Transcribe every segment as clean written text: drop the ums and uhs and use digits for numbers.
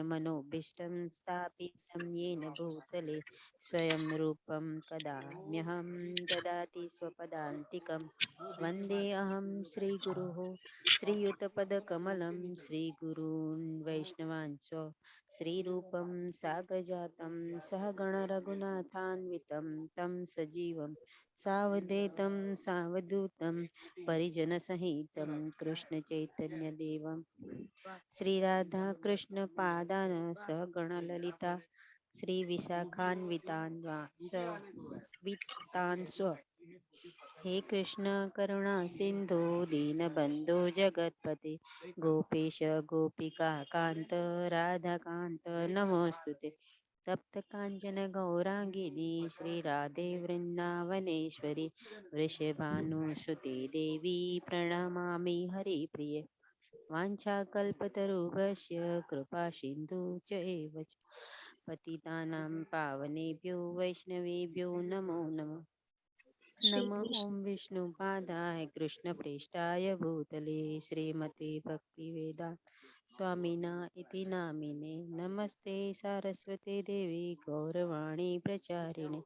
मनोभीष्टं स्थापितं येन भूतले स्वयं रूपं कदाम्यहं ददाति स्वपदान्तिकं वन्देऽहं श्रीगुरुः श्रीयुतपदकमलं श्रीगुरून् वैष्णवांश्च श्रीरूपं सागजातं सहगणरघुनाथान्वितं तं सजीवं सावधेतं सावधूतं परिजनसहितं कृष्णचैतन्यदेवं श्रीराधाकृष्णपादान सगणललिता श्रीविशाखान्वितान् हे कृष्ण करुणा सिंधु दीनबंधो जगतपते गोपेश गोपिका कांत राधा कांत नमोस्तुते तप्त कांचन गौरांगिनी श्री राधे वृंदावनेश्वरी वृषभानुसुते देवी प्रणमामि हरिप्रिये वाञ्छाकल्पतरुभ्यश्च कृपा सिन्धु च एव च पतितानां पावनेभ्यो वैष्णवेभ्यो नमो नमः श्री नम कृष्ण। ओं विष्णुपादाय कृष्णप्रेष्ठाय भूतले श्रीमते भक्तिवेदांत स्वामिना इति नामिने नमस्ते सारस्वते देवी गौरवाणी प्रचारिणे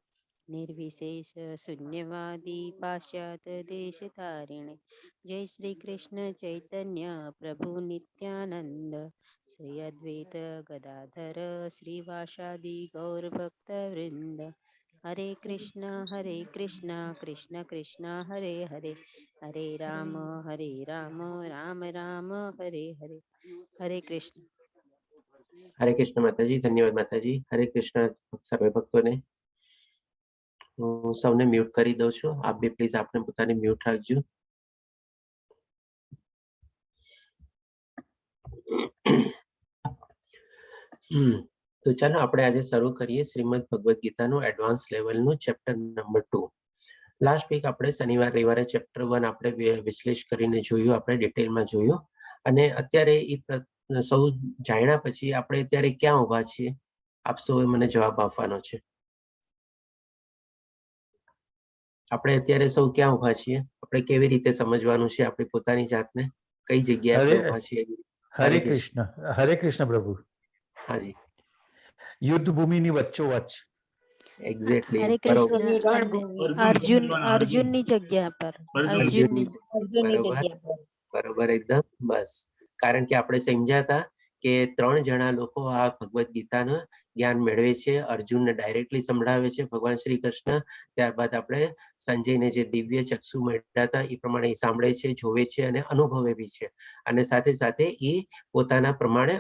निर्विशेष शून्यवादी पाश्चात्य देशतारिणे जय श्री कृष्ण चैतन्य प्रभु नित्यानंद श्री अद्वैत गदाधर श्रीवासादि गौरभक्तवृंद हरे कृष्णा कृष्ण कृष्ण हरे हरे हरे राम राम राम हरे हरे हरे कृष्ण। हरे कृष्ण माताजी, धन्यवाद माताजी। हरे कृष्ण सर्वे भक्तोने। હું સૌને મ્યુટ કરી દઉં છું, આપ બી પ્લીઝ આપને પોતાને મ્યુટ રાખજો। તો ચાલો આપણે આજે શરૂ કરીએ શ્રીમદ ભગવદ ગીતાનું એડવાન્સ લેવલનું ચેપ્ટર નંબર 2। લાસ્ટ વીક આપણે શનિવાર રવિવારે ચેપ્ટર 1 આપણે વિશ્લેષ કરીને જોયું, આપણે ડિટેલમાં જોયું, અને અત્યારે એ સૌ જાણ્યા પછી આપણે અત્યારે ક્યાં ઊભા છીએ, આપ સૌએ મને જવાબ આપવાનો છે। આપણે અત્યારે સૌ ક્યાં ઊભા છીએ, આપણે કેવી રીતે સમજવાનું છે આપણી પોતાની જાતને, કઈ જગ્યાએ આપણે ઊભા છીએ? હરે કૃષ્ણ પ્રભુ। હાજી, યુદ્ધ ભૂમિની વચ્ચોવચ્ચ। એક્ઝેક્ટલી, हरे બરોબર कृष्ण अर्जुन ની जगह पर અર્જુનની અર્જુનની બરોબર જગ્યા પર બરોબર એકદમ બસ। કારણ કે આપણે સમજ્યા હતા કે 3 જણા લોકો આ ભગવદ ગીતાનું જ્ઞાન મેળવે છે, અર્જુનને ડાયરેક્ટલી સંભળાવે છે ભગવાન શ્રી કૃષ્ણ, ત્યારબાદ આપણે સંજયને જે દિવ્ય ચક્ષુ મળ્યા હતા એ પ્રમાણે એ સાંભળે છે, જોવે છે અને અનુભવે બી છે, અને સાથે સાથે એ પોતાના પ્રમાણે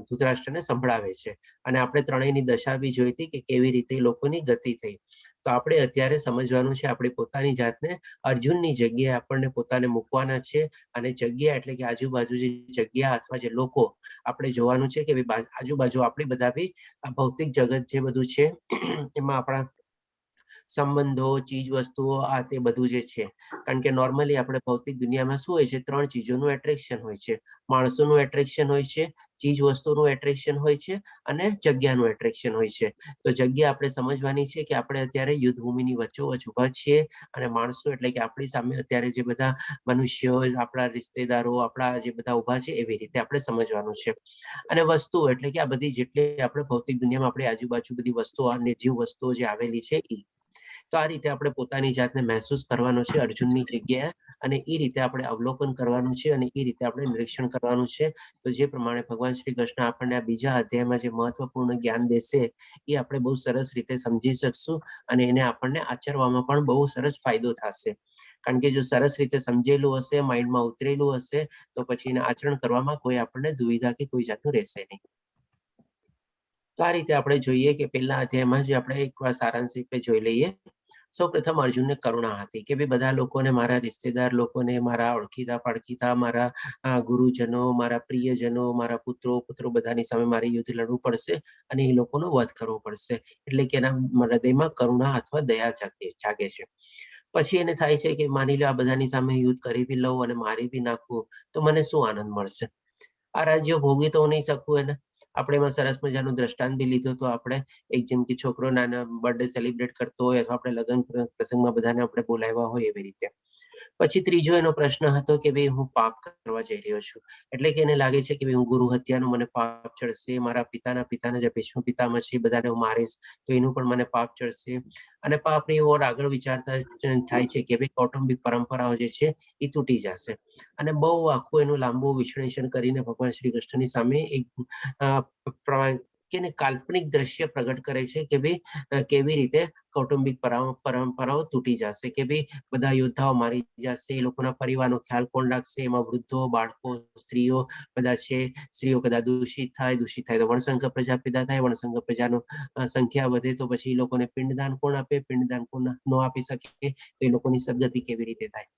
ધૃતરાષ્ટ્રને સંભળાવે છે, અને આપણે ત્રણેયની દશા બી જોઈ હતી કે કેવી રીતે લોકોની ગતિ થઈ। તો આપણે અત્યારે સમજવાનું છે આપણી પોતાની જાતને અર્જુનની જગ્યાએ આપણને પોતાને મૂકવાના છે, અને જગ્યા એટલે કે આજુબાજુ જે જગ્યા અથવા જે લોકો આપણે જોવાનું છે કે આજુબાજુ આપણી બધા બી આ ભૌતિક જગત જે બધું છે એમાં આપણા સંબંધો, ચીજ વસ્તુઓ, આ તે બધું જે છે, કારણ કે નોર્મલી આપણે ભૌતિક દુનિયામાં શું હોય છે, 3 ચીજોનું એટ્રેક્શન હોય છે, માણસોનું એટ્રેક્શન હોય છે, ચીજ વસ્તુનું એટ્રેક્શન હોય છે, અને જગ્યાનું એટ્રેક્શન હોય છે। તો જગ્યા આપણે સમજવાની છે કે આપણે અત્યારે યુદ્ધ ભૂમિની વચ્ચોવચ્ચ ઉભા છીએ, અને માણસો એટલે કે આપણી સામે અત્યારે જે બધા મનુષ્યો, આપણા રિશ્તેદારો, આપણા જે બધા ઉભા છે એવી રીતે આપણે સમજવાનું છે। અને વસ્તુઓ એટલે કે આ બધી જેટલી આપણે ભૌતિક દુનિયામાં આપણી આજુબાજુ બધી વસ્તુઓ, નિર્જીવ વસ્તુઓ જે આવેલી છે એ। તો આ રીતે આપણે પોતાની જાતને મહેસૂસ કરવાનો છે અર્જુનની જગ્યાએ, અને એ રીતે આપણે અવલોકન કરવાનું છે, અને એ રીતે આપણે નિરીક્ષણ કરવાનું છે। તો જે પ્રમાણે ભગવાન શ્રી કૃષ્ણ આપણને આ બીજા અધ્યાયમાં જે મહત્વપૂર્ણ જ્ઞાન દેશે એ આપણે બહુ સરસ રીતે સમજી શકશું, અને એને આપણને આચરવામાં પણ બહુ સરસ ફાયદો થશે। કારણ કે જો સરસ રીતે સમજેલું હશે, માઇન્ડમાં ઉતરેલું હશે, તો પછી એને આચરણ કરવામાં કોઈ આપણને દુવિધા કે કોઈ જાતનું રહેશે નહીં। તો આ રીતે આપણે જોઈએ કે પહેલા અધ્યાયમાં જે આપણે એકવાર સારાંશ રૂપે જોઈ લઈએ। સૌપ્રથમ અર્જુનને કરુણા હતી કે ભાઈ બધા લોકોને, મારા રિશ્તેદાર લોકોને, મારા ઓળખીતા પાળખીતા, મારા ગુરુજનો, મારા પ્રિયજનો, મારા પુત્રો બધાની સામે મારે યુદ્ધ લડવું પડશે, અને એ લોકોનો વધ કરવો પડશે, એટલે કે એના હૃદયમાં કરુણા અથવા દયા જાગે છે। પછી એને થાય છે કે માની લો આ બધાની સામે યુદ્ધ કરી બી લઉં અને મારી બી નાખવું તો મને શું આનંદ મળશે? આ રાજ્યો ભોગવી તો નહીં શકું એને। આપણે એમાં સરસ મજાનું દ્રષ્ટાંત બી લીધું, તો આપણે એક જેમ કે છોકરો નાના બર્થડે સેલિબ્રેટ કરતો હોય, અથવા આપણે લગ્ન પ્રસંગમાં બધાને આપણે બોલાવ્યા હોય એવી રીતે, પછી ત્રીજો એનો પ્રશ્ન હતો કે ભાઈ હું પાપ કરવા જઈ રહ્યો છું, એટલે કે એને લાગે છે કે ભાઈ હું ગુરુ હત્યાનું મને પાપ ચડશે, મારા પિતાના જે ભીષ્મ પિતામહ છે એ બધાને હું મારીશ તો એનું પણ મને પાપ ચડશે. અને પાપની ઓર આગળ વિચારતા થાય છે કે ભાઈ કૌટુંબિક પરંપરાઓ જે છે એ તૂટી જશે. અને બહુ આખું એનું લાંબુ વિશ્લેષણ કરીને ભગવાન શ્રી કૃષ્ણની સામે એક કે કાલ્પનિક દ્રશ્ય પ્રગટ કરે છે કે ભાઈ કેવી રીતે કૌટુંબિક પરંપરાઓ તૂટી જશે, કે ભાઈ બધા યોદ્ધાઓ મારી જશે, એ લોકોના પરિવારનો ખ્યાલ કોણ રાખશે, એમાં વૃદ્ધો, બાળકો, સ્ત્રીઓ બધા છે. સ્ત્રીઓ કદાચ દૂષિત થાય તો વણસંકર પ્રજા પેદા થાય, વણસંકર પ્રજાનો સંખ્યા વધે તો પછી એ લોકોને પિંડદાન કોણ આપે, પિંડદાન કોણ ન આપી શકે તો એ લોકોની સદગતિ કેવી રીતે થાય.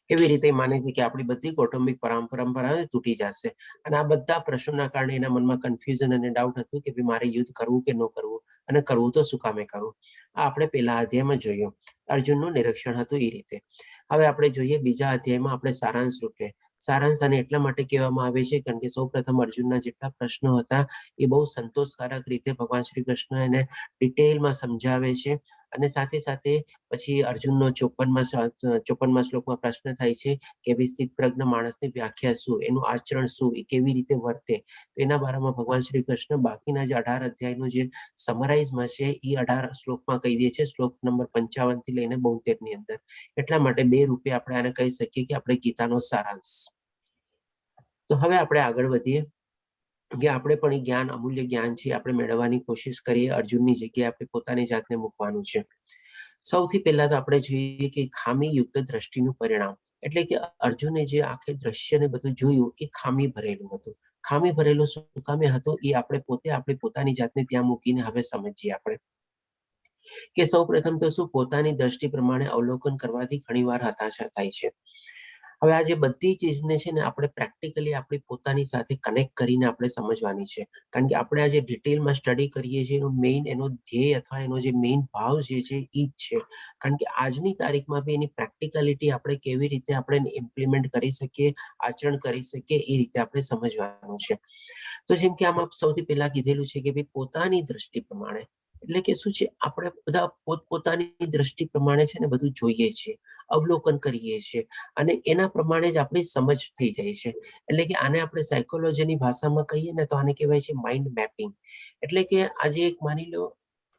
એવી રીતે માને છે કે આપણી બધી કૌટુંબિક પરંપરાઓ તૂટી જશે. અને આ બધા પ્રશ્નોના કારણે એના મનમાં કન્ફ્યુઝન અને ડાઉટ હતું કે ભાઈ મારે યુદ્ધ કરવું કે ન કરવું, અને કરવું તો શું કામે કરવું. આ આપણે પહેલા અધ્યાયમાં જોયું, અર્જુનનું નિરીક્ષણ હતું એ રીતે. હવે આપણે જોઈએ બીજા અધ્યાયમાં આપણે સારાંશ રૂપે. સારાંશ આને એટલા માટે કહેવામાં આવે છે કારણ કે સૌ પ્રથમ અર્જુનના જેટલા પ્રશ્નો હતા એ બહુ સંતોષકારક રીતે ભગવાન શ્રી કૃષ્ણ એને ડિટેલમાં સમજાવે છે. અને સાથે સાથે પછી અર્જુનનો 54મા શ્લોકમાં પ્રશ્ન થાય છે કે ભાઈ સ્થિત પ્રજ્ઞ માણસની વ્યાખ્યા શું, એનું આચરણ શું, એ કેવી રીતે વર્તે. તો એના બારામાં ભગવાન શ્રી કૃષ્ણ બાકીના જે 18 અધ્યાયનું જે સમરાઇઝમાં છે એ 18 શ્લોકમાં કહી દે છે, શ્લોક નંબર 55 થી લઈને 72 ની અંદર. એટલા માટે બે રૂપે આપણે આને કહી શકીએ કે આપણે ગીતાનો સારાંશ. તો હવે આપણે આગળ વધીએ કે આપણે પણ એ જ્ઞાન, અમૂલ્ય જ્ઞાન છે, આપણે મેળવવાની કોશિશ કરીએ. અર્જુનની જગ્યાએ આપણે પોતાની જાતને મૂકવાનું છે. સૌથી પહેલા તો આપણે જોઈએ કે ખામીયુક્ત દ્રષ્ટિનું પરિણામ, એટલે કે અર્જુને જે આખે દ્રશ્યને બધું જોયું એ ખામી ભરેલું હતું. ખામી ભરેલું શું કામે હતું એ આપણે પોતે આપણી પોતાની જાતને ત્યાં મૂકીને હવે સમજીએ આપણે કે સૌ પ્રથમ તો શું પોતાની દ્રષ્ટિ પ્રમાણે અવલોકન કરવાથી ઘણીવાર હતાશા થાય છે. હવે આ જે બધી ચીજને છે ને આપણે પ્રેક્ટિકલી આપણી પોતાની સાથે કનેક્ટ કરીને આપણે સમજવાની છે. કારણ કે આપણે આ જે ડિટેલમાં સ્ટડી કરીએ છીએ એનો મેઇન એનો ધ્યેય અથવા એનો જે મેઇન ભાવ જે છે એ જ છે. કારણ કે આજની તારીખમાં બી એની પ્રેક્ટિકલિટી આપણે કેવી રીતે આપણે ઇમ્પ્લિમેન્ટ કરી શકીએ, આચરણ કરી શકીએ એ રીતે આપણે સમજવાનું છે. તો જેમ કે આમાં સૌથી પહેલા કીધેલું છે કે ભાઈ પોતાની દ્રષ્ટિ પ્રમાણે, એટલે કે શું છે આપણે બધા પોતપોતાની દ્રષ્ટિ પ્રમાણે છે ને બધું જોઈએ છીએ, અવલોકન કરીએ છીએ અને એના પ્રમાણે જ આપણી સમજ થઈ જાય છે. એટલે કે આને આપણે સાયકોલોજીની ભાષામાં કહીએ ને તો આને કહેવાય છે માઇન્ડ મેપિંગ. એટલે કે આજે એક માની લો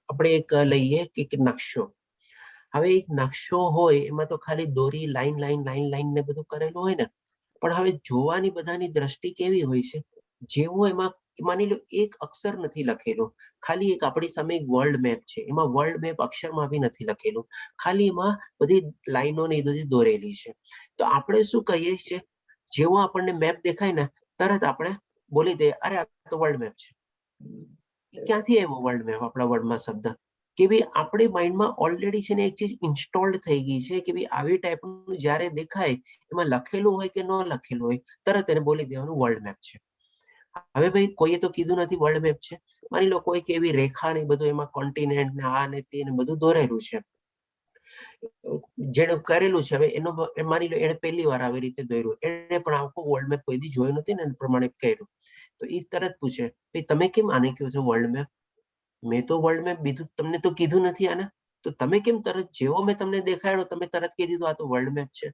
આપણે એક લઈએ કે નકશો. હવે એક નકશો હોય એમાં તો ખાલી દોરી લાઈન ને બધું કરેલું હોય ને, પણ હવે જોવાની બધાની દ્રષ્ટિ કેવી હોય છે, જેવું એમાં માની લો એક અક્ષર નથી લખેલો, ખાલી એક આપણી સામે એક વર્લ્ડ મેપ છે, એમાં વર્લ્ડ મેપ અક્ષરમાં બી નથી લખેલું, ખાલી એમાં બધી લાઈનો ને એ બધી દોરેલી છે. તો આપણે શું કહીએ છીએ, જેવો આપણને મેપ દેખાય ને તરત આપણે બોલી દઈએ અરે આ તો વર્લ્ડ મેપ છે. ક્યાંથી આવ્યો વર્લ્ડ મેપ આપણા વર્ડમાં શબ્દ? કે ભાઈ આપણી માઇન્ડમાં ઓલરેડી છે ને એક ચીજ ઇન્સ્ટોલ્ડ થઈ ગઈ છે કે ભાઈ આવી ટાઈપનું જ્યારે દેખાય એમાં લખેલું હોય કે ન લખેલું હોય તરત એને બોલી દેવાનું વર્લ્ડ મેપ છે. હવે ભાઈ કોઈએ તો કીધું નથી વર્લ્ડ મેપ છે, માની લો કોઈક એવી રેખા ને બધું એમાં કોન્ટિનેન્ટ ને આ ને તે ને બધું દોરેલું છે, જેને કરેલું છે. હવે એનો માની લો એને પહેલી વાર આવી રીતે દોર્યું, એને પણ આખો વર્લ્ડ મેપ કોઈ દી જોયો નથી ને એ પ્રમાણે કર્યું, તો એ તરત પૂછે ભાઈ તમે કેમ આને કહો છો વર્લ્ડ મેપ? મેં તો વર્લ્ડ મેપ બીજું તમને તો કીધું નથી આને, તો તમે કેમ તરત જેવો મેં તમને દેખાડ્યો તમે તરત કહી દીધું આ તો વર્લ્ડ મેપ છે?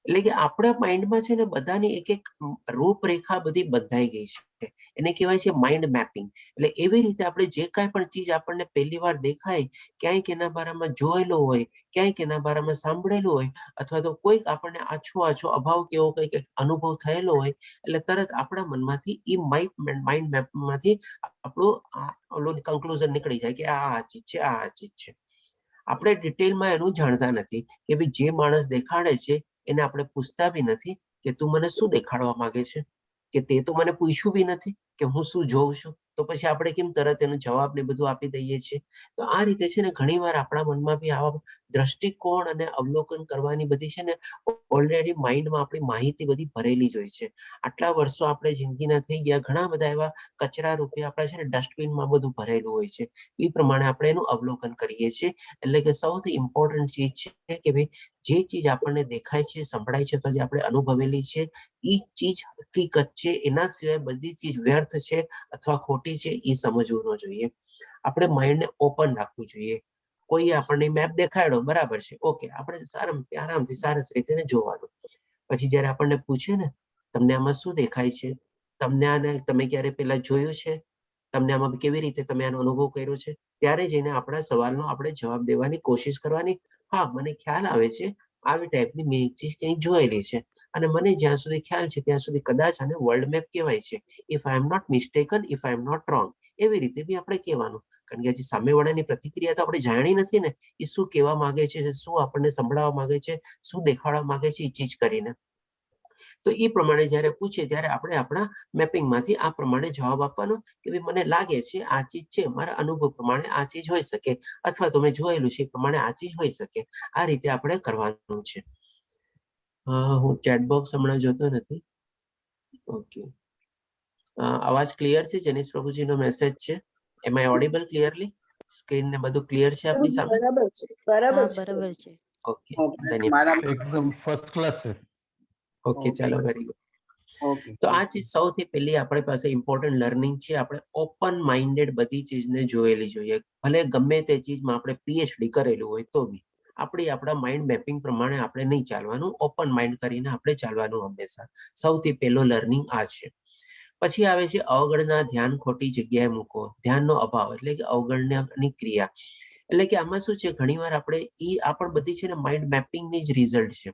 એટલે કે આપણા માઇન્ડમાં છે ને બધાની એક એક રૂપરેખા બધી બંધાઈ ગઈ છે, એને કહેવાય છે માઇન્ડ મેપિંગ. એટલે એવી રીતે આપણે જે કાંઈ પણ ચીજ આપણને પહેલી વાર દેખાય, ક્યાંક એના બારામાં જોયેલું હોય, ક્યાંક એના બારામાં સાંભળેલું હોય, અથવા તો કોઈક આપણને આછો અભાવ કેવો કંઈક અનુભવ થયેલો હોય, એટલે તરત આપણા મનમાંથી એ માઇન્ડ મેપમાંથી આપણું કન્ક્લુઝન નીકળી જાય કે આ ચીજ છે, આ ચીજ છે. આપણે ડિટેલમાં એનું જાણતા નથી કે ભાઈ જે માણસ દેખાડે છે એને આપણે પૂછતા બી નથી કે તું મને શું દેખાડવા માંગે છે, કે તે તો મને પૂછ્યું બી નથી કે હું શું જોઉં છું, તો પછી આપણે કેમ તરત એનો જવાબ ને બધું આપી દઈએ છીએ. તો આ રીતે છે ને ઘણીવાર આપણા મનમાં બી આવા દ્રષ્ટિકોણ અને અવલોકન કરવાની બધી છે ને ઓલરેડી માઇન્ડમાં આપણી માહિતી બધી ભરેલી જ હોય છે. આટલા વર્ષો આપણે જિંદગીના થઈ ગયા, ઘણા બધા એવા કચરા રૂપે આપણે છે ને ડસ્ટબિનમાં બધું ભરેલું હોય છે, એ પ્રમાણે આપણે એનું અવલોકન કરીએ છીએ. એટલે કે સૌથી ઇમ્પોર્ટન્ટ ચીજ છે કે ભાઈ જે ચીજ આપણને દેખાય છે, સંભળાય છે, અથવા જે આપણે અનુભવેલી છે એ ચીજ હકીકત છે, એના સિવાય બધી ચીજ વ્યર્થ છે અથવા ખોટી છે એ સમજવું ન જોઈએ. આપણે માઇન્ડને ઓપન રાખવું જોઈએ. કોઈ આપણને મેપ દેખાડ્યો, બરાબર છે, ઓકે, આપણે આરામથી સરસ રીતે એને જોવાનું. પછી જયારે આપણને પૂછે ને તમને આમાં શું દેખાય છે, તમને આને તમે ક્યારે પેલા જોયું છે, તમને આમાં કેવી રીતે તમે આનો અનુભવ કર્યો છે, ત્યારે જઈને આપણા સવાલનો આપણે જવાબ દેવાની કોશિશ કરવાની. હા, મને ખ્યાલ આવે છે આવી ટાઈપની મેં એક ચીજ કંઈક જોયેલી છે, અને મને જ્યાં સુધી ખ્યાલ છે ત્યાં સુધી કદાચ આને વર્લ્ડ મેપ કહેવાય છે. If I am not mistaken, if I am not wrong, એવી રીતે બી આપણે કહેવાનું. કારણ કે હજી સામેવાળાની પ્રતિક્રિયા તો આપણે જાણી નથી ને, એ શું કહેવા માંગે છે, શું આપણને સંભળાવવા માંગે છે, શું દેખાડવા માંગે છે એ ચીજ કરીને. તો એ પ્રમાણે જયારે પૂછે ત્યારે આપણે આપણા મેપિંગમાંથી આ પ્રમાણે જવાબ આપવાનો કે ભાઈ મને લાગે છે આ ચીજ છે, મારા અનુભવ પ્રમાણે આ ચીજ હોઈ શકે, અથવા તો મેં જોયેલું છે એ પ્રમાણે આ ચીજ હોઈ શકે. આ રીતે આપણે કરવાનું છે. હું ચેટ બોક્સ હમણાં જોતો નથી. ઓકે, અવાજ ક્લિયર છે? જેનિસ પ્રભુજીનો મેસેજ છે. એમ આઈ ઓડિબલ ક્લિયરલી? સ્ક્રીન ને બધું ક્લિયર છે આપની સામે? બરાબર છે, હા બરાબર છે. બરાબર છે. ઓકે, ધન્યવાદ. એકદમ ફર્સ્ટ ક્લાસ છે. ઓકે, ચાલો, વેરી ગુડ. ઓકે. તો આ ચીજ સૌથી પહેલી આપણી પાસે ઇમ્પોર્ટન્ટ લર્નિંગ છે. આપણે ઓપન માઇન્ડેડ બધી ચીજને જોયેલી જોઈએ. ભલે ગમે તે ચીજમાં આપણે પીએચડી કરેલું હોય તો બી આપણા માઇન્ડ મેપિંગ પ્રમાણે આપણે નહીં ચાલવાનું, ઓપન માઇન્ડ કરીને આપણે ચાલવાનું હંમેશા. સૌથી પહેલો લર્નિંગ આ છે. પછી આવે છે અવગણના, ધ્યાન ખોટી જગ્યાએ મૂકો, ધ્યાનનો અભાવ એટલે કે અવગણનાની ક્રિયા. એટલે કે આમાં શું છે, ઘણીવાર આપણે આ પણ બધી છે ને માઇન્ડ મેપિંગની જ રિઝલ્ટ છે.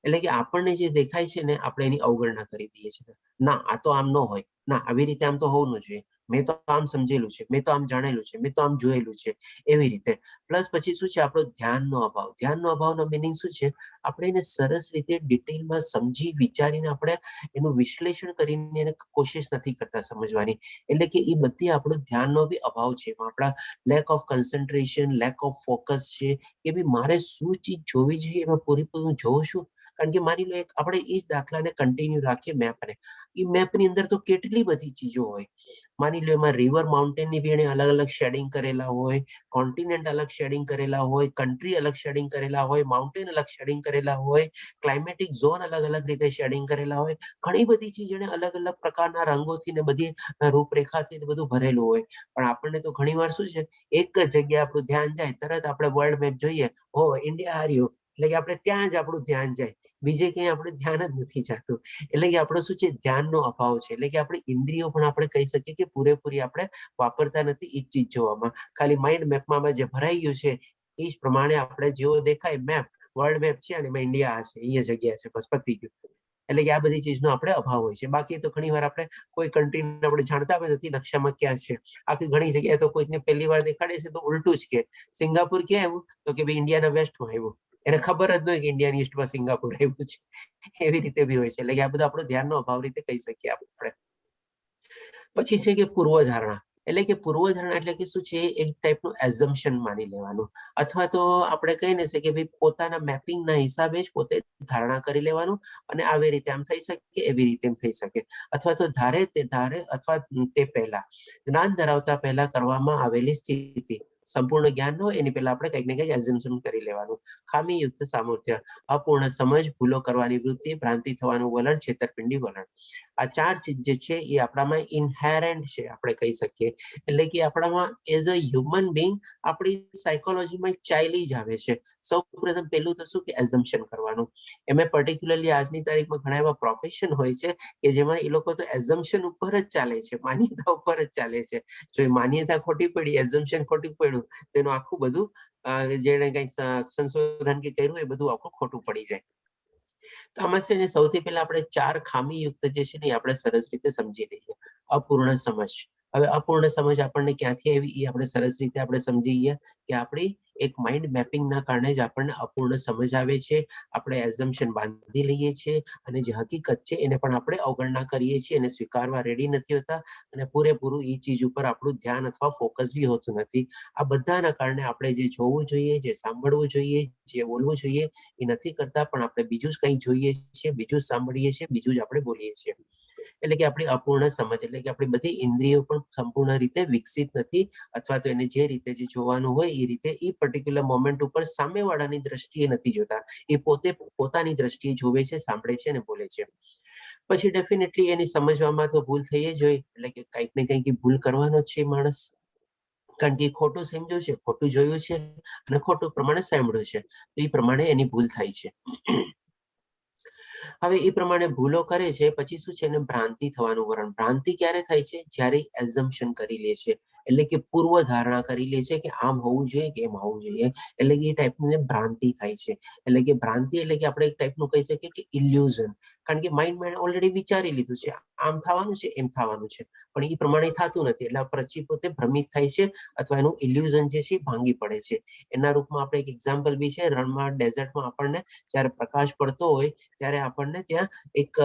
એટલે કે આપણને જે દેખાય છે ને આપણે એની અવગણના કરી દઈએ છીએ. ના, આ તો આમ ન હોય, ના આવી રીતે આમ તો હોવું ન જોઈએ, મેં તો આમ સમજેલું છે, મેં તો આમ જાણેલું છે, મેં તો આમ જોયેલું છે, એવી રીતે. પ્લસ પછી શું છે, આપણો ધ્યાનનો અભાવ. ધ્યાનનો અભાવનો મિનિંગ શું છે, આપણે એને સરસ રીતે ડિટેલમાં સમજી વિચારીને આપણે એનું વિશ્લેષણ કરીને એને કોશિશ નથી કરતા સમજવાની. એટલે કે એ બધી આપણો ધ્યાનનો બી અભાવ છે. આપણા lack of concentration, lack of focus છે કે ભાઈ મારે શું ચીજ જોવી જોઈએ એમાં પૂરેપૂરું જોઉં છું. કારણ કે માની લો આપણે એ જ દાખલાને કન્ટિન્યુ રાખીએ મેપને, એ મેપની અંદર તો કેટલી બધી ચીજો હોય. માની લો એમાં રિવર, માઉન્ટેનની બી એને અલગ અલગ શેડિંગ કરેલા હોય, કોન્ટિનેન્ટ અલગ શેડિંગ કરેલા હોય, કન્ટ્રી અલગ શેડિંગ કરેલા હોય, માઉન્ટેન અલગ શેડિંગ કરેલા હોય, ક્લાઇમેટિક ઝોન અલગ અલગ રીતે શેડિંગ કરેલા હોય. ઘણી બધી ચીજ એને અલગ અલગ પ્રકારના રંગોથી ને બધી રૂપરેખાથી બધું ભરેલું હોય. પણ આપણને તો ઘણી વાર શું છે, એક જ જગ્યાએ આપણું ધ્યાન જાય, તરત આપણે વર્લ્ડ મેપ જોઈએ, હો ઇન્ડિયા હાર્યું, એટલે કે આપણે ત્યાં જ આપણું ધ્યાન જાય, બીજે ક્યાંય આપણે ધ્યાન જ નથી જતું. એટલે કે આપણો શું છે, ધ્યાનનો અભાવ છે. એટલે કે આપણી ઇન્દ્રિયો પણ આપણે કહી શકીએ કે પૂરેપૂરી આપણે વાપરતા નથી એ ચીજ જોવામાં. ખાલી માઇન્ડ મેપમાં જે ભરાઈ ગયું છે એ જ પ્રમાણે આપણે જેવો દેખાય મેપ, વર્લ્ડ મેપ છે અને એમાં ઇન્ડિયા આ છે, એ જગ્યા છે, બસ પતી ગયું. એટલે કે આ બધી ચીજનો આપણે અભાવ હોય છે. બાકી તો ઘણી વાર આપણે કોઈ કન્ટ્રીને આપણે જાણતા પણ નથી નકશામાં ક્યાં છે. આખી ઘણી જગ્યાએ તો કોઈને પહેલી વાર દેખાડે છે તો ઉલટું જ કે સિંગાપુર ક્યાં આવ્યું, તો કે ભાઈ ઇન્ડિયાના વેસ્ટમાં આવ્યું. એને ખબર જ ન હોય કે ઇન્ડિયાની ઈસ્ટમાં સિંગાપુર આવ્યું છે. એવી રીતે બી હોય છે. એટલે કે આ બધું આપણો ધ્યાનનો અભાવ રીતે કહી શકીએ આપણે. પછી છે કે પૂર્વધારણા. એટલે કે પૂર્વધારણા એટલે કે શું છે, એક ટાઈપનું એઝમ્પશન માની લેવાનું, અથવા તો આપણે કહીને છે કે ભાઈ પોતાના મેપિંગના હિસાબે જ પોતે ધારણા કરી લેવાનું, અને આવી રીતે આમ થઈ શકે, એવી રીતે એમ થઈ શકે, અથવા તો ધારે અથવા તે પહેલા જ્ઞાન ધરાવતા પહેલા કરવામાં આવેલી સ્થિતિ. સંપૂર્ણ જ્ઞાન હોય એની પહેલા આપણે કંઈક ને કંઈક એઝમ્પશન કરી લેવાનું. ખામીયુક્ત સામર્થ્ય, અપૂર્ણ સમજ, ભૂલો કરવાની વૃત્તિ, ભ્રાંતિ થવાનું વલણ, છેતરપિંડી વલણ. આ ચાર ચીજ જે છે એ આપણામાં ઇનહેરન્ટ છે, આપણે કહી શકીએ. એટલે કે આપણામાં એઝ અ હ્યુમન બિંગ આપણી સાયકોલોજીમાં ચાલી જ આવે છે. સૌ પ્રથમ પહેલું તો શું કે એઝમ્પશન કરવાનું. એમાં પર્ટિક્યુલરલી આજની તારીખમાં ઘણા એવા પ્રોફેશન હોય છે કે જેમાં એ લોકો તો એઝમ્પશન ઉપર જ ચાલે છે, માન્યતા ઉપર જ ચાલે છે. જો એ માન્યતા ખોટી પડી, એઝમ્પશન ખોટી પડ્યું, તેનું આખું બધું જેને કંઈક સંશોધન કે કર્યું એ બધું આખું ખોટું પડી જાય. તો આમાં છે ને સૌથી પહેલા આપણે ચાર ખામીયુક્ત જે છે ને આપણે સરસ રીતે સમજી લઈએ. અપૂર્ણ સમજ. હવે અપૂર્ણ સમજ આપણને ક્યાંથી આવી એ આપણે સરસ રીતે આપણે સમજી ગયા કે આપણી એક માઇન્ડ મેપિંગના કારણે જ આપણને અપૂર્ણ સમજ આવે છે. આપણે એઝમ્પશન બાંધી લઈએ છીએ અને જે હકીકત છે એને પણ આપણે અવગણના કરીએ છીએ અને સ્વીકારવા રેડી નથી હોતા, અને પૂરેપૂરું એ ચીજ ઉપર આપણું ધ્યાન અથવા ફોકસ બી હોતું નથી. આ બધાના કારણે આપણે જે જોવું જોઈએ, જે સાંભળવું જોઈએ, જે બોલવું જોઈએ એ નથી કરતા, પણ આપણે બીજું જ કંઈક જોઈએ છીએ, બીજું જ સાંભળીએ છીએ, બીજું જ આપણે બોલીએ છીએ. એટલે કે આપણી અપૂર્ણ સમજ, એટલે કે આપણી બધી ઇન્દ્રિયો પણ સંપૂર્ણ રીતે વિકસિત નથી, અથવા તો એને જે રીતે જે જોવાનું હોય એ રીતે એ પર્ટિક્યુલર મોમેન્ટ ઉપર સામેવાળાની દ્રષ્ટિએ નથી જોતા. એ પોતે પોતાની દ્રષ્ટિએ જોવે છે, સાંભળે છે અને બોલે છે. પછી ડેફિનેટલી એની સમજવામાં તો ભૂલ થઈ જ હોય, એટલે કે કંઈક ને કંઈક ભૂલ કરવાનો જ છે માણસ. કારણ કે ખોટું સમજ્યું છે, ખોટું જોયું છે અને ખોટું પ્રમાણે સાંભળ્યું છે, તો એ પ્રમાણે એની ભૂલ થાય છે. હવે એ પ્રમાણે ભૂલો કરે છે, પછી શું છે, એને ભ્રાંતિ થવાનું કારણ. ભ્રાંતિ ક્યારે થાય છે? જ્યારે એઝમ્પશન કરી લે છે, એટલે કે પૂર્વ ધારણા કરી લે છે કે આમ હોવું જોઈએ કે એમ હોવું જોઈએ, એટલે કે એ ટાઈપની ભ્રાંતિ થાય છે. એટલે કે ભ્રાંતિ એટલે કે આપણે એક ટાઈપનું કહી શકીએ કે ઇલ્યુઝન, કારણ કે માઇન્ડ ઓલરેડી વિચારી લીધું છે આમ થવાનું છે, એમ થવાનું છે, પણ એ પ્રમાણે થતું નથી, એટલે પછી પોતે ભ્રમિત થાય છે અથવા એનું ઇલ્યુઝન જે છે ભાંગી પડે છે. એના રૂપમાં આપણે એક એક્ઝામ્પલ બી છે, રણમાં ડેઝર્ટમાં આપણને જ્યારે પ્રકાશ પડતો હોય ત્યારે આપણને ત્યાં એક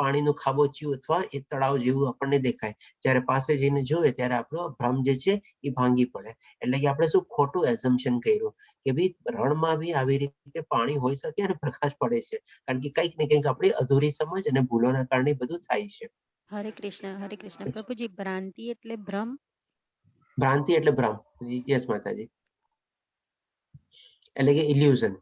પાણીનું ખાબોચિયું અથવા એક તળાવ જેવું આપણને દેખાય. જ્યારે પાસે જઈને જોવે ત્યારે આપણો ભ્રમ જે છે એ ભાંગી પડે. એટલે કે આપણે શું ખોટું એઝમ્પશન કર્યું કે ભાઈ રણમાં બી આવી રીતે પાણી હોઈ શકે અને પ્રકાશ પડે છે, કારણ કે કંઈક ને કંઈક આપણી અધૂરી સમજ અને ભૂલોના કારણે બધું થાય છે. હરે કૃષ્ણ પ્રભુજી. ભ્રાંતિ એટલે ભ્રમ? ભ્રાંતિ એટલે ભ્રમ. યસ માતાજી. એટલે કે ઇલ્યુઝન,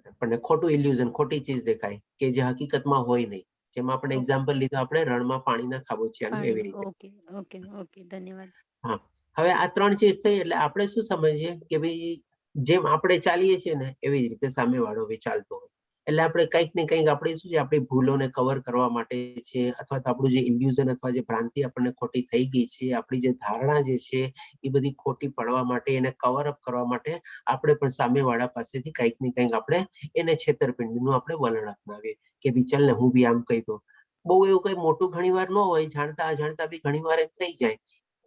આપણને ખોટું ઇલ્યુઝન, ખોટી ચીજ દેખાય કે જે હકીકતમાં હોય નહીં. જેમાં આપણે એક્ઝામ્પલ લીધું આપણે રણમાં પાણીના ખાબોચિયાનું, એવી રીતે. ઓકે ઓકે ઓકે, ધન્યવાદ. હા, હવે આ 3 ચીજ થઈ એટલે આપણે શું સમજીએ કે ભાઈ જેમ આપણે ચાલીએ છીએ ને એવી જ રીતે સામેવાળો બી ચાલતો હોય. એટલે આપણે કંઈક ને કંઈક આપણે શું છે, આપણી ભૂલોને કવર કરવા માટે છે, અથવા તો આપણું જે ઇલ્યુઝન અથવા જે ભ્રાંતિ આપણને ખોટી થઈ ગઈ છે, આપણી જે ધારણા જે છે એ બધી ખોટી પડવા માટે, એને કવર અપ કરવા માટે આપણે પણ સામેવાળા પાસેથી કંઈક ને કંઈક આપણે એને છેતરપિંડીનું આપણે વલણ અપનાવીએ કે ભાઈ ચાલ ને હું બી આમ કહી દઉં. બહુ એવું કઈ મોટું ઘણી વાર ન હોય, જાણતા અજાણતા બી ઘણી વાર એમ થઈ જાય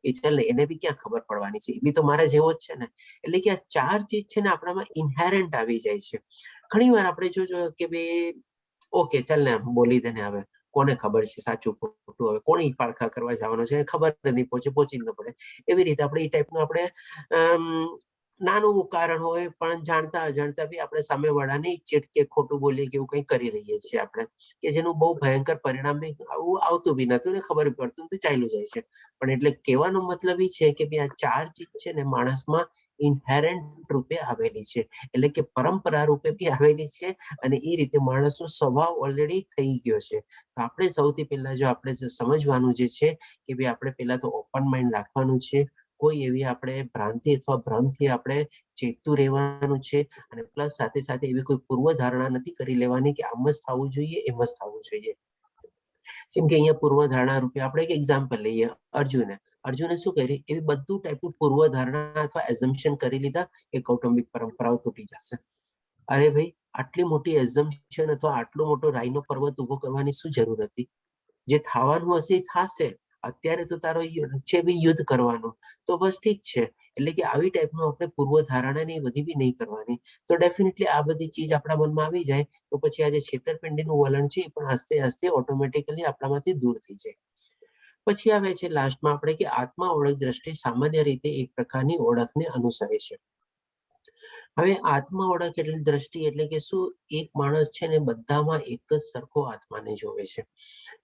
કે ચાલ ને એને બી ક્યાં ખબર પડવાની છે, એ બી તો મારા જેવો જ છે ને. એટલે કે આ 4 ચીજ છે ને આપણામાં ઇન્હેરન્ટ આવી જાય છે. ઘણી વાર આપણે જોજો કે ભાઈ ઓકે ચાલ ને બોલી દે ને, હવે કોને ખબર છે સાચું ખોટું, હવે કોણ ઈ પારખા કરવા જવાનો છે, ખબર નથી, પહોંચી જ ન પડે. એવી રીતે આપણે એ ટાઈપનું આપણે નાનું કારણ હોય પણ જાણતા અજાણતા બી આપણે સામેવાળાને ચેટ કે ખોટું બોલીએ કે એવું કંઈ કરી રહીએ છીએ આપણે, કે જેનું બહુ ભયંકર પરિણામ બી આવું આવતું બી નથી ને ખબર પડતું તો ચાલ્યું જાય છે. પણ એટલે કહેવાનો મતલબ એ છે કે આ 4 ચીજ છે ને માણસમાં ઇન્હેરન્ટ રૂપે આવેલી છે, એટલે કે પરંપરા રૂપે બી આવેલી છે, અને એ રીતે માણસનો સ્વભાવ ઓલરેડી થઈ ગયો છે. તો આપણે સૌથી પહેલા જો આપણે સમજવાનું જે છે કે ભાઈ આપણે પહેલા તો ઓપન માઇન્ડ રાખવાનું છે, કોઈ એવી આપણે ભ્રાંતિ અથવા ભ્રમથી આપણે ચેતતું રહેવાનું છે, અને પ્લસ સાથે સાથે એવી કોઈ પૂર્વ ધારણા નથી કરી લેવાની કે આમ જ થવું જોઈએ, એમ જ થવું જોઈએ. જેમ કે અહીંયા પૂર્વ ધારણા રૂપે આપણે એક એક્ઝામ્પલ લઈએ, અર્જુને શું કર્યું, એવી બધું ટાઈપનું પૂર્વ ધારણા અથવા એઝમ્પશન કરી લીધા કે કૌટુંબિક પરંપરાઓ તૂટી જશે. અરે ભાઈ, આટલી મોટી એઝમ્પશન અથવા આટલો મોટો રાઈનો પર્વત ઉભો કરવાની શું જરૂર હતી? જે થવાનું હશે એ થશે. અત્યારે તો તારો છે બી યુદ્ધ કરવાનું, તો બસ ઠીક છે. એટલે કે આવી ટાઈપનું આપણે પૂર્વ ધારણા ને બધી બી નહીં કરવાની. તો ડેફિનેટલી આ બધી ચીજ આપણા મનમાં આવી જાય તો પછી આ જે છેતરપિંડીનું વલણ છે એ પણ આસ્તે આસ્તે ઓટોમેટિકલી આપણામાંથી દૂર થઈ જાય. પછી આવે છે લાસ્ટમાં આપણે કે આત્મા ઓળખ દ્રષ્ટિ સામાન્ય રીતે એક પ્રકારની ઓળખને અનુસરે છે. હવે આત્મા ઓળખ એટલે દ્રષ્ટિ એટલે કે શું, એક માણસ છે ને બધામાં એક જ સરખો આત્માને જોવે છે.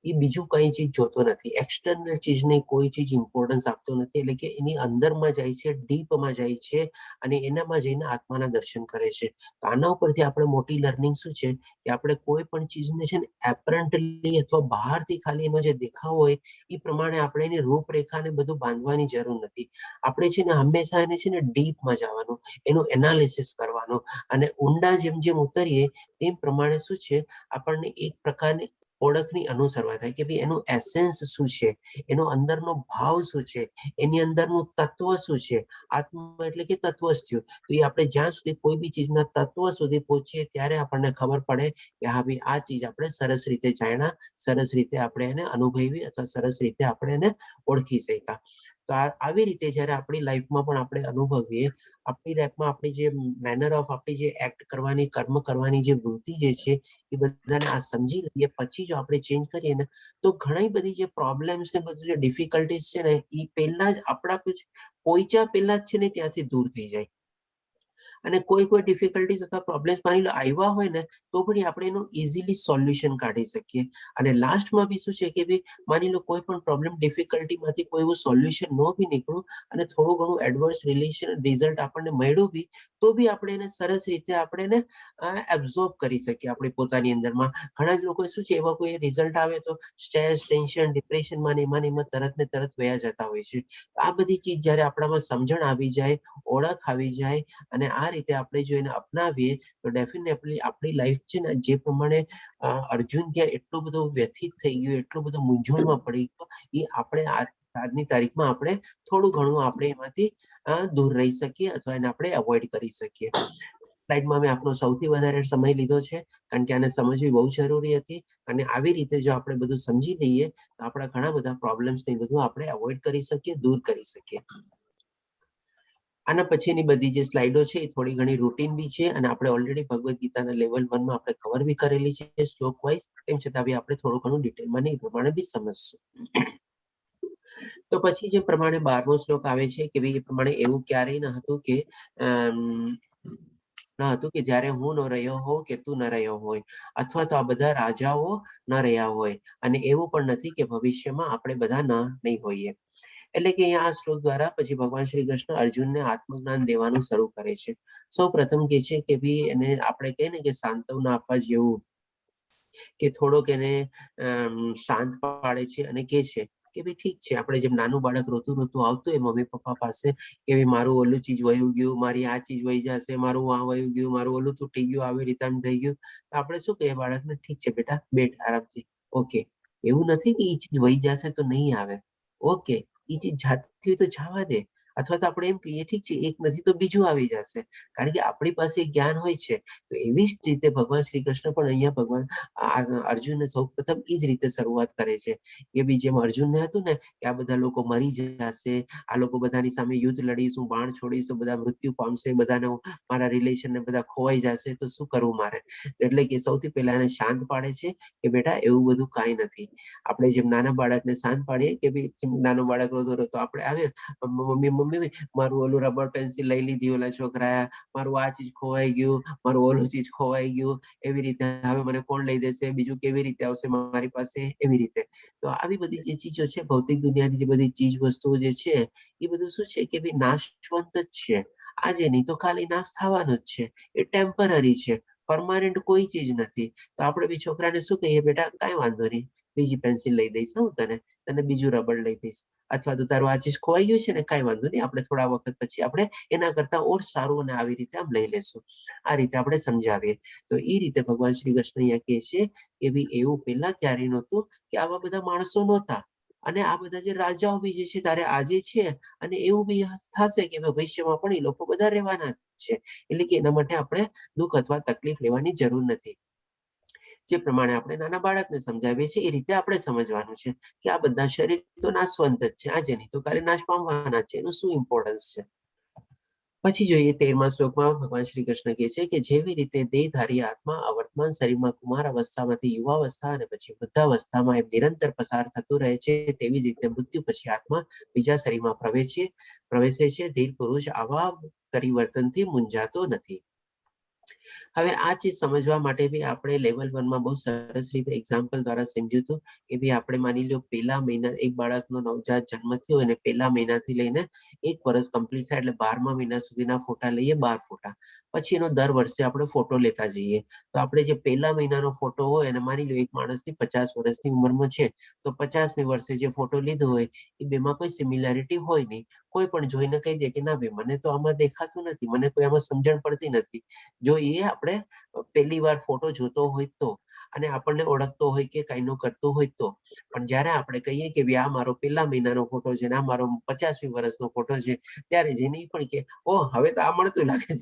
એ બીજું કઈ ચીજ જોતો નથી, એક્સટર્નલ ચીજને કોઈ ચીજ ઇમ્પોર્ટન્સ આપતો નથી. એટલે કે એની અંદરમાં જાય છે, ડીપમાં જાય છે, અને એનામાં જઈને આત્માના દર્શન કરે છે. તો આના ઉપરથી આપણે મોટી લર્નિંગ શું છે કે આપણે કોઈ પણ ચીજને છે ને એપરન્ટલી અથવા બહારથી ખાલી એનો જે દેખાવ હોય એ પ્રમાણે આપણે એની રૂપરેખાને બધું બાંધવાની જરૂર નથી. આપણે છે ને હંમેશા એને છે ને ડીપમાં જવાનું, એનું એનાલિસિસ કરવાનું, અને ઊંડા જેમ જેમ ઉતરીએ તેમ પ્રમાણે શું છે આપણને એક પ્રકારની ઓળખની અનુસરવા થાય કે ભાઈ એનું એસેન્સ શું છે, એનો અંદરનો ભાવ શું છે, એની અંદરનું તત્વ શું છે. આત્મા એટલે કે તત્વ જ થયું. તો એ આપણે જ્યાં સુધી કોઈ બી ચીજના તત્વ સુધી પહોંચીએ ત્યારે આપણને ખબર પડે કે હા ભાઈ આ ચીજ આપણે સરસ રીતે જાણ્યા, સરસ રીતે આપણે એને અનુભવી અથવા સરસ રીતે આપણે એને ઓળખી શક્યા. તો આવી રીતે જ્યારે આપણી લાઈફમાં પણ આપણે અનુભવીએ, આપણી લાઈફમાં આપણી જે મેનર ઓફ આપણી જે એક્ટ કરવાની, કર્મ કરવાની જે વૃત્તિ જે છે એ બધાને આ સમજી લઈએ પછી જો આપણે ચેન્જ કરીએ ને તો ઘણી બધી જે પ્રોબ્લેમ્સ ને બધું જે ડિફિકલ્ટીઝ છે ને એ પહેલા જ આપણા પહોંચ્યા પહેલા જ છે ને ત્યાંથી દૂર થઈ જાય. અને કોઈ ડિફિકલ્ટીઝ અથવા પ્રોબ્લેમ્સ માની લો આવ્યા હોય ને તો પણ આપણે એનું ઇઝીલી સોલ્યુશન કાઢી શકીએ. અને લાસ્ટમાં બી શું છે કે ભાઈ માની લો કોઈ પણ પ્રોબ્લેમ ડિફિકલ્ટીમાંથી કોઈ એવું સોલ્યુશન ન બી નીકળ્યું અને થોડું ઘણું એડવર્સ રિઝલ્ટ આપણને મળ્યું બી તો બી આપણે એને સરસ રીતે આપણે એને એબ્ઝોર્બ કરી શકીએ આપણી પોતાની અંદરમાં. ઘણા જ લોકો શું છે એવા કોઈ રિઝલ્ટ આવે તો સ્ટ્રેસ, ટેન્શન, ડિપ્રેશનમાં એમાં તરત ને તરત વયા જતા હોય છે. આ બધી ચીજ જ્યારે આપણામાં સમજણ આવી જાય, ઓળખ આવી જાય અને આ રીતે આપણે જો એને અપનાવીએ તો ડેફિનેટલી આપણી લાઈફ છે ને જે પ્રમાણે અર્જુન ત્યાં એટલો બધો વ્યથિત થઈ ગયો, એટલો બધો મૂંઝવણમાં પડી ગયો, એ આપણે આજની તારીખમાં આપણે થોડું ઘણું આપણે એમાંથી દૂર રહી શકીએ અથવા એને આપણે અવોઇડ કરી શકીએ. સ્લાઇડમાં મેં આપનો સૌથી વધારે સમય લીધો છે કારણ કે આને સમજવી બહુ જરૂરી હતી અને આવી રીતે જો આપણે બધું સમજી લઈએ તો આપણા ઘણા બધા પ્રોબ્લેમ્સ ને બધું આપણે અવોઇડ કરી શકીએ, દૂર કરી શકીએ. આના પછીની બધી જે સ્લાઇડો છે એ થોડી ઘણી રૂટીન બી છે અને આપણે ઓલરેડી ભગવદ્ ગીતાના લેવલ 1 માં આપણે કવર બી કરેલી છે શ્લોક વાઇઝ. તેમ છતાં બી આપણે થોડું ઘણું ડિટેલમાં નહીં પ્રમાણે બી સમજશું. તો પછી જે પ્રમાણે 12મો શ્લોક આવે છે કે ભાઈ એ પ્રમાણે એવું ક્યારેય ન હતું કે જ્યારે હું ન રહ્યો હોઉં કે તું ન રહ્યો હોય અથવા તો આ બધા રાજાઓ ન રહ્યા હોય અને એવું પણ નથી કે ભવિષ્યમાં આપણે બધા નહીં હોઈએ. એટલે કે અહીંયા આ શ્લોક દ્વારા પછી ભગવાન શ્રી કૃષ્ણ અર્જુનને આત્મજ્ઞાન દેવાનું શરૂ કરે છે. સૌ પ્રથમ કે છે કે ભાઈ એને આપણે કહીએ ને કે સાંત્વના આપવા જેવું કે થોડોક એને શાંત પાડે છે અને કે છે કે ભાઈ ઠીક છે, આપણે જેમ નાનું બાળક રોતું આવતું હોય મમ્મી પપ્પા પાસે કે ભાઈ મારું ઓલું ચીજ વયું ગયું, મારી આ ચીજ વહી જશે, મારું આ વયું ગયું, મારું ઓલું તૂટી ગયું, આવી રીતે આમ થઈ ગયું, તો આપણે શું કહીએ બાળકને, ઠીક છે બેટા બેઠ આરામથી, ઓકે. એવું નથી કે એ ચીજ વહી જશે તો નહીં આવે, ઓકે એ ચીજ જાતી હોય તો જવા દે. અથવા તો આપણે એમ કહીએ ઠીક છે એક નથી તો બીજું આવી જશે, કારણ કે આપણી પાસે જ્ઞાન હોય છે. તો એવી જ રીતે ભગવાન શ્રી કૃષ્ણ પણ અહીંયા ભગવાન અર્જુનને સૌ પ્રથમ એ જ રીતે શરૂઆત કરે છે કે બી જેમ અર્જુનને હતું ને કે આ બધા લોકો મરી જશે, આ લોકો બધાની સામે યુદ્ધ લડીશું, બાણ છોડીશું, બધા મૃત્યુ પામશે, બધાને મારા રિલેશન ને બધા ખોવાઈ જશે, તો શું કરવું મારે? એટલે કે સૌથી પહેલા એને શાંત પાડે છે કે બેટા એવું બધું કાંઈ નથી. આપણે જેમ નાના બાળકને શાંત પાડીએ કે ભાઈ નાનો બાળક રોતો આપણે આવે મમ્મી મારું ઓલું રબર પેન્સિલ લઈ લીધી ઓલા છોકરાએ, મારું આ ચીજ ખોવાઈ ગયું, મારું ઓલું ચીજ ખોવાઈ ગયું, એવી રીતે હવે મને કોણ લઈ દેશે, બીજું કેવી રીતે આવશે મારી પાસે, એવી રીતે. તો આવી બધી જે ચીજો છે ભૌતિક દુનિયાની જે બધી ચીજ વસ્તુઓ જે છે એ બધું શું છે કે ભાઈ નાશવંત જ છે. આજે નહીં તો ખાલી નાશ થવાનું જ છે, એ ટેમ્પરરી છે, પરમાનન્ટ કોઈ ચીજ નથી. તો આપણે બી છોકરાને શું કહીએ, બેટા કાંઈ વાંધો નહીં, બીજી પેન્સિલ લઈ દઈશ હું તને બીજું રબર લઈ દઈશ, અથવા તો તારું આ ચીજ ખોવાઈ ગયું છે ને કાંઈ વાંધો નહીં, આપણે થોડા વખત પછી આપણે એના કરતા ઓર સારું અને આવી રીતે આમ લઈ લેશું. આ રીતે આપણે સમજાવીએ. તો એ રીતે ભગવાન શ્રી કૃષ્ણ અહીંયા કહે છે કે ભાઈ એવું પહેલા ક્યારેય નહોતું કે આવા બધા માણસો નહોતા અને આ બધા જે રાજાઓ બી જે છે તારે આજે છે અને એવું બી થશે કે ભવિષ્યમાં પણ એ લોકો બધા રહેવાના છે. એટલે કે એના માટે આપણે દુઃખ અથવા તકલીફ લેવાની જરૂર નથી. જે પ્રમાણે આપણે નાના બાળકને સમજાવીએ છીએ એ રીતે આપણે સમજવાનું છે કે આ બધા શરીર તો નાશવંત જ છે, આજે નહીં તો કાલે નાશ પામવાના છે, એનું શું ઇમ્પોર્ટન્સ છે. પછી જોઈએ 13મા શ્લોકમાં ભગવાન શ્રી કૃષ્ણ કહે છે કે જેવી રીતે દેહધારી આત્મા વર્તમાન શરીરમાં કુમાર અવસ્થામાંથી યુવાવસ્થા અને પછી વૃદ્ધાવસ્થામાં એમ નિરંતર પસાર થતું રહે છે, તેવી જ રીતે મૃત્યુ પછી આત્મા બીજા શરીરમાં પ્રવેશે છે. ધીર પુરુષ આવા પરિવર્તનથી મૂંઝાતો નથી. હવે આ ચીજ સમજવા માટે બી આપણે લેવલ 1 માં બહુ સરસ રીતે એક્ઝામ્પલ દ્વારા સમજ્યું હતું કે ભાઈ આપણે માની લો પહેલા મહિના એક બાળકનો નવજાત જન્મ થયો અને પહેલા મહિનાથી લઈને 1 વર્ષ કમ્પ્લીટ થાય એટલે 12મા મહિના સુધીના ફોટા લઈએ, 12 ફોટા. પછી એનો દર વર્ષે આપણે ફોટો લેતા જઈએ. તો આપણે જે પહેલા મહિનાનો ફોટો હોય અને માની લો એક માણસની 50 વર્ષની ઉંમરમાં છે તો 50મી વર્ષે જે ફોટો લીધો હોય એ બેમાં કોઈ સિમિલારિટી હોય નહીં. કોઈ પણ જોઈને કહી દે કે ના ભાઈ મને તો આમાં દેખાતું નથી, મને કોઈ આમાં સમજણ પડતી નથી. જો એ આપણે પહેલી વાર ફોટો જોતો હોય તો અને આપણને ઓળખતો હોય કે કાંઈનો કરતો હોય તો, પણ જ્યારે આપણે કહીએ કે આ મારો પહેલા મહિનાનો ફોટો છે, આ મારો 50મી વર્ષનો ફોટો છે, ત્યારે જેને પણ કે ઓહ હવે તો આ મળતું લાગે છે,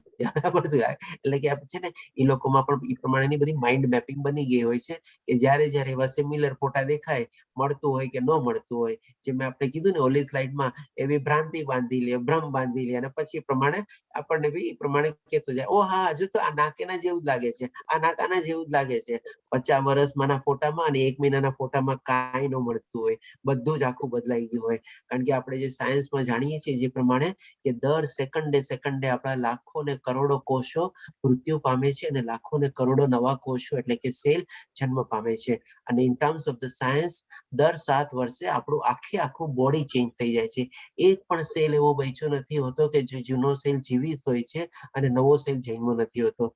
એટલે કે છે ને એ લોકોમાં પણ એ પ્રમાણેની બધી માઇન્ડ મેપિંગ બની ગઈ હોય છે કે જ્યારે એવા સિમિલર ફોટા દેખાય મળતું હોય કે ન મળતું હોય, જે મેં આપણે કીધું ને ઓલી સ્લાઇડમાં, એવી ભ્રાંતિ બાંધી લે, ભ્રમ બાંધી લે, અને પછી પ્રમાણે આપણને બી એ પ્રમાણે કહેતો જાય, ઓ હા, હજુ તો આ નાકેના જેવું જ લાગે છે, આ નાકાના જેવું જ લાગે છે. 50 વર્ષમાંના ફોટામાં અને 1 મહિનાના ફોટામાં કાંઈ ન મળતું હોય, બધું જ આખું બદલાઈ ગયું હોય. કારણ કે આપણે જે સાયન્સમાં જાણીએ છીએ જે પ્રમાણે કે દર સેકન્ડે આપણા લાખો ને કરોડો કોષો મૃત્યુ પામે છે અને લાખો ને કરોડો નવા કોષો એટલે કે સેલ જન્મ પામે છે. અને in terms of the science દર 7 વર્ષે આપણું આખું બોડી ચેન્જ થઈ જાય છે. એક પણ સેલ એવો બચ્યો નથી હોતો કે જે જૂનો સેલ જીવિત હોય છે અને નવો સેલ જન્મો નથી હોતો.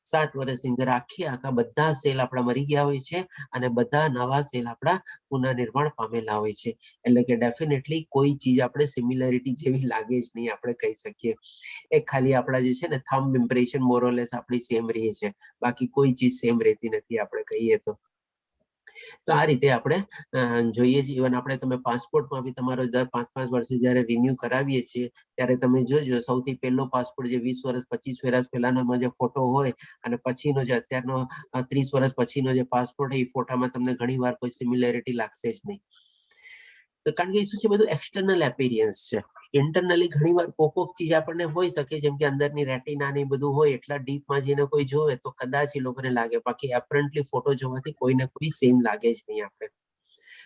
7 વર્ષની અંદર આખા બધા સેલ આપણા મરી ગયા હોય છે અને બધા નવા સેલ આપણા પુનઃનિર્માણ પામેલા હોય છે. એટલે કે ડેફિનેટલી કોઈ ચીજ આપણે સિમિલરિટી જેવી લાગે જ નહીં, આપણે કહી શકીએ. એક ખાલી આપણા જે છે ને થંબ ઇમ્પ્રેશન મોરલેસ આપણી સેમ રહે છે, બાકી કોઈ ચીજ સેમ રહેતી નથી આપણે કહીએ તો. તો આ રીતે આપણે જોઈએ છીએ. ઇવન આપણે તમે પાસપોર્ટમાં બી તમારો દર 5-5 વર્ષે જ્યારે રિન્યુ કરાવીએ છીએ ત્યારે તમે જોજો સૌથી પહેલો પાસપોર્ટ જે 20 વર્ષ 25 વર્ષ પહેલાનો જે ફોટો હોય અને પછીનો જે અત્યારનો 30 વર્ષ પછીનો જે પાસપોર્ટ હોય, એ ફોટામાં તમને ઘણી વાર કોઈ સિમિલરિટી લાગશે જ નહીં. તો કારણ કે શું છે, બધું એક્સટર્નલ એપિરિયન્સ છે. ઇન્ટરનલી ઘણી વાર કોક ચીજ આપણને હોઈ શકે, જેમ કે અંદરની રેટિના ને બધું હોય, એટલા ડીપમાં જેને કોઈ જોવે તો કદાચ એ લોકોને લાગે, બાકી એપરન્ટલી ફોટો જોવાથી કોઈને કોઈ સેમ લાગે જ નહીં આપણે.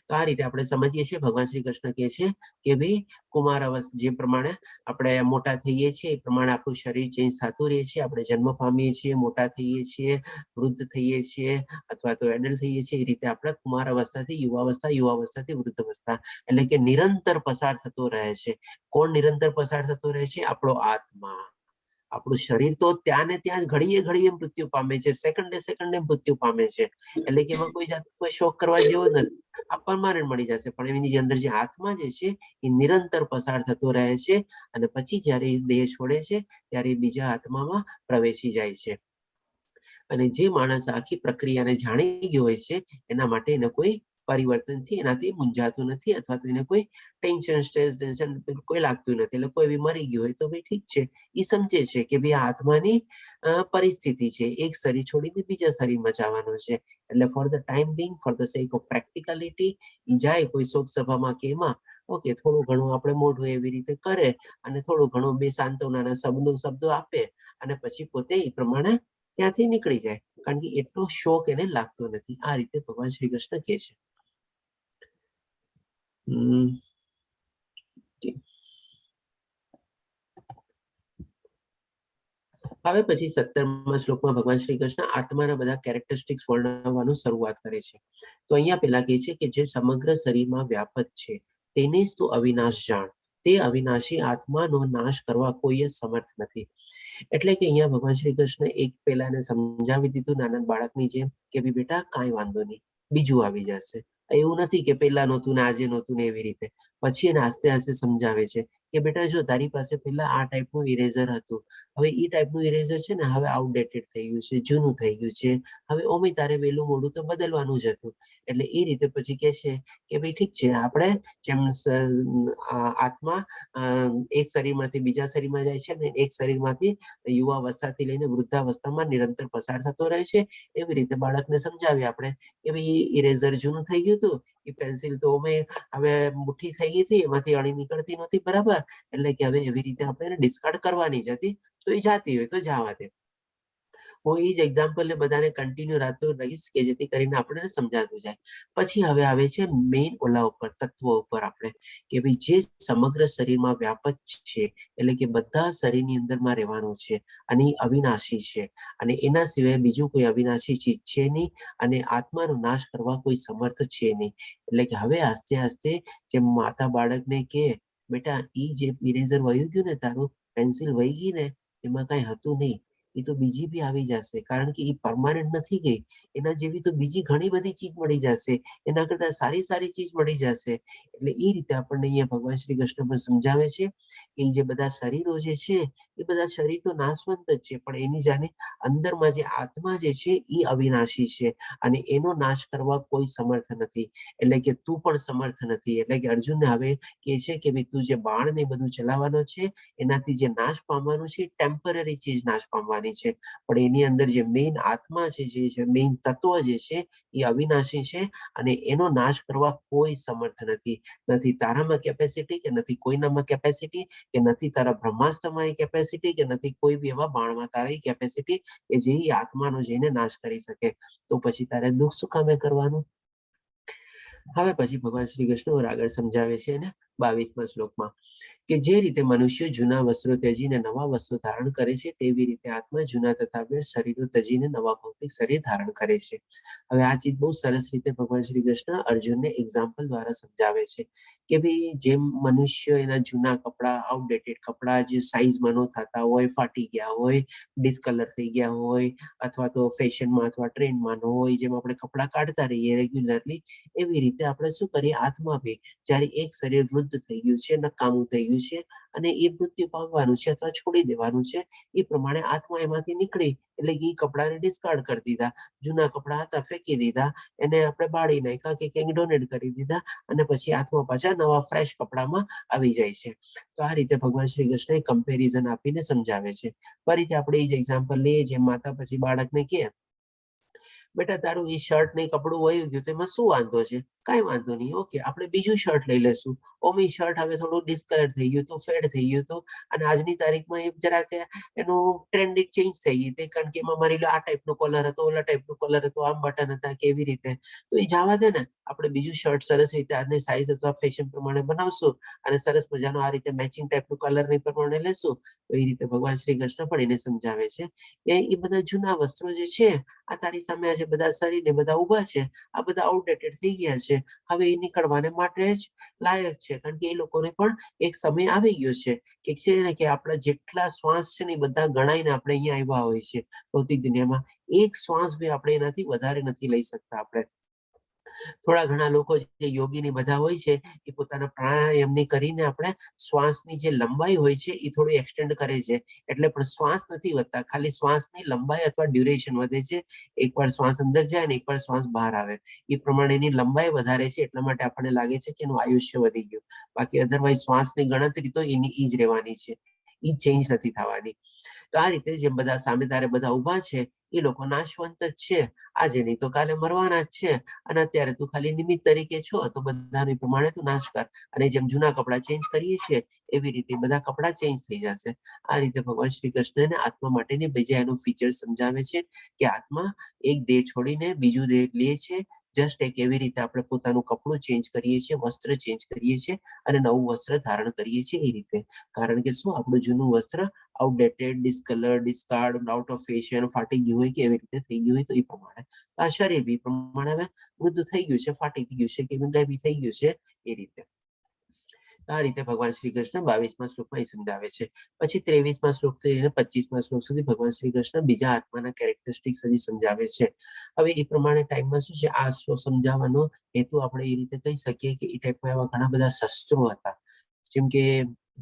તો આ રીતે આપણે સમજીએ છીએ. ભગવાન શ્રી કૃષ્ણ કહે છે કે ભાઈ કુમાર અવસ્થા જે પ્રમાણે આપણે મોટા થઈએ છીએ એ પ્રમાણે આપણું શરીર ચેન્જ થતું રહે છે. આપણે જન્મ પામીએ છીએ, મોટા થઈએ છીએ, વૃદ્ધ થઈએ છીએ અથવા તો એડલ્ટ થઈએ છીએ. એ રીતે આપણે કુમાર અવસ્થાથી યુવાવસ્થા, યુવાવસ્થાથી વૃદ્ધ અવસ્થા, એટલે કે નિરંતર પસાર થતો રહે છે. કોણ નિરંતર પસાર થતો રહે છે? આપણો આત્મા. આપણું શરીર તો ત્યાં ને ત્યાં ઘડીએ મૃત્યુ પામે છે, સેકન્ડે મૃત્યુ પામે છે. એટલે કે એમાં કોઈ શોક કરવા જેવો નથી, આ પરમાનન્ટ મળી જશે. પણ એની અંદર જે આત્મા જે છે એ નિરંતર પસાર થતો રહે છે અને પછી જ્યારે એ દેહ છોડે છે ત્યારે બીજા આત્મામાં પ્રવેશી જાય છે. અને જે માણસ આખી પ્રક્રિયાને જાણી ગયો હોય છે એના માટે એને કોઈ પરિવર્તનથી એનાથી મૂંઝાતું નથી, અથવા તો એને કોઈ ટેન્શન, સ્ટ્રેસ, ટેન્શન કોઈ લાગતું નથી. એટલે કોઈ બી મરી ગયું હોય તો ભાઈ ઠીક છે, એ સમજે છે કે ભાઈ આત્માની પરિસ્થિતિ છે, એક શરીર છોડીને બીજા શરીરમાં જવાનું છે. એટલે for the time being, for the sake of practicality, એ જાય કોઈ શોક સભામાં કે એમાં ઓકે, થોડું ઘણું આપણે મોઢું એવી રીતે કરે અને થોડું ઘણું બે સાંત્વનાના શબ્દો આપે અને પછી પોતે એ પ્રમાણે ત્યાંથી નીકળી જાય. કારણ કે એટલો શોક એને લાગતો નથી. આ રીતે ભગવાન શ્રી કૃષ્ણ કહે છે. હવે પછી 17મા શ્લોકમાં ભગવાન શ્રી કૃષ્ણ આત્માના બધા કેરેક્ટરિસ્ટિક્સ વર્ણવવાનું શરૂઆત કરે છે. તો અહીંયા પેલા કહે છે કે જે સમગ્ર શરીરમાં વ્યાપક છે તેને જ તું અવિનાશ જાણ. તે અવિનાશી આત્માનો નાશ કરવા કોઈ જ સમર્થ નથી. એટલે કે અહીંયા ભગવાન શ્રી કૃષ્ણ એક પેલાને સમજાવી દીધું નાના બાળકની જેમ કે ભાઈ બેટા કાંઈ વાંધો નહીં, બીજું આવી જશે. એવું નથી કે પેલા નહોતું ને આજે નહોતું ને એવી રીતે. પછી એને આસ્તે આસ્તે સમજાવે છે કે બેટા જો તારી પાસે પેલા આ ટાઈપનું ઇરેઝર હતું, હવે એ ટાઈપનું ઇરેઝર છે ને હવે આઉટડેટેડ થઈ ગયું છે, જૂનું થઈ ગયું છે, હવે ઓમી તારે વહેલું મોડું તો બદલવાનું જ હતું. એટલે એ રીતે પછી કે છે કે ભાઈ ઠીક છે, આપણે જેમ આત્મા એક શરીરમાંથી બીજા શરીરમાં જાય છે ને એક શરીરમાંથી યુવાવસ્થાથી લઈને વૃદ્ધાવસ્થામાં નિરંતર પસાર થતો રહે છે. એવી રીતે બાળકને સમજાવીએ આપણે કે ભાઈ ઇરેઝર જૂનું થઈ ગયું હતું, એ પેન્સિલ તો અમે હવે મુઠ્ઠી થઈ ગઈ હતી, એમાંથી અણી નીકળતી નહોતી, બરાબર, એટલે કે હવે એવી રીતે આપણે એને ડિસ્કાર્ડ કરવાની જ હતી. તો એ જાતી હોય તો જવા દે. હું એ જ એક્ઝામ્પલને બધાને કન્ટિન્યુ રાખતો રહીશ કે જેથી કરીને આપણને સમજાતું જાય. પછી હવે આવે છે મેઇન ઓલા ઉપર, તત્વો ઉપર આપણે કે ભાઈ જે સમગ્ર શરીરમાં વ્યાપક છે, એટલે કે બધા શરીરની અંદરમાં રહેવાનું છે અને એ અવિનાશી છે અને એના સિવાય બીજું કોઈ અવિનાશી ચીજ છે નહીં અને આત્માનો નાશ કરવા કોઈ સમર્થ છે નહીં. એટલે કે હવે આસ્તે આસ્તે જેમ માતા બાળકને કે બેટા ઈ જે ઇરેઝર વહી ગયું ને, તારું પેન્સિલ વહી ગઈ ને, એમાં કઈ હતું નહીં, એ તો બીજી બી આવી જશે, કારણ કે એ પરમાનન્ટ નથી ગઈ. એના જેવી તો બીજી ઘણી બધી ચીજ મળી જશે, એના કરતા સારી ચીજ મળી જશે. એટલે એ રીતે આપણને અહીંયા ભગવાન શ્રી કૃષ્ણ પણ સમજાવે છે કે જે બધા શરીરો જે છે એ બધા શરીર તો નાશવંત જ છે, પણ એની જાણે અંદરમાં જે આત્મા જે છે એ અવિનાશી છે અને એનો નાશ કરવા કોઈ સમર્થ નથી. એટલે કે તું પણ સમર્થ નથી. એટલે કે અર્જુનને હવે કહે છે કે ભાઈ તું જે બાણ ને બધું ચલાવવાનો છે એનાથી જે નાશ પામવાનું છે ટેમ્પરરી ચીજ નાશ પામવાની કરવાની છે, પણ એની અંદર જે મેઇન આત્મા છે, જે છે મેઇન તત્વ જે છે એ અવિનાશી છે અને એનો નાશ કરવા કોઈ સમર્થ નથી. નથી તારામાં કેપેસિટી, કે નથી કોઈનામાં કેપેસિટી, કે નથી તારા બ્રહ્માસ્ત્રમાં એ કેપેસિટી, કે નથી કોઈ બી એવા બાણમાં તારી કેપેસિટી કે જે આત્માનો જઈને નાશ કરી શકે. તો પછી તારે દુઃખ શું કામે કરવાનું? હવે પછી ભગવાન શ્રી કૃષ્ણ આગળ સમજાવે છે એને 22મા શ્લોકમાં કે જે રીતે મનુષ્ય જૂના વસ્ત્રો ત્યજીને નવા વસ્ત્રો ધારણ કરે છે, તેવી રીતે આત્મા જૂના તથા વ્યર્થ શરીરો ત્યજીને નવા ભૌતિક શરીર ધારણ કરે છે. હવે આ ચીજ બહુ સરસ રીતે ભગવાન શ્રી કૃષ્ણ અર્જુનને એક્ઝામ્પલ દ્વારા સમજાવે છે કે ભાઈ જેમ મનુષ્ય એના જૂના કપડા, આઉટડેટેડ કપડા જે સાઇઝમાં ન થતા હોય, ફાટી ગયા હોય, ડિસ્કલર થઈ ગયા હોય, અથવા તો ફેશનમાં અથવા ટ્રેન્ડમાં ન હોય, જેમ આપણે કપડા કાઢતા રહીએ રેગ્યુલરલી, એવી રીતે આપણે શું કરીએ આત્મા બી જ્યારે એક શરીર વૃદ્ધ થઈ ગયું છે, નકામું થઈ ગયું છે અને એ મૃત્યુ પામવાનું છે અથવા છોડી દેવાનું છે, એ પ્રમાણે આત્મા એમાંથી નીકળી એટલે કે એ કપડાને ડિસ્કાર્ડ કરી દીધા, જૂના કપડા હતા ફેંકી દીધા, એને આપણે બાળી નાખ્યા કે ક્યાંક ડોનેટ કરી દીધા અને પછી આત્મા પાછા નવા ફ્રેશ કપડામાં આવી જાય છે. તો આ રીતે ભગવાન શ્રી કૃષ્ણ કમ્પેરિઝન આપીને સમજાવે છે. ફરીથી આપણે એ જ એક્ઝામ્પલ લઈએ, જેમ માતા પછી બાળકને કહે બેટા તારું એ શર્ટ ને કપડું વયું ગયું, તેમાં શું વાંધો છે? કાંઈ વાંધો નહીં, ઓકે આપણે બીજું શર્ટ લઈ લેશું. ઓમી શર્ટ હવે થોડું ડિસ્કલર થઈ ગયું હતું, ફેડ થઈ ગયું હતું અને આજની તારીખમાં એ જરાક એનું ટ્રેન્ડ ચેન્જ થઈ ગઈ હતી, કારણ કે એમાં મારી લો આ ટાઈપનો કોલર હતો, ઓલા ટાઈપનો કોલર હતો, આમ બટન હતા, કેવી રીતે, તો એ જવા દે ને, આપણે બીજું શર્ટ સરસ રીતે આજની સાઈઝ અથવા ફેશન પ્રમાણે બનાવશું અને સરસ મજાનો આ રીતે મેચિંગ ટાઈપનું કલર ની પ્રમાણે લેશું. તો એ રીતે ભગવાન શ્રી કૃષ્ણ પણ એને સમજાવે છે કે એ બધા જૂના વસ્ત્રો જે છે, આ તારી સામે આજે બધા શરીરને બધા ઊભા છે, આ બધા આઉટડેટેડ થઈ ગયા છે, હવે એ નીકળવાને માટે જ લાયક છે, કારણ કે એ લોકોને પણ એક સમય આવી ગયો છે કે આપણા જેટલા શ્વાસ છે ને એ બધા ગણાઈને આપણે અહીંયા આવ્યા હોય છે ભૌતિક દુનિયામાં, એક શ્વાસ બી આપણે એનાથી વધારે નથી લઈ શકતા. આપણે થોડા ઘણા લોકો જે યોગીની બધા હોય છે એ પોતાના પ્રાણાયામની કરીને આપણે શ્વાસની જે લંબાઈ હોય છે એ થોડી એક્સટેન્ડ કરે છે, એટલે પણ શ્વાસ નથી વધતા, ખાલી શ્વાસની લંબાઈ અથવા ડ્યુરેશન વધે છે. એકવાર શ્વાસ અંદર જાય ને એકવાર શ્વાસ બહાર આવે, એ પ્રમાણે એની લંબાઈ વધારે છે, એટલા માટે આપણને લાગે છે કે એનું આયુષ્ય વધી ગયું. બાકી અધરવાઇઝ શ્વાસની ગણતરી તો એની ઈ જ રહેવાની છે, એ ચેન્જ નથી થવાની. તો આ રીતે જેમ બધા સામે તારે બધા ઊભા છે એ લોકો નાશવંત જ છે, આજે નહીં તો કાલે મરવાના જ છે અને અત્યારે તું ખાલી નિમિત્ત તરીકે છો, તો બધાને પ્રમાણે તું નાશ કર. અને જેમ જૂના કપડા ચેન્જ કરીએ છીએ એવી રીતે બધા કપડા ચેન્જ થઈ જશે. આ રીતે ભગવાન શ્રી કૃષ્ણને આત્મા માટેની બીજા એનું ફીચર સમજાવે છે કે આત્મા એક દેહ છોડીને બીજું દેહ લે છે, જસ્ટ એક એવી રીતે આપણે પોતાનું કપડું ચેન્જ કરીએ છીએ, વસ્ત્ર ચેન્જ કરીએ છીએ અને નવું વસ્ત્ર ધારણ કરીએ છીએ એ રીતે. કારણ કે શું આપણું જૂનું વસ્ત્ર outdated, discolour, discard, out of fashion, ફાટી ગયું હોય કે એવી રીતે થઈ ગયું હોય, તો એ પ્રમાણે આ શરીર બી પ્રમાણે હવે વૃદ્ધ થઈ ગયું છે, ફાટી ગયું છે કે ગાયબી થઈ ગયું છે એ રીતે. આ રીતે ભગવાન શ્રી કૃષ્ણ 22મા શ્લોકમાં એ સમજાવે છે. પછી 23મા શ્લોકથી લઈને 25મા શ્લોક સુધી ભગવાન શ્રી કૃષ્ણ બીજા આત્માના કેરેક્ટરિસ્ટિક્સ હજી સમજાવે છે. હવે એ પ્રમાણે ટાઈમમાં શું છે, આ શ્લોક સમજાવવાનો હેતુ આપણે એ રીતે કહી શકીએ કે એ ટાઈપમાં એવા ઘણા બધા શસ્ત્રો હતા, જેમ કે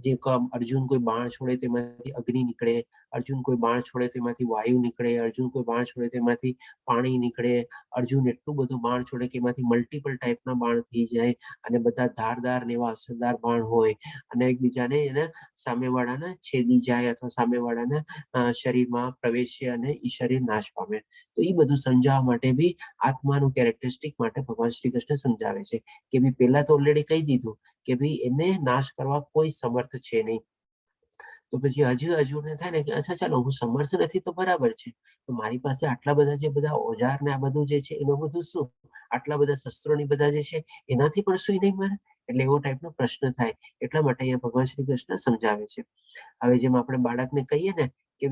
જે અર્જુન કોઈ બાણ છોડે તેમાંથી અગ્નિ નીકળે, અર્જુન કોઈ બાણ છોડે તેમાંથી વાયુ નીકળે, અર્જુન કોઈ બાણ છોડે તેમાંથી પાણી નીકળે, અર્જુન એટલું બધું બાણ છોડે કે એમાંથી મલ્ટિપલ ટાઈપના બાણ થઈ જાય અને બધા ધારદાર ને એવા અસરદાર બાણ હોય અને એકબીજાને એને સામેવાળાને છેદી જાય અથવા સામેવાળાના શરીરમાં પ્રવેશે અને એ શરીર નાશ પામે. તો એ બધું સમજાવવા માટે બી આત્માનું કેરેક્ટરિસ્ટિક માટે ભગવાન શ્રી કૃષ્ણ સમજાવે છે કે ભાઈ પહેલા તો ઓલરેડી કહી દીધું કે ભાઈ એને નાશ કરવા કોઈ સમર્થ છે નહીં. તો પછી હજુ થાય ને કે અચ્છા ચાલો હું સમર્થ નથી તો બરાબર છે, તો મારી પાસે આટલા બધા જે બધા ઓજાર ને આ બધું જે છે એનું બધું શું, આટલા બધા શસ્ત્રોની બધા જે છે એનાથી પણ સુઈ નહીં મારે, એટલે એવો ટાઈપનો પ્રશ્ન થાય. એટલા માટે અહીંયા ભગવાન શ્રી કૃષ્ણ સમજાવે છે. હવે જેમ આપણે બાળકને કહીએ ને કે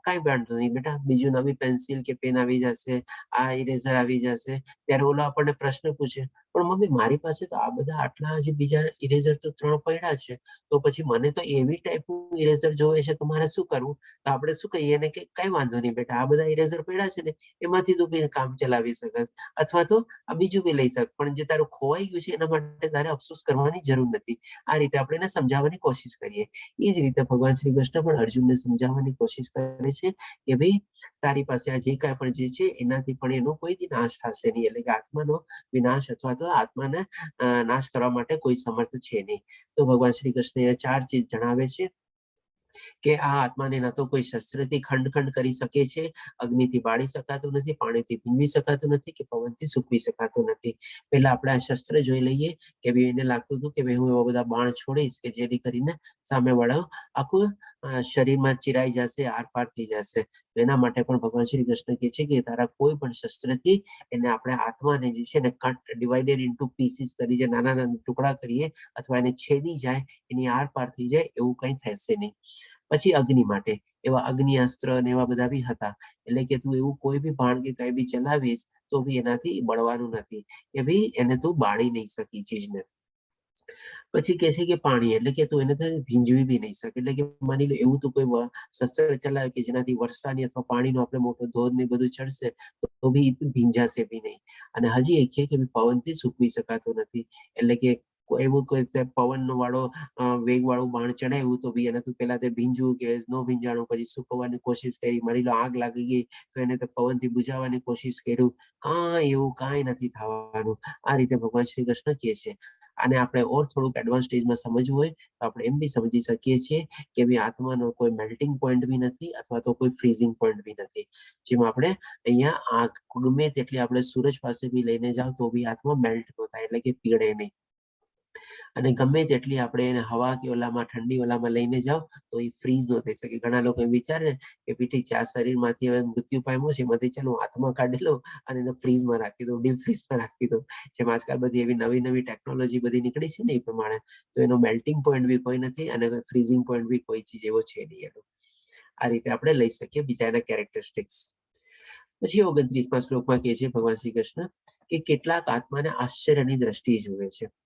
કાંઈ વાંધો નહીં બેટા, બીજું નવી પેન્સિલ કે પેન આવી જશે, આ ઇરેઝર આવી જશે, ત્યારે ઓલો આપણને પ્રશ્ન પૂછે પણ મમ્મી મારી પાસે તો આ બધા આટલા જે બીજા ઇરેઝર તો 3 પડ્યા છે, તો પછી મને તો એવી ટાઈપનું ઇરેઝર જોવે છે તો મારે શું કરવું? તો આપણે શું કહીએ ને કે કઈ વાંધો નહીં બેટા, આ બધા ઇરેઝર પડ્યા છે ને એમાંથી તું બી કામ ચલાવી શકસ, અથવા તો આ બીજું બી લઈ શક, પણ જે તારું ખોવાઈ ગયું છે એના માટે તારે અફસોસ કરવાની જરૂર નથી. આ રીતે આપણે એને સમજાવવાની કોશિશ કરીએ. એ જ રીતે ભગવાન શ્રી કૃષ્ણ પણ અર્જુનને સમજાવવાની કોશિશ કરે છે કે ભાઈ તારી પાસે આ જે કાંઈ પણ જે છે એનાથી પણ એનો કોઈ દી નાશ થશે નહીં, એટલે કે આત્માનો વિનાશ અથવા તો આત્માને નાશ કરવા માટે કોઈ સમર્થ છે નહીં. તો ભગવાન શ્રી કૃષ્ણ 4 ચીજ જણાવે છે કે આ આત્માને ન તો કોઈ શસ્ત્રથી ખંડ કરી શકે છે, અગ્નિથી બાળી શકાતું નથી, પાણીથી ભીંજવી શકાતું નથી કે પવનથી સૂકવી શકાતું નથી. પહેલા આપણે આ શસ્ત્ર જોઈ લઈએ કે ભાઈ એને લાગતું હતું કે ભાઈ હું એવા બધા બાણ છોડીશ કે જેથી કરીને સામેવાળો આખું શરીરમાં ચિરાઈ જશે, આરપાર થઈ જશે. એના માટે પણ ભગવાન શ્રી કૃષ્ણ કહે છે કે તારા કોઈ પણ શસ્ત્રથી એને આપણે આત્માને જે છે ને કટ ડિવાઇડેડ ઇન્ટુ પીસીસ કરી, જે નાના નાના ટુકડા કરીએ અથવા એને છેદી જાય, એની આરપાર થઈ જાય, એવું કંઈ થશે નહીં. પછી અગ્નિ માટે એવા અગ્નિ અસ્ત્ર ને એવા બધા બી હતા. એટલે કે તું એવું કોઈ બી બાણ કે કઈ બી ચલાવીશ તો બી એનાથી બળવાનું નથી, કે ભાઈ એને તું બાળી નહીં શકી ચીજને. પછી કે છે કે પાણી, એટલે કે તું એને ભીંજવી બી નહીં શકે. એટલે કે માની લો એવું તો કોઈ શસ્ત્ર ચલાવે કે જેનાથી વર્ષાની અથવા પાણીનો આપણે મોટો ધોધ ને બધું ચડશે તો બી ભીંજાશે બી નહીં. અને હજી એક છે કે પવનથી સૂકવી શકાતું નથી. એટલે કે એવું કોઈ પવન વાળો વેગ વાળું બાણ ચડાવ્યું તો બી એને પેલા તે ભીંજવું કે ન ભીંજાણું, પછી સુકવવાની કોશિશ કરી, માની લો આગ લાગી ગઈ તો એને પવનથી બુઝાવવાની કોશિશ કર્યું, એવું કાંઈ નથી થવાનું. આ રીતે ભગવાન શ્રી કૃષ્ણ કહે છે. આને આપણે ઓર થોડુંક એડવાન્સ સ્ટેજમાં સમજવું હોય તો આપણે એમ બી સમજી શકીએ છીએ કે ભાઈ આત્માનો કોઈ મેલ્ટિંગ પોઈન્ટ બી નથી અથવા તો કોઈ ફ્રીઝિંગ પોઈન્ટ બી નથી. જેમાં આપણે અહીંયા આગ ગમે તેટલી આપણે સૂરજ પાસે બી લઈને જાવ તો બી આત્મા મેલ્ટ ન થાય, એટલે કે પીળે નહીં. અને ગમે તેટલી આપણે એને હવા કે ઓલામાં ઠંડી ઓલામાં લઈને જાવ તો એ ફ્રીઝ ન થઈ શકે. ઘણા લોકો એમ વિચારે કે પીઠી ચાર શરીરમાંથી હવે મૃત્યુ પામ્યો છે, એમાંથી ચાલો આત્મા કાઢી લો અને એને ફ્રીઝમાં રાખી દો, ડીપ ફ્રીઝમાં રાખી દો. જેમ આજકાલ બધી એવી નવી નવી ટેકનોલોજી બધી નીકળી છે ને એ પ્રમાણે, તો એનો મેલ્ટિંગ પોઈન્ટ બી કોઈ નથી અને ફ્રીઝિંગ પોઈન્ટ બી કોઈ ચીજ એવો છે નહીં એનો. આ રીતે આપણે લઈ શકીએ બીજા એના કેરેક્ટરિસ્ટિક્સ. પછી 29મા શ્લોકમાં કહે છે ભગવાન શ્રી કૃષ્ણ કે કેટલાક આત્માને આશ્ચર્યની દ્રષ્ટિએ જુએ છે.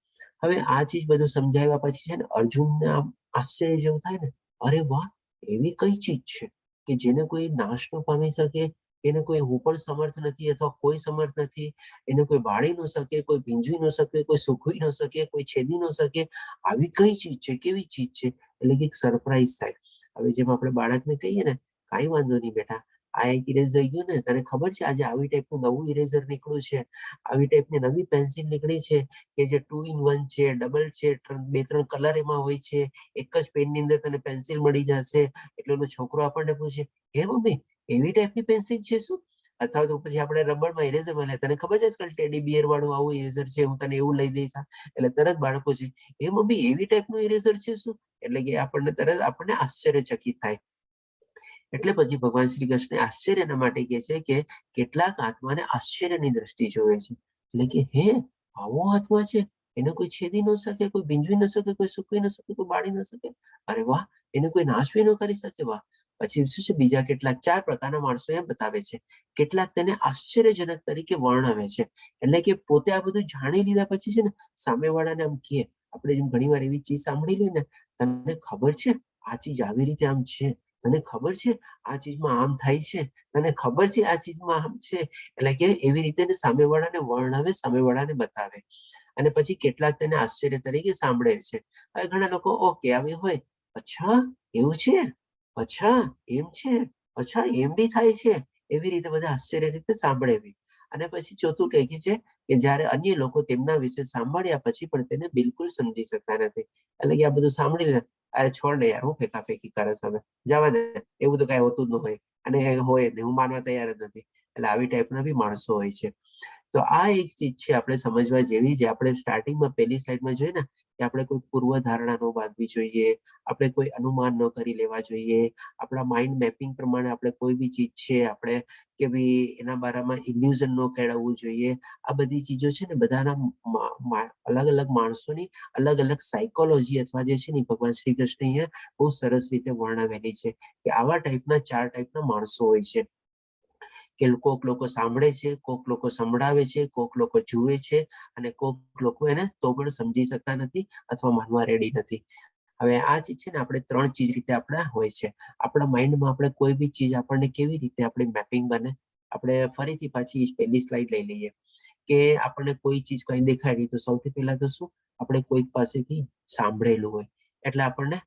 હવે આ ચીજ બધું સમજાવ્યા પછી છે ને અર્જુનને આમ આશ્ચર્ય જેવું થાય ને, અરે વાહ, એવી કઈ ચીજ છે કે જેને કોઈ નાશ ન પામી શકે, એને કોઈ હું પણ સમર્થ નથી અથવા કોઈ સમર્થ નથી, એને કોઈ બાળી ન શકે, કોઈ ભીંજવી ન શકે, કોઈ સૂકવી ન શકે, કોઈ છેદી ન શકે, આવી કઈ ચીજ છે, કેવી ચીજ છે? એટલે કે સરપ્રાઈઝ થાય. હવે જેમ આપણે બાળકને કહીએ ને, કાંઈ વાંધો નહીં બેટા, આ એક ઇરેઝર ગયું ને, તને ખબર છે આજે આવી ટાઈપનું નવું ઇરેઝર નીકળ્યું છે, આવી ટાઈપની નવી પેન્સિલ નીકળી છે કે જે 2 in 1 છે, ડબલ છે, 2-3 કલર એમાં હોય છે, એક જ પેનની અંદર તને પેન્સિલ મળી જશે. એટલે એનો છોકરો આપણને પૂછે, હે મમ્મી એવી ટાઈપની પેન્સિલ છે શું? અથવા તો પછી આપણે રબરમાં ઇરેઝરમાં લે, તને ખબર છે આજકાલ ટેડી બિયર વાળું આવું ઇરેઝર છે, હું તને એવું લઈ દઈશ. એટલે તરત બાળકો છે, એ મમ્મી એવી ટાઈપનું ઇરેઝર છે શું? એટલે કે આપણને આશ્ચર્યચકિત થાય. એટલે પછી ભગવાન શ્રી કૃષ્ણ આશ્ચર્યના માટે કહે છે કે કેટલાક આત્માને આશ્ચર્યની દ્રષ્ટિ જોવે છે. એટલે કે હે, આવો આત્મા છે, એને કોઈ છેદી ન શકે, કોઈ ભીંજવી ન શકે, કોઈ સૂકવી ન શકે, કોઈ બાળી ન શકે. અરે વાહ, એને કોઈ નાશ બી ન કરી શકે. વાહ. પછી શું છે, બીજા કેટલાક 4 પ્રકારના માણસો એમ બતાવે છે. કેટલાક તેને આશ્ચર્યજનક તરીકે વર્ણવે છે. એટલે કે પોતે આ બધું જાણી લીધા પછી છે ને સામેવાળાને આમ કહે, આપણે જેમ ઘણી વાર એવી ચીજ સાંભળી લઈએ ને, તમને ખબર છે આ ચીજ આવી રીતે આમ છે, તને ખબર છે આ ચીજમાં આમ થાય છે, તને ખબર છે આ ચીજમાં આમ છે. એટલે કે એવી રીતે સામેવાળાને વર્ણવે, સામેવાળાને બતાવે. અને પછી કેટલાક તેને આશ્ચર્ય તરીકે સાંભળે છે. હવે ઘણા લોકો ઓકે આવી હોય, અચ્છા એવું છે, અચ્છા એમ છે, અચ્છા એમ બી થાય છે, એવી રીતે બધા આશ્ચર્ય રીતે સાંભળે. અને પછી ચોથું કહે છે કે જ્યારે અન્ય લોકો તેમના વિશે સાંભળ્યા પછી પણ તેને બિલકુલ સમજી શકતા નથી. એટલે કે આ બધું સાંભળી લે, અરે છોડ ને યાર, હું ફેંકાફેંકી કરે છે, જવા દે, એવું તો કઈ હોતું જ ન હોય, અને હોય ને હું માનવા તૈયાર જ નથી. એટલે આવી ટાઈપના બી માણસો હોય છે. તો આ એક ચીજ છે આપણે સમજવા જેવી. જે આપણે સ્ટાર્ટિંગમાં પહેલી સ્લાઇડમાં જોઈએ ને કે આપણે કોઈ પૂર્વ ધારણા ન બાંધવી જોઈએ, આપણે કોઈ અનુમાન ન કરી લેવા જોઈએ, આપણા માઇન્ડ મેપિંગ પ્રમાણે આપણે કોઈ બી ચીજ છે આપણે કે ભાઈ એના બારામાં ઇલ્યુઝન ન કેળવવું જોઈએ. આ બધી ચીજો છે ને બધાના અલગ અલગ માણસોની અલગ અલગ સાયકોલોજી અથવા જે છે ને ભગવાન શ્રી કૃષ્ણ અહીંયા બહુ સરસ રીતે વર્ણવેલી છે કે આવા ટાઈપના 4 ટાઈપના માણસો હોય છે. કે કોક લોકો સાંભળે છે, કોક લોકો સંભળાવે છે, કોક લોકો જુએ છે, અને કોક લોકો એને તો પણ સમજી શકતા નથી અથવા માનવા રેડી નથી. હવે આ ચીજ છે ને આપણે 3 ચીજ રીતે આપણા હોય છે. આપણા માઇન્ડમાં આપણે કોઈ બી ચીજ આપણને કેવી રીતે આપણી મેપિંગ બને. આપણે ફરીથી પાછી પહેલી સ્લાઇડ લઈ લઈએ કે આપણને કોઈ ચીજ કઈ દેખાડી તો સૌથી પહેલા તો શું, આપણે કોઈક પાસેથી સાંભળેલું હોય એટલે આપણને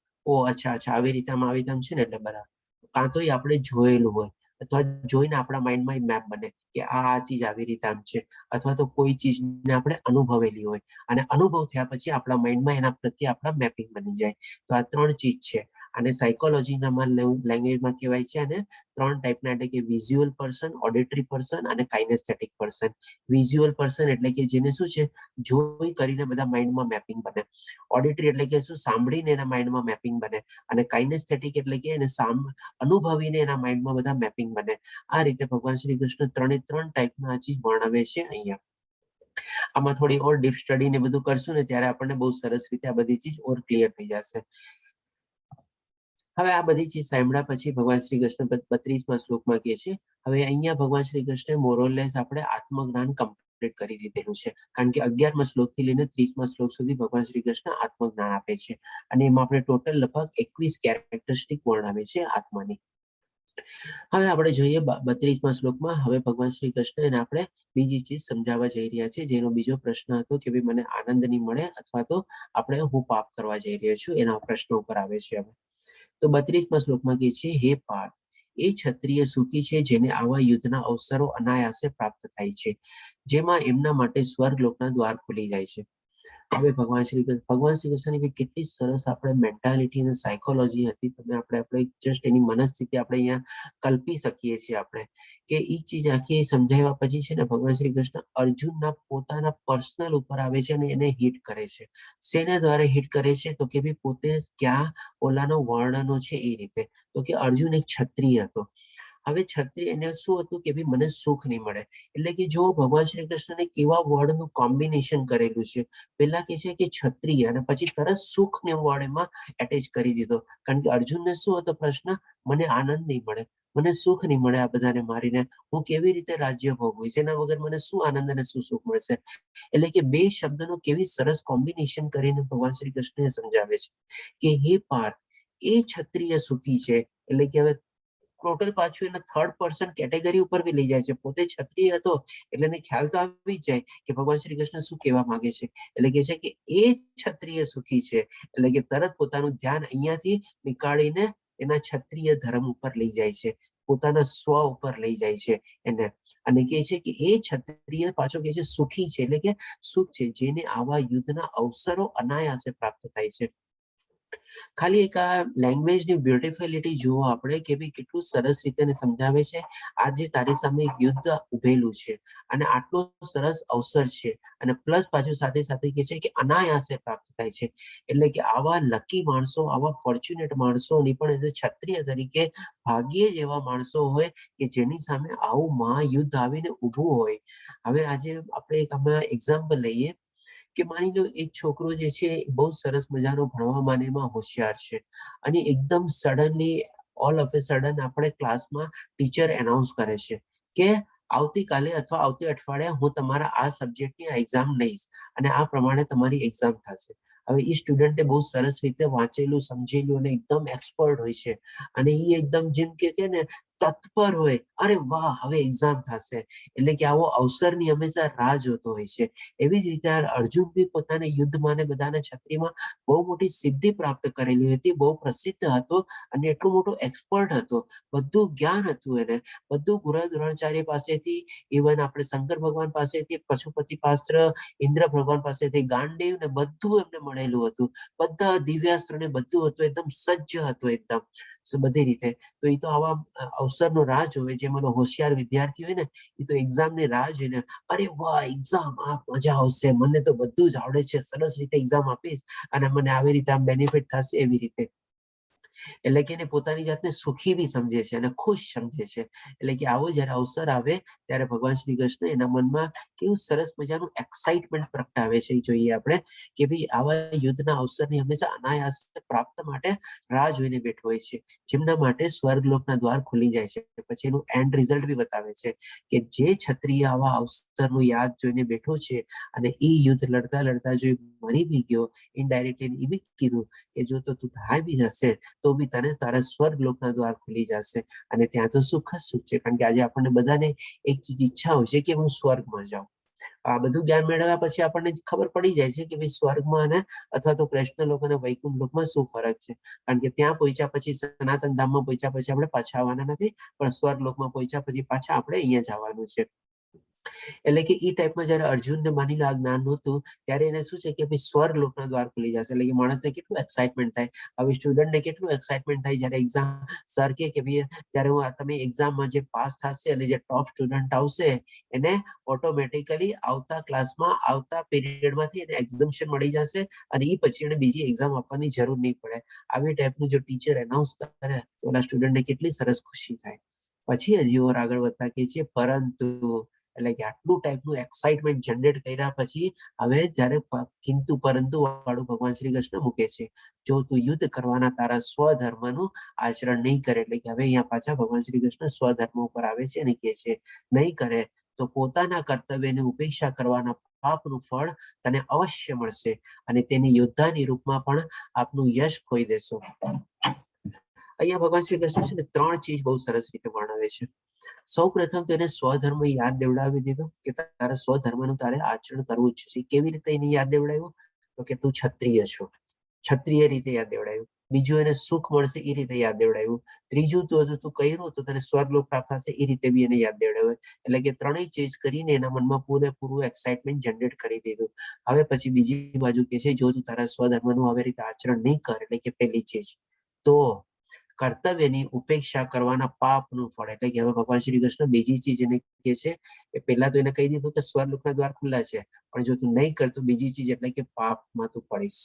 અચ્છા આવી રીતે આમ છે ને એટલે બરાબર. કાં તો આપણે જોયેલું હોય અથવા જોઈને આપણા માઇન્ડમાં મેપ બને કે આ ચીજ આવી રીતે આમ છે, અથવા તો કોઈ ચીજને આપણે અનુભવેલી હોય અને અનુભવ થયા પછી આપણા માઇન્ડમાં એના પ્રત્યે આપણા મેપિંગ બની જાય. તો આ 3 ચીજ છે. અને સાયકોલોજીના લેંગ્વેજમાં કહેવાય છે અને 3 ટાઈપના, એટલે કે વિઝ્યુઅલ પર્સન, ઓડિટરી પર્સન અને કાઇનેસ્થેટિક પર્સન. વિઝ્યુઅલ પર્સન એટલે કે જેને શું છે, જોઈ કરીને બધા માઇન્ડમાં મેપિંગ બને. ઓડિટરી એટલે કે શું, સાંભળીને એના માઇન્ડમાં મેપિંગ બને. અને કાઇનેસ્થેટિક એટલે કે એને અનુભવીને એના માઇન્ડમાં બધા મેપિંગ બને. આ રીતે ભગવાન શ્રી કૃષ્ણ 3 ટાઈપના આ ચીજ વર્ણવે છે અહીંયા. આમાં થોડી ઓર ડીપ સ્ટડી ને બધું કરશું ને ત્યારે આપણને બહુ સરસ રીતે આ બધી ચીજ ઓર ક્લિયર થઈ જશે. હવે આ બધી ચીજ સાંભળ્યા પછી ભગવાન શ્રી કૃષ્ણ 32મા શ્લોકમાં કહે છે, હવે અહીંયા ભગવાન શ્રી કૃષ્ણ મોરલેસ આપણે આત્મજ્ઞાન કમ્પ્લીટ કરી દીધેલું છે. કારણ કે 11મા શ્લોકથી લઈને 30મા શ્લોક સુધી ભગવાન શ્રી કૃષ્ણ આત્મજ્ઞાન આપે છે અને એમાં આપણે ટોટલ લગભગ 21 કેરેક્ટરિસ્ટિક વર્ણવે છે આત્માની. હવે આપણે જોઈએ 32મા શ્લોકમાં. હવે ભગવાન શ્રી કૃષ્ણ એને આપણે બીજી ચીજ સમજાવવા જઈ રહ્યા છે, જેનો બીજો પ્રશ્ન હતો કે ભાઈ મને આનંદ નહીં મળે અથવા તો આપણે હું પાપ કરવા જઈ રહ્યો છું, એના પ્રશ્નો ઉપર આવે છે. હવે તો 32મા શ્લોકમાં કહે છે, હે પાર્થ, એ ક્ષત્રિય સુખી છે જેને આવા યુદ્ધના અવસરો અનાયાસે પ્રાપ્ત થાય છે, જેમાં એમના માટે સ્વર્ગલોકના દ્વાર ખુલી જાય છે. હવે ભગવાન શ્રી કૃષ્ણની કેટલી સરસ આપણે મેન્ટાલિટી અને સાયકોલોજી હતી, તમે આપણે જસ્ટ એની મનસ્થિતિ આપણે અહીંયા કલ્પી શકીએ છીએ આપણે, કે એ ચીજ આખી સમજાવ્યા પછી છે ને ભગવાન શ્રી કૃષ્ણ અર્જુનના પોતાના પર્સનલ ઉપર આવે છે અને એને હિટ કરે છે. શેના દ્વારા હિટ કરે છે? તો કે ભાઈ પોતે ક્યાં ઓલાનો વર્ણનો છે એ રીતે. તો કે અર્જુન એક ક્ષત્રિય હતો. હવે ક્ષત્રિય એને શું હતું કે ભાઈ મને સુખ નહીં મળે, એટલે કે જો ભગવાન શ્રી કૃષ્ણને કેવા વર્ડનું કોમ્બિનેશન કરેલું છે. પેલા કે છે કે ક્ષત્રિય અને પછી તરત સુખ ને વર્ડ એમાં એટેચ કરી દીધો. કારણ કે અર્જુનને શું હતો પ્રશ્ન, મને આનંદ નહીં મળે, મને સુખ નહીં મળે, આ બધાને મારીને હું કેવી રીતે રાજ્ય ભોગવીશ, એના વગર મને શું આનંદ અને શું સુખ મળશે. એટલે કે બે શબ્દનું કેવી સરસ કોમ્બિનેશન કરીને ભગવાન શ્રી કૃષ્ણ સમજાવે છે કે હે પાર્થ, એ ક્ષત્રિય સુખી છે. એટલે કે હવે ટોટલ પાછું એને થર્ડ પર્સન કેટેગરી ઉપર બી લઈ જાય છે. પોતે ક્ષત્રિય હતો એટલે એને ખ્યાલ તો આવી જ જાય કે ભગવાન શ્રી કૃષ્ણ શું કહેવા માંગે છે. એટલે કે છે કે એ ક્ષત્રિય સુખી છે, એટલે કે તરત પોતાનું ધ્યાન અહીંયાથી નીકાળીને એના ક્ષત્રિય ધર્મ ઉપર લઈ જાય છે, પોતાના સ્વ ઉપર લઈ જાય છે એને, અને કહે છે કે એ ક્ષત્રિય પાછો કહે છે સુખી છે, એટલે કે સુખ છે જેને આવા યુદ્ધના અવસરો અનાયાસે પ્રાપ્ત થાય છે. ખાલી એક આ લેંગ્વેજની બ્યુટિફિલિટી જુઓ આપણે કે ભાઈ કેટલું સરસ રીતે સમજાવે છે. આજે તારી સામે એક યુદ્ધ ઉભેલું છે અને આટલો સરસ અવસર છે, અને પ્લસ પાછું સાથે સાથે કે છે કે અનાયાસે પ્રાપ્ત થાય છે. એટલે કે આવા લકી માણસો, આવા ફોર્ચ્યુનેટ માણસોની પણ ક્ષત્રિય તરીકે ભાગ્યે જ એવા માણસો હોય કે જેની સામે આવું મહાયુદ્ધ આવીને ઊભું હોય. હવે આજે આપણે એક આમાં એક્ઝામ્પલ લઈએ કે માની લો એક છોકરો જે છે બહુ સરસ મજાનો ભણવામાં એમાં હોશિયાર છે, અને એકદમ suddenly all of A sudden આપણે ક્લાસમાં ટીચર એનાઉન્સ કરે છે કે આવતીકાલે અથવા આવતી અઠવાડિયે હું તમારા આ સબ્જેક્ટની એક્ઝામ લઈશ અને આ પ્રમાણે તમારી એક્ઝામ થશે. હવે એ સ્ટુડન્ટે બહુ સરસ રીતે વાંચેલું, સમજેલું અને એકદમ એક્સપર્ટ હોય છે, અને એ એકદમ જેમ કે ને તત્પર હોય, અરે વાહ હવે એક્ઝામ થશે, એટલે કે આવો અવસરની હંમેશા રાહ જોતો હોય છે. એવી જ રીતે અર્જુન બી પોતાના યુદ્ધમાં ને બધાના ક્ષત્રિયમાં બહુ મોટી સિદ્ધિ પ્રાપ્ત કરેલી હતી, બહુ પ્રસિદ્ધ હતો અને એટલો મોટો એક્સપર્ટ હતો, બધું જ્ઞાન હતું એને, બધું ગુરુ દ્રોણાચાર્ય પાસેથી, ઇવન આપણે શંકર ભગવાન પાસેથી, પશુપતિ પાસ્ત્ર, ઇન્દ્ર ભગવાન પાસેથી, ગાંડીવ ને બધું એમને મળેલું હતું, બધા દિવ્યાસ્ત્ર ને બધું હતું, એકદમ સજ્જ હતો એકદમ બધી રીતે. તો એ તો આવા અવસરનો રાહ જોવે, જે મને હોશિયાર વિદ્યાર્થી હોય ને એ તો એક્ઝામની રાહ જોઈને અરે વાહ એક્ઝામ, આ મજા આવશે, મને તો બધું જ આવડે છે, સરસ રીતે એક્ઝામ આપીશ અને મને આવી રીતે આમ બેનિફિટ થશે એવી રીતે. એટલે કે એને પોતાની જાતને સુખી બી સમજે છે અને ખુશ સમજે છે. એટલે કે આવો જયારે અવસર આવે ત્યારે ભગવાન શ્રી કૃષ્ણ એના મનમાં કેવું સરસ મજાનું એક્સાઇટમેન્ટ પ્રગટાવે છે. એ જોઈએ આપણે કે ભાઈ આવા યુદ્ધના અવસરની હંમેશા અનાયાસ પ્રાપ્ત માટે રાહ જોઈને બેઠો હોય છે, જેમના માટે સ્વર્ગલોકના દ્વાર ખુલી જાય છે. પછી એનું એન્ડ રિઝલ્ટ બી બતાવે છે કે જે ક્ષત્રિય આવા અવસરનું યાદ જોઈને બેઠો છે અને એ યુદ્ધ લડતા લડતા જો મરી બી ગયો, ઇનડાયરેક્ટલી એ બી કીધું કે જો તો તું હારી બી જશે તો બી તને તારા સ્વર્ગલોકના દ્વાર ખુલી જશે, અને ત્યાં તો સુખ જ સુખ છે. કારણ કે આજે આપણને બધાને એક ચીજ ઈચ્છા હોય છે કે હું સ્વર્ગમાં જાઉં. આ બધું જ્ઞાન મેળવ્યા પછી આપણને ખબર પડી જાય છે કે ભાઈ સ્વર્ગમાં અને અથવા તો કૃષ્ણ લોક અને વૈકુંઠ લોકમાં શું ફરક છે. કારણ કે ત્યાં પહોંચ્યા પછી, સનાતન ધામમાં પહોંચ્યા પછી આપણે પાછા આવવાના નથી, પણ સ્વર્ગ લોકમાં પહોંચ્યા પછી પાછા આપણે અહીંયા જવાનું છે. એટલે કે એ ટાઈપમાં જયારે અર્જુનને માની લો આ જ્ઞાન નહોતું ત્યારે એને શું છે કે ભાઈ સ્વર્ગ લોકના દ્વાર ખુલી જશે. એટલે કે માણસને કેટલું એક્સાઇટમેન્ટ થાય. હવે સ્ટુડન્ટને કેટલું એક્સાઇટમેન્ટ થાય જયારે એક્ઝામ સર કે ભાઈ જયારે તમે એક્ઝામમાં જે પાસ થશે અને જે ટોપ સ્ટુડન્ટ આવશે એને ઓટોમેટિકલી આવતા ક્લાસમાં આવતા પીરિયડમાંથી એને એક્ઝમ્પશન મળી જશે અને એ પછી એને બીજી એક્ઝામ આપવાની જરૂર નહીં પડે. આવી ટાઈપનું જો ટીચર એનાઉન્સ કરે તો ઓલા સ્ટુડન્ટને કેટલી સરસ ખુશી થાય. પછી હજી ઓર આગળ વધતા કે છે પરંતુ એટલે કે આટલું ટાઈપનું એક્સાઇટમેન્ટ જનરેટ કર્યા પછી હવે જયારે કિંતુ પરંતુ વાળું ભગવાન શ્રી કૃષ્ણ મૂકે છે, જો તું યુદ્ધ કરવાના તારા સ્વધર્મનું આચરણ નહીં કરે. એટલે કે હવે અહીંયા પાછા ભગવાન શ્રી કૃષ્ણ સ્વધર્મ ઉપર આવે છે અને કે છે નહીં કરે તો પોતાના કર્તવ્યની ઉપેક્ષા કરવાના પાપનું ફળ તને અવશ્ય મળશે અને તેની યોદ્ધાની રૂપમાં પણ આપનું યશ ખોઈ દેશો. અહીંયા ભગવાન શ્રી કૃષ્ણ છે ને 3 ચીજ બહુ સરસ રીતે વર્ણવે છે. સૌ પ્રથમ તેને સ્વધર્મ યાદ દેવડાવી દીધો કે તારા સ્વધર્મનું તારે આચરણ કરવું જ છે. કેવી રીતે એને યાદ દેવડાવ્યું? તો કે તું ક્ષત્રિય છો, ક્ષત્રિય રીતે યાદ દેવડાવ્યું. બીજું એને સુખ મળશે એ રીતે યાદ દેવડાવ્યું. ત્રીજું તો તું કર્યું તો તને સ્વર્ગલોક પ્રાપ્ત થશે એ રીતે બી એને યાદ દેવડાવ્યું. એટલે કે 3 ચીજ કરીને એના મનમાં પૂરેપૂરું એક્સાઇટમેન્ટ જનરેટ કરી દીધું. હવે પછી બીજી બાજુ કે છે જો તું તારા સ્વધર્મનું આવી રીતે આચરણ નહીં કર એટલે કે પહેલી ચીજ તો કર્તવ્યની ઉપેક્ષા કરવાના પાપનું ફળ. એટલે કે હવે ભગવાન શ્રી કૃષ્ણ બીજી ચીજ એને કહે છે કે પહેલા તો એને કહી દીધું કે સ્વર્ગલોકના દ્વાર ખુલ્લા છે પણ જો તું નહીં કરતો બીજી ચીજ એટલે કે પાપમાં તું પડીશ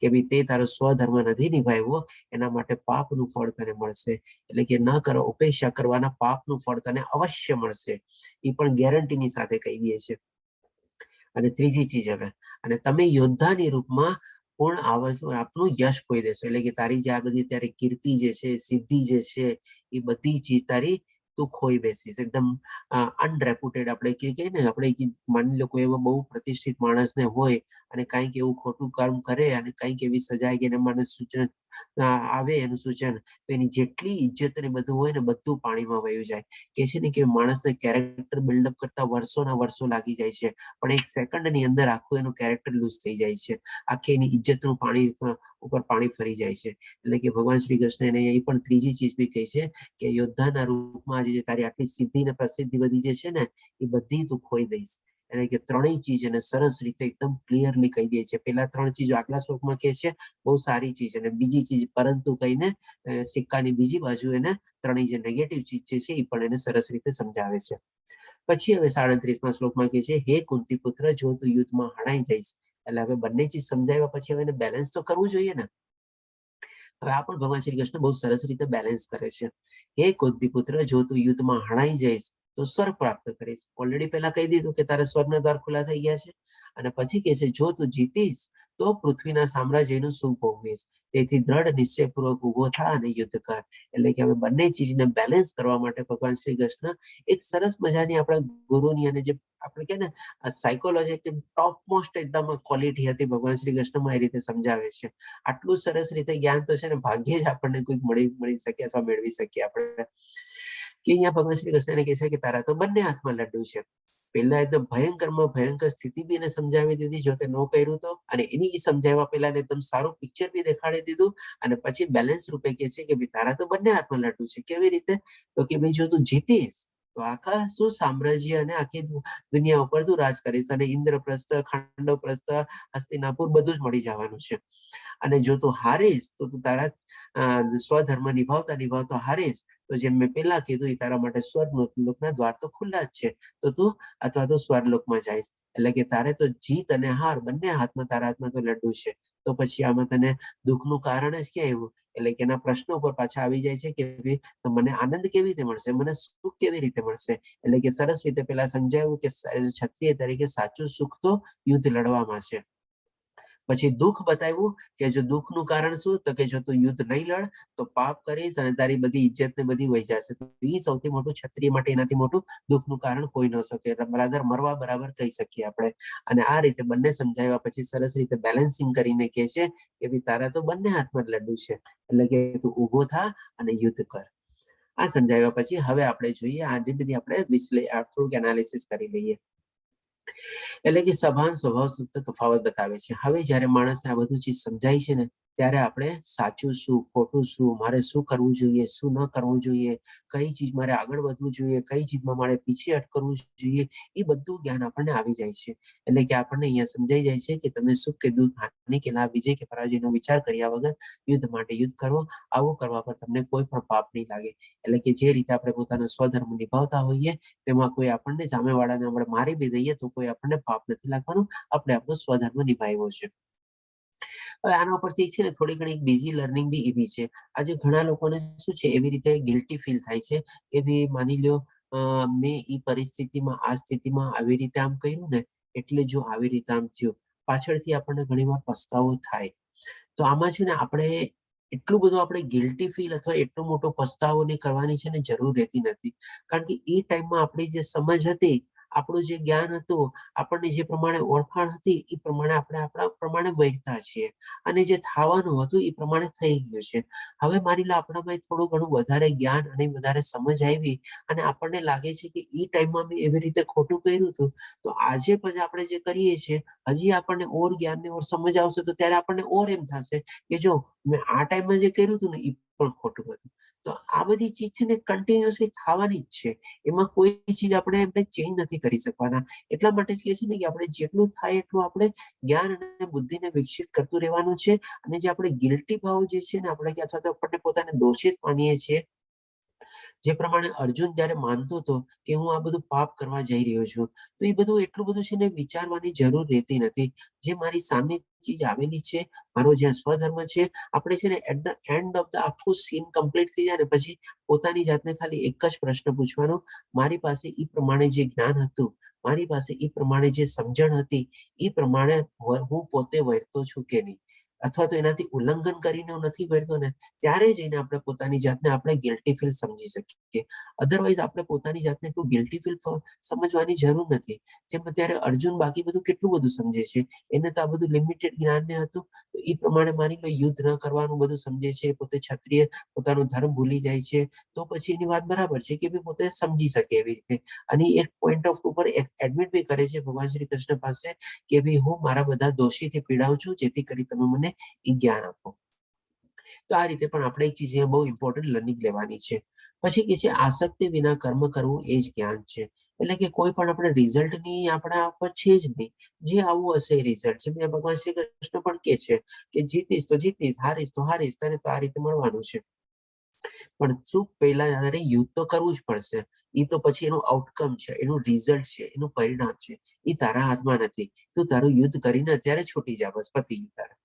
કે ભાઈ તે તારો સ્વધર્મ નથી નિભાવ્યો એના માટે પાપનું ફળ તને મળશે. એટલે કે ન કરો ઉપેક્ષા કરવાના પાપનું ફળ તને અવશ્ય મળશે એ પણ ગેરંટીની સાથે કહી દે છે. અને ત્રીજી ચીજ હવે અને તમે યોદ્ધાની રૂપમાં પૂર્ણ આપનું યશ ખોઈ દેશો. એટલે કે તારી જે આ બધી ત્યારે કીર્તિ જે છે સિદ્ધિ જે છે એ બધી ચીજ તારી તું ખોઈ બેસીશ. એકદમ અનરેપ્યુટેડ આપણે કહીએ ને આપણે માની લો કોઈ એવો બહુ પ્રતિષ્ઠિત માણસને હોય અને કંઈક એવું ખોટું કર્મ કરે અને કંઈક એવી સજાય કે એને માણસ સૂચન આવે એનું સૂચન તો એની જેટલી ઇજ્જત ને બધું હોય ને બધું પાણીમાં વયું જાય. કે છે ને કે માણસને કેરેક્ટર બિલ્ડઅપ કરતા વર્ષોના વર્ષો લાગી જાય છે પણ એક સેકન્ડની અંદર આખું એનું કેરેક્ટર લૂઝ થઈ જાય છે. આખી એની ઇજ્જતનું પાણી ઉપર પાણી ફરી જાય છે. એટલે કે ભગવાન શ્રી કૃષ્ણ એને એ પણ ત્રીજી ચીજ બી કહી છે કે યોદ્ધાના રૂપમાં જે તારી આટલી સિદ્ધિ ને પ્રસિદ્ધિ બધી જે છે ને એ બધી તું ખોઈ દઈશ. એટલે કે 3 ચીજ એને સરસ રીતે એકદમ ક્લિયરલી કહી દે છે. પેલા 3 ચીજો આગલા શ્લોકમાં કહે છે બહુ સારી ચીજ અને બીજી ચીજ પરંતુ કહીને સિક્કાની બીજી બાજુ એને 3 જે નેગેટિવ ચીજ છે એ પણ એને સરસ રીતે સમજાવે છે. પછી હવે 37માં શ્લોકમાં કહે છે હે કુંતી પુત્ર જો તું યુદ્ધમાં હણાઈ જઈશ. એટલે હવે બંને ચીજ સમજાવ્યા પછી હવે એને બેલેન્સ તો કરવું જોઈએ ને. હવે આ પણ ભગવાન શ્રી કૃષ્ણ બહુ સરસ રીતે બેલેન્સ કરે છે. હે કુંતી પુત્ર જો તું યુદ્ધમાં હણાઈ જઈશ તો સ્વર્ગ પ્રાપ્ત કરીશ. ઓલરેડી પહેલા કહી દીધું કે તારા સ્વર્ગના દ્વાર ખુલ્લા થઈ ગયા છે અને પછી કહે છે જો તું જીતીશ તો પૃથ્વીના સામ્રાજ્યનું સુખ ભોગવીશ. તેથી દ્રઢ નિશ્ચયપૂર્વક ઉભો થા અને યુદ્ધ કર. એટલે કે હવે બંને ચીજને બેલેન્સ કરવા માટે ભગવાન શ્રી કૃષ્ણ એક સરસ મજાની આપણા ગુરુની અને જે આપણે કે ને સાયકોલોજી ટોપ મોસ્ટ એકદમ ક્વોલિટી હતી ભગવાન શ્રી કૃષ્ણમાં એ રીતે સમજાવે છે. આટલું સરસ રીતે જ્ઞાન તો છે ને ભાગ્યે જ આપણને કોઈક મળી શકે અથવા મેળવી શકીએ આપણે. કે અહીંયા ભગવાન શ્રી કૃષ્ણને કહે છે કે તારા તો બંને હાથમાં લડ્ડુ છે. પહેલા એકદમ ભયંકરમાં ભયંકર સ્થિતિ બી એને સમજાવી દીધી જો તે ન કર્યું તો અને એની સમજાવવા પહેલા એકદમ સારું પિક્ચર બી દેખાડી દીધું અને પછી બેલેન્સ રૂપે કે છે કે ભાઈ તારા તો બંને હાથમાં લડ્ડુ છે. કેવી રીતે? તો કે ભાઈ જો તું જીતીશ તો આખા શું સામ્રાજ્ય અને આખી દુનિયા ઉપર તું રાજ કરીશ અને ઇન્દ્રપ્રસ્થ ખાંડવપ્રસ્થ હસ્તિનાપુર બધું જ મળી જવાનું છે. અને જો તું હારીશ તો તું તારા સ્વધર્મ નિભાવતા હારીશ તો જેમ મેં પહેલા કીધું એ તારા માટે સ્વર્ગલોકના દ્વાર તો ખુલ્લા જ છે તો તું અથવા તો સ્વર્ગલોકમાં જઈશ. એટલે કે તારે તો જીત અને હાર બંને હાથમાં તારા હાથમાં તો લડ્ડુ છે તો પછી આમાં તને દુઃખનું કારણ જ ક્યાં આવ્યું? એટલે કે એના પ્રશ્નો ઉપર પાછા આવી જાય છે કે ભાઈ મને આનંદ કેવી રીતે મળશે, મને સુખ કેવી રીતે મળશે? એટલે કે સરસ રીતે પેલા સમજાવ્યું કે ક્ષત્રિય તરીકે સાચું સુખ તો યુદ્ધ લડવામાં છે. પછી દુઃખ બતાવ્યું કે જો દુઃખનું કારણ શું? તો કે જો તું યુદ્ધ નહીં લડ તો પાપ કરીશ અને તારી બધી ઇજ્જત ને બધી વહી જશે. તો એ સૌથી મોટું ક્ષત્રિય માટે એનાથી મોટું દુઃખનું કારણ કોઈ ન શકે. બરાબર મરવા બરાબર કહી શકીએ આપણે. અને આ રીતે બંને સમજાવ્યા પછી સરસ રીતે બેલેન્સિંગ કરીને કે છે કે ભાઈ તારા તો બંને હાથમાં લડ્ડુ છે એટલે કે તું ઉભો થા અને યુદ્ધ કર. આ સમજાવ્યા પછી હવે આપણે જોઈએ આની બધી આપણે થોડુંક એનાલિસિસ કરી લઈએ. એટલે કે સભાન સ્વભાવ શુદ્ધ તફાવત બતાવે છે. હવે જયારે માણસને આ બધું ચીજ સમજાય છે ને ત્યારે આપણે સાચું શું, ખોટું શું, મારે શું કરવું જોઈએ, શું ન કરવું જોઈએ, કઈ ચીજ મારે આગળ વધવું જોઈએ, કઈ ચીજમાં મારે પીછેહટ કરવું જોઈએ, એ બધું જ્ઞાન આપણને આવી જાય છે. એટલે કે આપણને અહીંયા સમજાઈ જાય છે કે તમે સુખ કે દુઃખ, હાનિ કે લાભ, વિજય કે પરાજયનો વિચાર કર્યા વગર યુદ્ધ માટે યુદ્ધ કરો. આવું કરવા પર તમને કોઈ પણ પાપ નહીં લાગે. એટલે કે જે રીતે આપણે પોતાનો સ્વધર્મ નિભાવતા હોઈએ તેમાં કોઈ આપણને સામેવાળાને આપણે મારી બી દઈએ તો કોઈ આપણને પાપ નથી લાગવાનું. આપણે આપણો સ્વધર્મ નિભાવ્યો છે. હવે આના પરથી છે ને થોડી ઘણી બીજી લર્નિંગ બી એવી છે. આજે ઘણા લોકોને શું છે, એવી રીતે ગિલ્ટી ફીલ થાય છે કે ભાઈ માની લ્યો મેં ઈ પરિસ્થિતિમાં, આ સ્થિતિમાં આવી રીતે આમ કર્યું ને, એટલે જો આવી રીતે આમ થયું. પાછળથી આપણને ઘણીવાર પસ્તાવો થાય. તો આમાં છે ને આપણે એટલું બધું આપણે ગિલ્ટી ફીલ અથવા એટલો મોટો પસ્તાવો ની કરવાની છે ને જરૂર રહેતી નથી. કારણ કે એ ટાઈમમાં આપણી જે સમજ હતી, આપણું જે જ્ઞાન હતું, આપણને જે પ્રમાણે ઓળખાણ હતી, એ પ્રમાણે આપણે આપણા પ્રમાણે વહેતા છીએ. અને જે થવાનું હતું એ પ્રમાણે થઈ ગયું છે. હવે માની લો આપણામાં થોડું ઘણું વધારે જ્ઞાન અને વધારે સમજ આવી અને આપણને લાગે છે કે એ ટાઈમમાં મેં એવી રીતે ખોટું કર્યું હતું, તો આજે પણ આપણે જે કરીએ છીએ, હજી આપણને ઓર જ્ઞાન ને ઓર સમજ આવશે તો ત્યારે આપણને ઓર એમ થશે કે જો મેં આ ટાઈમમાં જે કર્યું હતું ને એ પણ ખોટું હતું. તો આ બધી ચીજ છે ને કન્ટિન્યુઅસલી થવાની જ છે. એમાં કોઈ ચીજ આપણે એમને ચેન્જ નથી કરી શકવાના. એટલા માટે જ કહે છે ને કે આપણે જેટલું થાય એટલું આપણે જ્ઞાન અને બુદ્ધિને વિકસિત કરતું રહેવાનું છે. અને જે આપણે ગિલ્ટી ભાવ જે છે ને, આપણે અથવા તો આપણને પોતાને દોષિત માનીએ છીએ, જે પ્રમાણે અર્જુન જયારે માનતો હતો કે હું આ બધું પાપ કરવા જઈ રહ્યો છું, તો એ બધું એટલું બધું છે ને વિચારવાની જરૂર રહેતી નથી. જે મારી સામે ચીજ આવેલી છે, મારો જ્યાં સ્વધર્મ છે, આપણે છે ને at the end of the આખું સીન કમ્પ્લીટ થઈ જાય ને પછી પોતાની જાતને ખાલી એક જ પ્રશ્ન પૂછવાનો, મારી પાસે એ પ્રમાણે જે જ્ઞાન હતું, મારી પાસે એ પ્રમાણે જે સમજણ હતી, એ પ્રમાણે હું પોતે વર્તો છું કે નહીં, અથવા તો એનાથી ઉલ્લંઘન કરીને હું નથી વર્તો ને, ત્યારે જઈને આપણે પોતાની જાતને આપણે ગિલ્ટી ફીલ સમજી શકીએ. અધરવાઇઝ આપણે પોતાની જાતને એટલું ગિલ્ટી ફીલ સમજવાની જરૂર નથી. જેમ અત્યારે અર્જુન બાકી બધું કેટલું બધું સમજે છે, એને તો આ બધું લિમિટેડ જ્ઞાન ને હતું, તો એ પ્રમાણે માની લો યુદ્ધ ન કરવાનું બધું સમજે છે, પોતે ક્ષત્રિય પોતાનો ધર્મ ભૂલી જાય છે, તો પછી એની વાત બરાબર છે કે પોતે સમજી શકે એવી રીતે. અને એક પોઈન્ટ ઓફ ઉપર એડમિટ બી કરે છે ભગવાન શ્રી કૃષ્ણ પાસે કે ભાઈ હું મારા બધા દોષીથી પીડાઉં છું, જેથી કરી તમે મને એ જ્ઞાન આપો. તો આ રીતે પણ આપણે એક ચીજ બહુ ઇમ્પોર્ટન્ટ લર્નિંગ લેવાની છે. પછી કે છે આસક્તિ વિના કર્મ કરવું એ જ જ્ઞાન છે. એટલે કે કોઈ પણ આપણે રિઝલ્ટ ની આપણા પર છે જ નહીં. જે આવું હશે એ રિઝલ્ટ છે. ભગવાન શ્રી કૃષ્ણ પણ કે છે કે જીતીશ તો જીતીશ, હારીશ તો હારીશ, તને તો આ રીતે મળવાનું છે. પણ શું પહેલા તારે યુદ્ધ તો કરવું જ પડશે. એ તો પછી એનું આઉટકમ છે, એનું રિઝલ્ટ છે, એનું પરિણામ છે, એ તારા હાથમાં નથી. તું તારું યુદ્ધ કરીને અત્યારે છૂટી જા, બસ પતી ગયું તારે.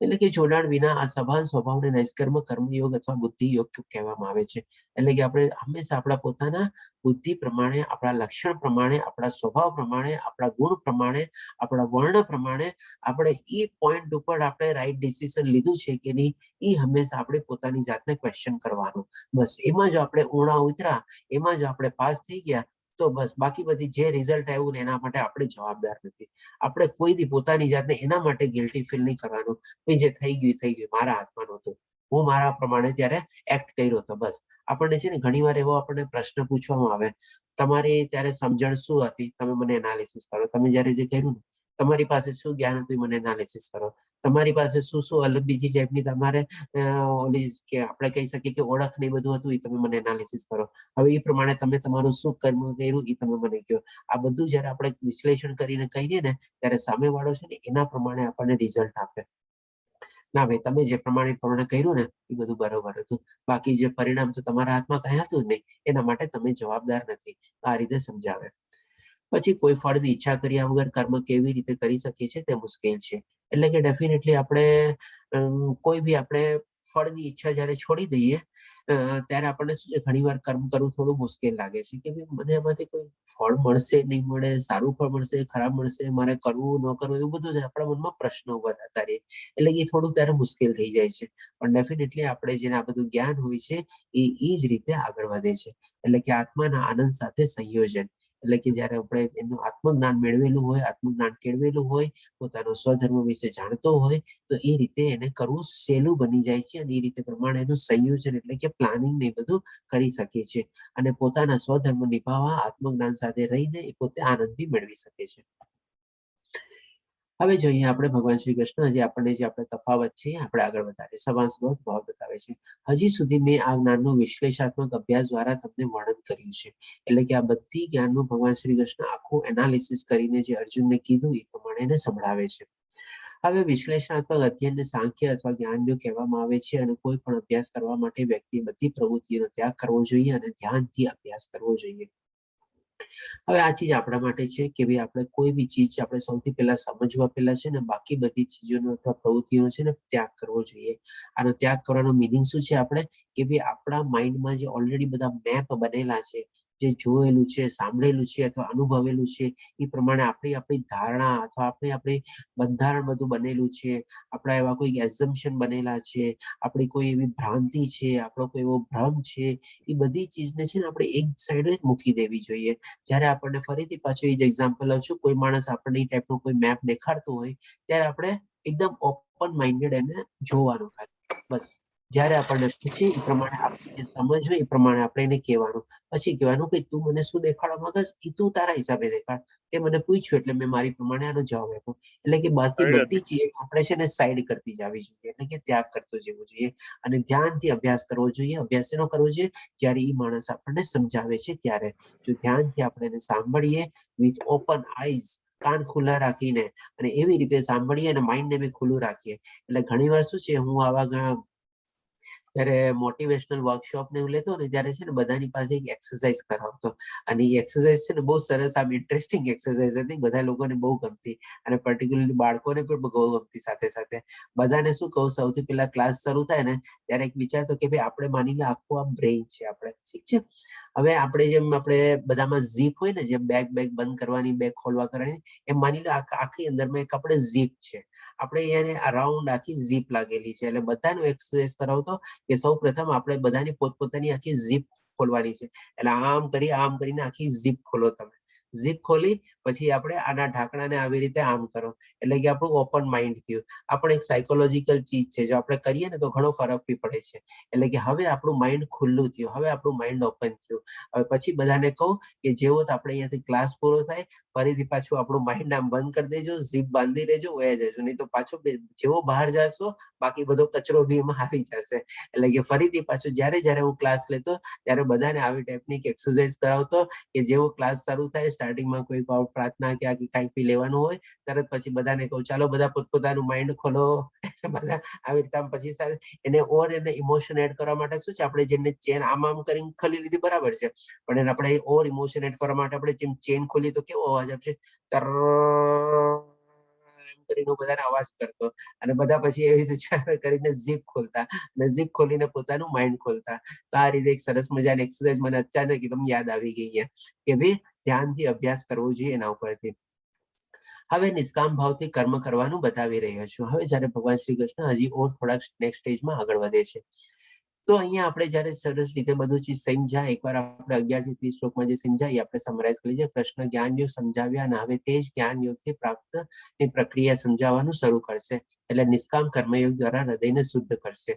એટલે કે જોડાણ વિના આ સભાન સ્વભાવને નૈષ્કર્મ કર્મયોગ અથવા બુદ્ધિ યોગ કહેવામાં આવે છે. એટલે કે આપણે હંમેશા આપણા પોતાના બુદ્ધિ પ્રમાણે, આપણા લક્ષણ પ્રમાણે, આપણા સ્વભાવ પ્રમાણે, આપણા ગુણ પ્રમાણે, આપણા વર્ણ પ્રમાણે આપણે એ પોઈન્ટ ઉપર આપણે રાઈટ ડિસિઝન લીધું છે કે નહીં, એ હંમેશા આપણે પોતાની જાતને ક્વેશ્ચન કરવાનું. બસ એમાં જો આપણે ઊણા ઉતરા, એમાં જો આપણે પાસ થઈ ગયા, તો બસ બાકી બધી જે રિઝલ્ટ આવ્યું ને એના માટે આપણે જવાબદાર નથી. આપણે કોઈ દી પોતાની જાતને એના માટે ગિલ્ટી ફીલ નહીં કરવાનું. જે થઈ ગયું મારા હાથમાં નહોતું, હું મારા પ્રમાણે ત્યારે એક્ટ કર્યો હતો. બસ આપણને છે ને ઘણી વાર એવો આપણને પ્રશ્ન પૂછવામાં આવે, તમારી ત્યારે સમજણ શું હતી, તમે મને એનાલિસિસ કરો. તમે જયારે જે કર્યું ને, તમારી પાસે શું જ્ઞાન હતું મને એનાલિસિસ કરો. તમારી પાસે શું શું અલગ બીજી ટાઈપની તમારે ઓલી કે આપણે કહી શકીએ કે ઓળખ ને બધું હતું, એ તમે મને એનાલિસિસ કરો. હવે એ પ્રમાણે તમે તમારું શું કર્મ કર્યું એ તમે મને કહો. આ બધું જયારે આપણે વિશ્લેષણ કરીને કહીએ ને, ત્યારે સામે વાળો છે ને એના પ્રમાણે આપણને રિઝલ્ટ આપે. ના ભાઈ, તમે જે પ્રમાણે કર્યું ને એ બધું બરોબર હતું, બાકી જે પરિણામ તો તમારા હાથમાં કઈ હતું જ નહીં, એના માટે તમે જવાબદાર નથી. આ રીતે સમજાવે. પછી કોઈ ફળની ઈચ્છા કર્યા વગર કર્મ કેવી રીતે કરી શકીએ છીએ તે મુશ્કેલ છે. એટલે કે ડેફિનેટલી આપણે કોઈ બી આપણે ફળની ઈચ્છા જયારે છોડી દઈએ ત્યારે આપણને શું છે, ઘણી વાર કર્મ કરવું થોડું મુશ્કેલ લાગે છે કે મને એમાંથી કોઈ ફળ મળશે નહીં મળે, સારું ફળ મળશે, ખરાબ મળશે, મારે કરવું ન કરવું, એવું બધું આપણા મનમાં પ્રશ્નો ઉભા થતા રહે. એટલે કે થોડું ત્યારે મુશ્કેલ થઈ જાય છે. પણ ડેફિનેટલી આપણે જેને આ બધું જ્ઞાન હોય છે એ જ રીતે આગળ વધે છે. એટલે કે આત્માના આનંદ સાથે સંયોજન. એટલે કે જયારે આપણે એનું આત્મજ્ઞાન મેળવેલું હોય, આત્મજ્ઞાન કેળવેલું હોય, પોતાનો સ્વધર્મ વિશે જાણતો હોય, તો એ રીતે એને કરવું સહેલું બની જાય છે. અને એ રીતે પ્રમાણે એનું સંયોજન એટલે કે પ્લાનિંગ ને બધું કરી શકે છે. અને પોતાના સ્વધર્મ નિભાવવા આત્મજ્ઞાન સાથે રહીને એ પોતે આનંદ બી મેળવી શકે છે. હવે જોઈએ આપણે ભગવાન શ્રી કૃષ્ણ હજી આપણને જે આપણે તફાવત છે આપણે આગળ વધારીએ. સમાસબદ્ધ ભાવ બતાવે છે. હજી સુધી મેં આ જ્ઞાનનું વિશ્લેષણાત્મક અભ્યાસ દ્વારા તમને વર્ણન કર્યું છે. એટલે કે આ બધી જ્ઞાનનું ભગવાન શ્રી કૃષ્ણ આખું એનાલિસિસ કરીને જે અર્જુનને કીધું એ પ્રમાણે એને સંભળાવે છે. હવે વિશ્લેષણાત્મક અધ્યયનને સાંખ્ય અથવા જ્ઞાનયોગ કહેવામાં આવે છે અને કોઈ પણ અભ્યાસ કરવા માટે વ્યક્તિ બધી પ્રવૃત્તિઓનો ત્યાગ કરવો જોઈએ અને ધ્યાનથી અભ્યાસ કરવો જોઈએ. હવે આ ચીજ આપણા માટે છે કે ભાઈ આપણે કોઈ બી ચીજ આપણે સૌથી પહેલા સમજવા પહેલા છે ને બાકી બધી ચીજોનો અથવા પ્રવૃત્તિઓનો છે ને ત્યાગ કરવો જોઈએ. આનો ત્યાગ કરવાનો મિનિંગ શું છે આપણે કે ભાઈ આપણા માઇન્ડમાં જે ઓલરેડી બધા મેપ બનેલા છે, જે જોયેલું છે, સાંભળેલું છે અથવા અનુભવેલું છે એ પ્રમાણે આપણી ધારણા અથવા આપણી બંધારણ બધું બનેલું છે, આપણા એવા કોઈ એઝમ્પશન બનેલા છે, આપણી કોઈ એવી ભ્રાંતિ છે, આપણો કોઈ એવો ભ્રમ છે, એ બધી ચીજને છે ને આપણે એક સાઈડ જ મૂકી દેવી જોઈએ. જ્યારે આપણને ફરીથી પાછું એ જ એક્ઝામ્પલ લઉં છું, કોઈ માણસ આપણને એ ટાઈપનો કોઈ મેપ દેખાડતો હોય ત્યારે આપણે એકદમ ઓપન માઇન્ડેડ એને જોવાનું ખાલી બસ. જ્યારે આપણને પૂછે એ પ્રમાણે આપણી જે સમજ હોય એ પ્રમાણે આપણે એને કહેવાનું. પછી કહેવાનું કે તું મને શું દેખાડવા માંગસ એ તું તારા હિસાબે દેખાડ. તે મને પૂછ્યું એટલે મેં મારી પ્રમાણે આનો જવાબ આપ્યો. એટલે કે બાકી બધી ચીજ આપણે છે ને સાઈડ કરતી જવી જોઈએ, એટલે કે ત્યાગ કરતો જવું જોઈએ અને ધ્યાનથી અભ્યાસ કરવો જોઈએ. અભ્યાસ એનો કરવો જોઈએ જ્યારે એ માણસ આપણને સમજાવે છે ત્યારે. જો ધ્યાનથી આપણે એને સાંભળીએ વિથ ઓપન આઈઝ, કાન ખુલ્લા રાખીને અને એવી રીતે સાંભળીએ અને માઇન્ડને બી ખુલ્લું રાખીએ. એટલે ઘણી વાર શું છે, હું આવા જ્યારે મોટિવેશનલ વર્કશોપ ને હું લેતો ને ત્યારે છે ને બધાની પાસે એક એક્સરસાઇઝ કરાવતો અને એ એક્સરસાઇઝ છે ને બહુ સરસ આમ ઇન્ટરેસ્ટિંગ એક્સરસાઇઝ હતી, બધા લોકોને બહુ ગમતી અને પર્ટિક્યુલરલી બાળકોને પણ બહુ ગમતી. સાથે સાથે બધાને શું કહું, સૌથી પહેલા ક્લાસ શરૂ થાય ને ત્યારે એક વિચારતો કે ભાઈ આપણે માની લે આખું આ બ્રેઇન છે આપણે, ઠીક છે. હવે આપણે જેમ આપણે બધામાં ઝીપ હોય ને, જેમ બેગ બંધ કરવાની, બેગ ખોલવા કરવાની, એમ માની લો આખી અંદરમાં એક આપણે ઝીપ છે. આપણે એને અરાઉન્ડ આખી ઝીપ લાગેલી છે. એટલે બધાનો એક્સરસાઇઝ કરાવતો કે સૌ પ્રથમ આપણે બધાની પોતપોતાની આખી ઝીપ ખોલવાની છે. એટલે આમ કરીને આખી ઝીપ ખોલો. તમે ઝીપ ખોલી પછી આપણે આના ઢાંકણાને આવી રીતે આમ કરો એટલે કે આપણું ઓપન માઇન્ડ થયું. આપણે એક સાયકોલોજીકલ ચીજ છે, જો આપણે કરીએ ને તો ઘણો ફરક બી પડે છે. એટલે કે હવે આપણું માઇન્ડ ખુલ્લું થયું, હવે આપણું માઇન્ડ ઓપન થયું. હવે પછી બધાને કહું કે જેવો આપણે અહીંયાથી ક્લાસ પૂરો થાય ફરીથી પાછું આપણું માઇન્ડ આમ બંધ કરી દેજો, ઝીપ બાંધી દેજો, વયા જજો. નહીં તો પાછું જેવો બહાર જશો બાકી બધો કચરો બી એમાં આવી જશે. એટલે કે ફરીથી પાછું જ્યારે હું ક્લાસ લેતો ત્યારે બધાને આવી ટાઈપની એક્સરસાઇઝ કરાવતો કે જેવો ક્લાસ શરૂ થાય સ્ટાર્ટિંગમાં કોઈ પ્રાર્થના કે કંઈક બી લેવાનું હોય તરત પછી બધાને કહું ચાલો બધા પોતપોતાનું માઇન્ડ ખોલો. બધા આવી રીતે પછી એને એને ઇમોશન એડ કરવા માટે શું છે, આપણે જેમને ચેન આમ કરીને ખોલી લીધી બરાબર છે, પણ એને આપણે ઇમોશન એડ કરવા માટે આપણે જેમ ચેન ખોલી તો કેવો અવાજ આપશે, એમ કરીને બધાને અવાજ કરતો અને બધા પછી એવી રીતે કરીને ઝીપ ખોલતા અને ઝીપ ખોલીને પોતાનું માઇન્ડ ખોલતા. તો આ રીતે એક સરસ મજાની એક્સરસાઇઝ મને અચાનક એકદમ યાદ આવી ગઈ છે કે ભાઈ ધ્યાનથી અભ્યાસ કરવો જોઈએ એના ઉપરથી. હવે નિષ્કામ ભાવથી કર્મ કરવાનું બતાવી રહ્યો છું. હવે જ્યારે ભગવાન શ્રી કૃષ્ણ હજી થોડાક નેક્સ્ટ સ્ટેજમાં આગળ વધે છે તો અહીંયા આપણે જ્યારે સરસ રીતે બધું ચીજ સમજાય, એકવાર આપણે 11 થી 30 શ્લોકમાં જે સમજાય આપણે સમરાઇઝ કરી લઈએ. કૃષ્ણ જ્ઞાન યોગ સમજાવ્યા અને હવે તે જ જ્ઞાન યોગથી પ્રાપ્તની પ્રક્રિયા સમજાવવાનું શરૂ કરશે. એટલે નિષ્કામ કર્મયોગ દ્વારા હૃદયને શુદ્ધ કરશે.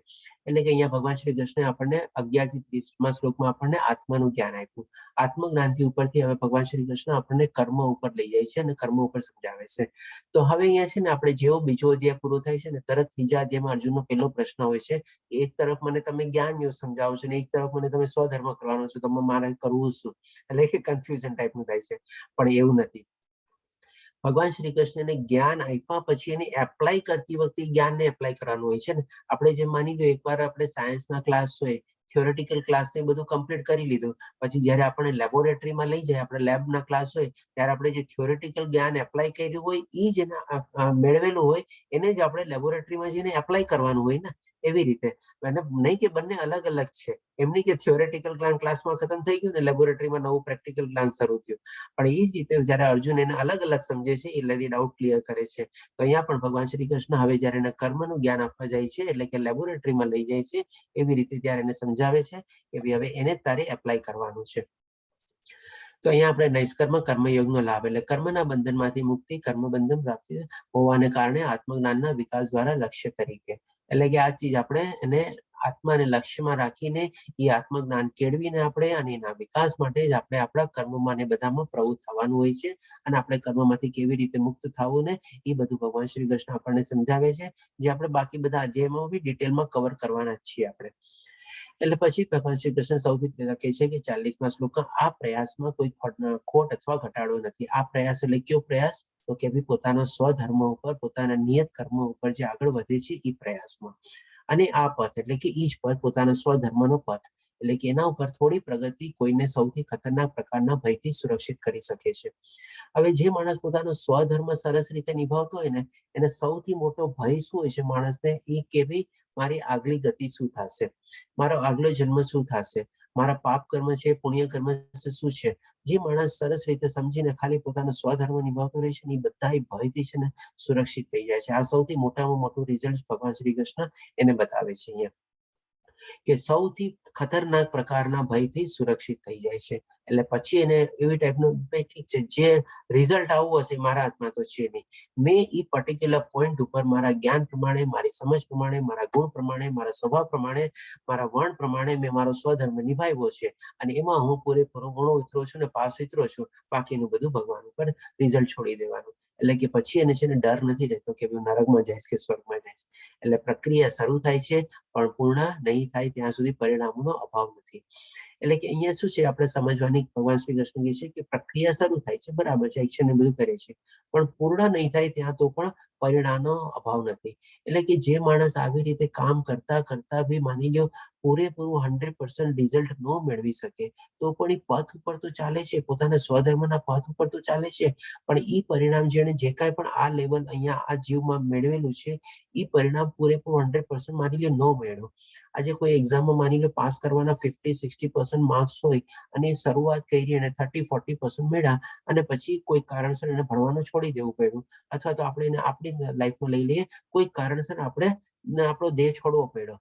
એટલે કે અહીંયા ભગવાન શ્રી કૃષ્ણ આપણને 11 થી 30 શ્લોકમાં આપણને આત્માનું જ્ઞાન આપ્યું. આત્મજ્ઞાનથી ઉપરથી હવે ભગવાન શ્રી કૃષ્ણ આપણને કર્મ ઉપર લઈ જાય છે અને કર્મ ઉપર સમજાવે છે. તો હવે અહીંયા છે ને આપણે જેવો બીજો અધ્યાય પૂરો થાય છે ને તરત ત્રીજા અધ્યાયમાં અર્જુનનો પહેલો પ્રશ્ન હોય છે, એક તરફ મને તમે જ્ઞાન યોગ સમજાવો છો ને એક તરફ મને તમે સ્વધર્મ કરવાનો છો, તમે મારે કરવું શું? એટલે કે કન્ફ્યુઝન ટાઈપનું થાય છે. પણ એવું નથી. ભગવાન શ્રી કૃષ્ણને જ્ઞાન આપ્યા પછી એને એપ્લાય કરતી વખતે જ્ઞાનને એપ્લાય કરવાનું હોય છે ને. આપણે જેમ માની લો એકવાર આપણે સાયન્સના ક્લાસ હોય, થિયોરેટિકલ ક્લાસ ને બધું કમ્પ્લીટ કરી લીધું, પછી જ્યારે આપણે લેબોરેટરીમાં લઈ જાય, આપણે લેબના ક્લાસ હોય ત્યારે આપણે જે થિયોરેટિકલ જ્ઞાન એપ્લાય કર્યું હોય એ જ મેળવેલું હોય એને જ આપણે લેબોરેટરીમાં જઈને એપ્લાય કરવાનું હોય ને. એવી રીતે નહીં કે બંને અલગ અલગ છે, એમની કે થિયોરેટિકલ ક્લાસમાં ખતમ થઈ ગયું ને લેબોરેટરીમાં નવું પ્રેક્ટિકલ ક્લાસ શરૂ થયું. પણ એ જ રીતે જયારે અર્જુન એને અલગ અલગ સમજે છે, એ લરી ડાઉટ ક્લિયર કરે છે. તો અહીંયા પણ ભગવાન શ્રી કૃષ્ણ હવે જયારે એને કર્મનું જ્ઞાન આપવા જાય છે, એટલે કે લેબોરેટરીમાં લઈ જાય છે, એવી રીતે ત્યારે એને સમજાવે છે કે હવે એને તારે એપ્લાય કરવાનું છે. તો અહીંયા આપણે નૈષ્કર્મ કર્મયોગનો લાભ એટલે કર્મના બંધનમાંથી મુક્તિ, કર્મબંધન પ્રાપ્તિ હોવાને કારણે આત્મજ્ઞાનના વિકાસ દ્વારા લક્ષ્ય તરીકે, એટલે કે આ ચીજ આપણે એને આત્માને લક્ષ્યમાં રાખીને એ આત્મજ્ઞાન કેળવીને આપણે અને એના વિકાસ માટે જ આપણે આપણા કર્મમાં ને બધામાં પ્રવૃત્ત થવાનું હોય છે. અને આપણે કર્મમાંથી કેવી રીતે મુક્ત થવું ને એ બધું ભગવાન શ્રી કૃષ્ણ આપણને સમજાવે છે, જે આપણે બાકી બધા અધ્યાયમાં બી ડિટેલમાં કવર કરવાના જ છીએ આપણે. એટલે પછી ભગવાન શ્રી કૃષ્ણ સૌથી પહેલા કહે છે કે 40મા શ્લોકમાં આ પ્રયાસમાં કોઈ ખોટ અથવા ઘટાડો નથી. આ પ્રયાસ એટલે કયો પ્રયાસ? તો કે ભાઈ પોતાના સ્વધર્મ ઉપર, પોતાના નિયત કર્મ ઉપર જે આગળ વધે છે એ પ્રયાસમાં. અને આ પથ એટલે કે ઈ જ પથ, પોતાના સ્વધર્મનો પથ, એટલે કે એના ઉપર થોડી પ્રગતિ કોઈને સૌથી ખતરનાક પ્રકારના ભયથી સુરક્ષિત કરી શકે છે. હવે જે માણસ પોતાનો સ્વધર્મ સરસ રીતે નિભાવતો હોય ને, એને સૌથી મોટો ભય શું હોય છે માણસને? એ કે ભાઈ મારી આગલી ગતિ શું થશે, મારો આગલો જન્મ શું થશે, મારા પાપ કર્મ છે, પુણ્ય કર્મ શું છે. જે માણસ સરસ રીતે સમજીને ખાલી પોતાનો સ્વધર્મ નિભાવતો રહે છે ને, એ બધા ભયથી છે ને સુરક્ષિત થઈ જાય છે. આ સૌથી મોટામાં મોટું રિઝલ્ટ ભગવાન શ્રી કૃષ્ણ એને બતાવે છે અહીંયા, કે સૌથી ખતરનાક પ્રકારના ભયથી સુરક્ષિત થઈ જાય છે. એટલે પછી એને એવી ટાઈપનું ઠીક છે, જે રિઝલ્ટ આવવું હશે મારા હાથમાં તો છે નહીં. મેં એ પર્ટિક્યુલર પોઈન્ટ ઉપર મારા જ્ઞાન પ્રમાણે, મારી સમજ પ્રમાણે, મારા ગુણ પ્રમાણે, મારા સ્વભાવ પ્રમાણે, મારા વર્ણ પ્રમાણે મેં મારો સ્વધર્મ નિભાવ્યો છે. અને એમાં હું પૂરેપૂરો ગુણો ઉતરો છું ને પાસ ઉતરો છું. બાકીનું બધું ભગવાન ઉપર રિઝલ્ટ છોડી દેવાનું. એટલે કે પછી એને છે ને ડર નથી રહેતો કે નરકમાં જઈશ કે સ્વર્ગમાં જઈશ. એટલે પ્રક્રિયા શરૂ થાય છે, પણ પૂર્ણ નહીં થાય ત્યાં સુધી પરિણામોનો અભાવ નથી. એટલે કે અહીંયા શું છે આપણે સમજવાની, ભગવાન શ્રી કૃષ્ણ કહે છે કે પ્રક્રિયા શરૂ થાય છે, બરાબર છે, એક્શન ને બધું કરે છે, પણ પૂર્ણ નહીં થાય ત્યાં તો પણ પરિણામનો અભાવ નથી. એટલે કે જે માણસ આવી રીતે કામ કરતા કરતા બી માની લો પૂરેપૂરું 100% રિઝલ્ટ ન મેળવી શકે, તો પણ એ પથ ઉપર તો ચાલે છે, પોતાના સ્વધર્મના પથ ઉપર તો ચાલે છે, પણ એ પરિણામ જેને જે કાંઈ પણ આ લેવલ અહીંયા આ જીવમાં મેળવેલું છે, એ પરિણામ પૂરેપૂરું 100% માની લો ન મેળવો. આજે કોઈ એક્ઝામમાં માની લો પાસ કરવાના 50-60% માર્ક્સ હોય અને શરૂઆત કરી અને 30-40% મેળવ્યા, અને પછી કોઈ કારણસર એને ભણવાનું છોડી દેવું પડ્યું, અથવા તો આપણે એને આપણી લાઈફમાં લઈ લઈએ, કોઈ કારણસર આપણે આપણો દેહ છોડવો પડ્યો,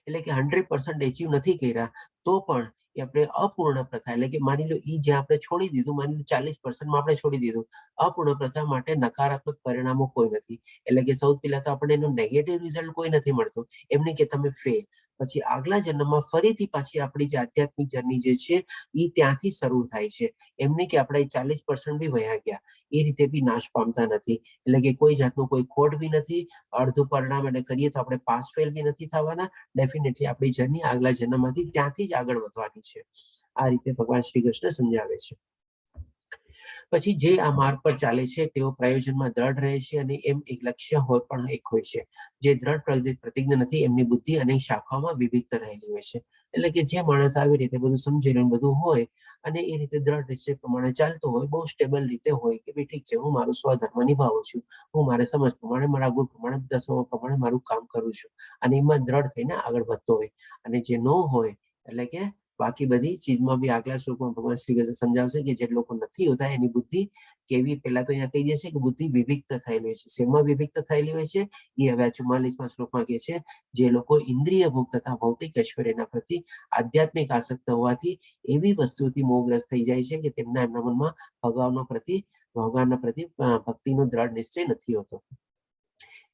એટલે કે 100% એચીવ નથી કર્યા, તો પણ એ આપણે અપૂર્ણ પ્રથા, એટલે કે માની લો એ જે આપણે છોડી દીધું, માની લો 40%માં આપણે છોડી દીધું, અપૂર્ણ પ્રથા માટે નકારાત્મક પરિણામો કોઈ નથી. એટલે કે સૌથી પહેલા તો આપણે એનું નેગેટિવ રિઝલ્ટ કોઈ નથી મળતું, એમને કે તમે ફેલ. પછી આગલા જન્મમાં ફરીથી પાછી આપણી જે આધ્યાત્મિક જર્ની જે છે એ ત્યાંથી શરૂ થાય છે. એમને કે આપણે 40% બી વયા ગયા, એ રીતે બી નાશ પામતા નથી. એટલે કે કોઈ જાતનું કોઈ ખોટ બી નથી, અડધું પરિણામ એટલે કરીએ તો આપણે પાસ ફેલ બી નથી થવાના. ડેફિનેટલી આપણી જર્ની આગલા જન્મમાંથી ત્યાંથી જ આગળ વધવાની છે. આ રીતે ભગવાન શ્રી કૃષ્ણ સમજાવે છે. પછી જે આ માર્ગ પર ચાલે છે તેઓ પ્રયોજનમાં દ્રઢ રહે છે, અને એમ એક લક્ષ્ય હોય પણ એક હોય છે. જે દ્રઢ પ્રતિજ્ઞ નથી એમની બુદ્ધિ અનેક શાખાઓમાં વિભક્ત રહેલી હોય છે. એટલે કે જે માણસ આવી રીતે બધું સમજેલું બધું હોય અને એ રીતે દ્રઢ નિશ્ચય પ્રમાણે ચાલતો હોય, બહુ સ્ટેબલ રીતે હોય કે ભાઈ ઠીક છે, હું મારું સ્વધર્મ નિભાવું છું, હું મારા સમજ પ્રમાણે, મારા ગુણ પ્રમાણે, બધા સ્વભાવ પ્રમાણે મારું કામ કરું છું, અને એમાં દ્રઢ થઈને આગળ વધતો હોય. અને જે ન હોય, એટલે કે બાકી બધી ચીજમાં બી આગલા શ્લોકમાં ભગવાન શ્રી કૃષ્ણ સમજાવશે કે જે લોકો નથી હોતા એની બુદ્ધિ કેવી, પહેલા તો અહીંયા કહી દેશે કે બુદ્ધિ વિવિક્ત થયેલી હોય છે. શેમાં વિવિક્ત થયેલી હોય છે? એ હવે 44મા શ્લોકમાં કહે છે, જે લોકો ઇન્દ્રિય ભોગ તથા ભૌતિક ઐશ્વર્યના પ્રતિ આધ્યાત્મિક આસક્ત હોવાથી એવી વસ્તુથી મોહગ્રસ્ત થઈ જાય છે કે એમના મનમાં ભગવાનના પ્રતિ ભક્તિનો દ્રઢ નિશ્ચય નથી હોતો.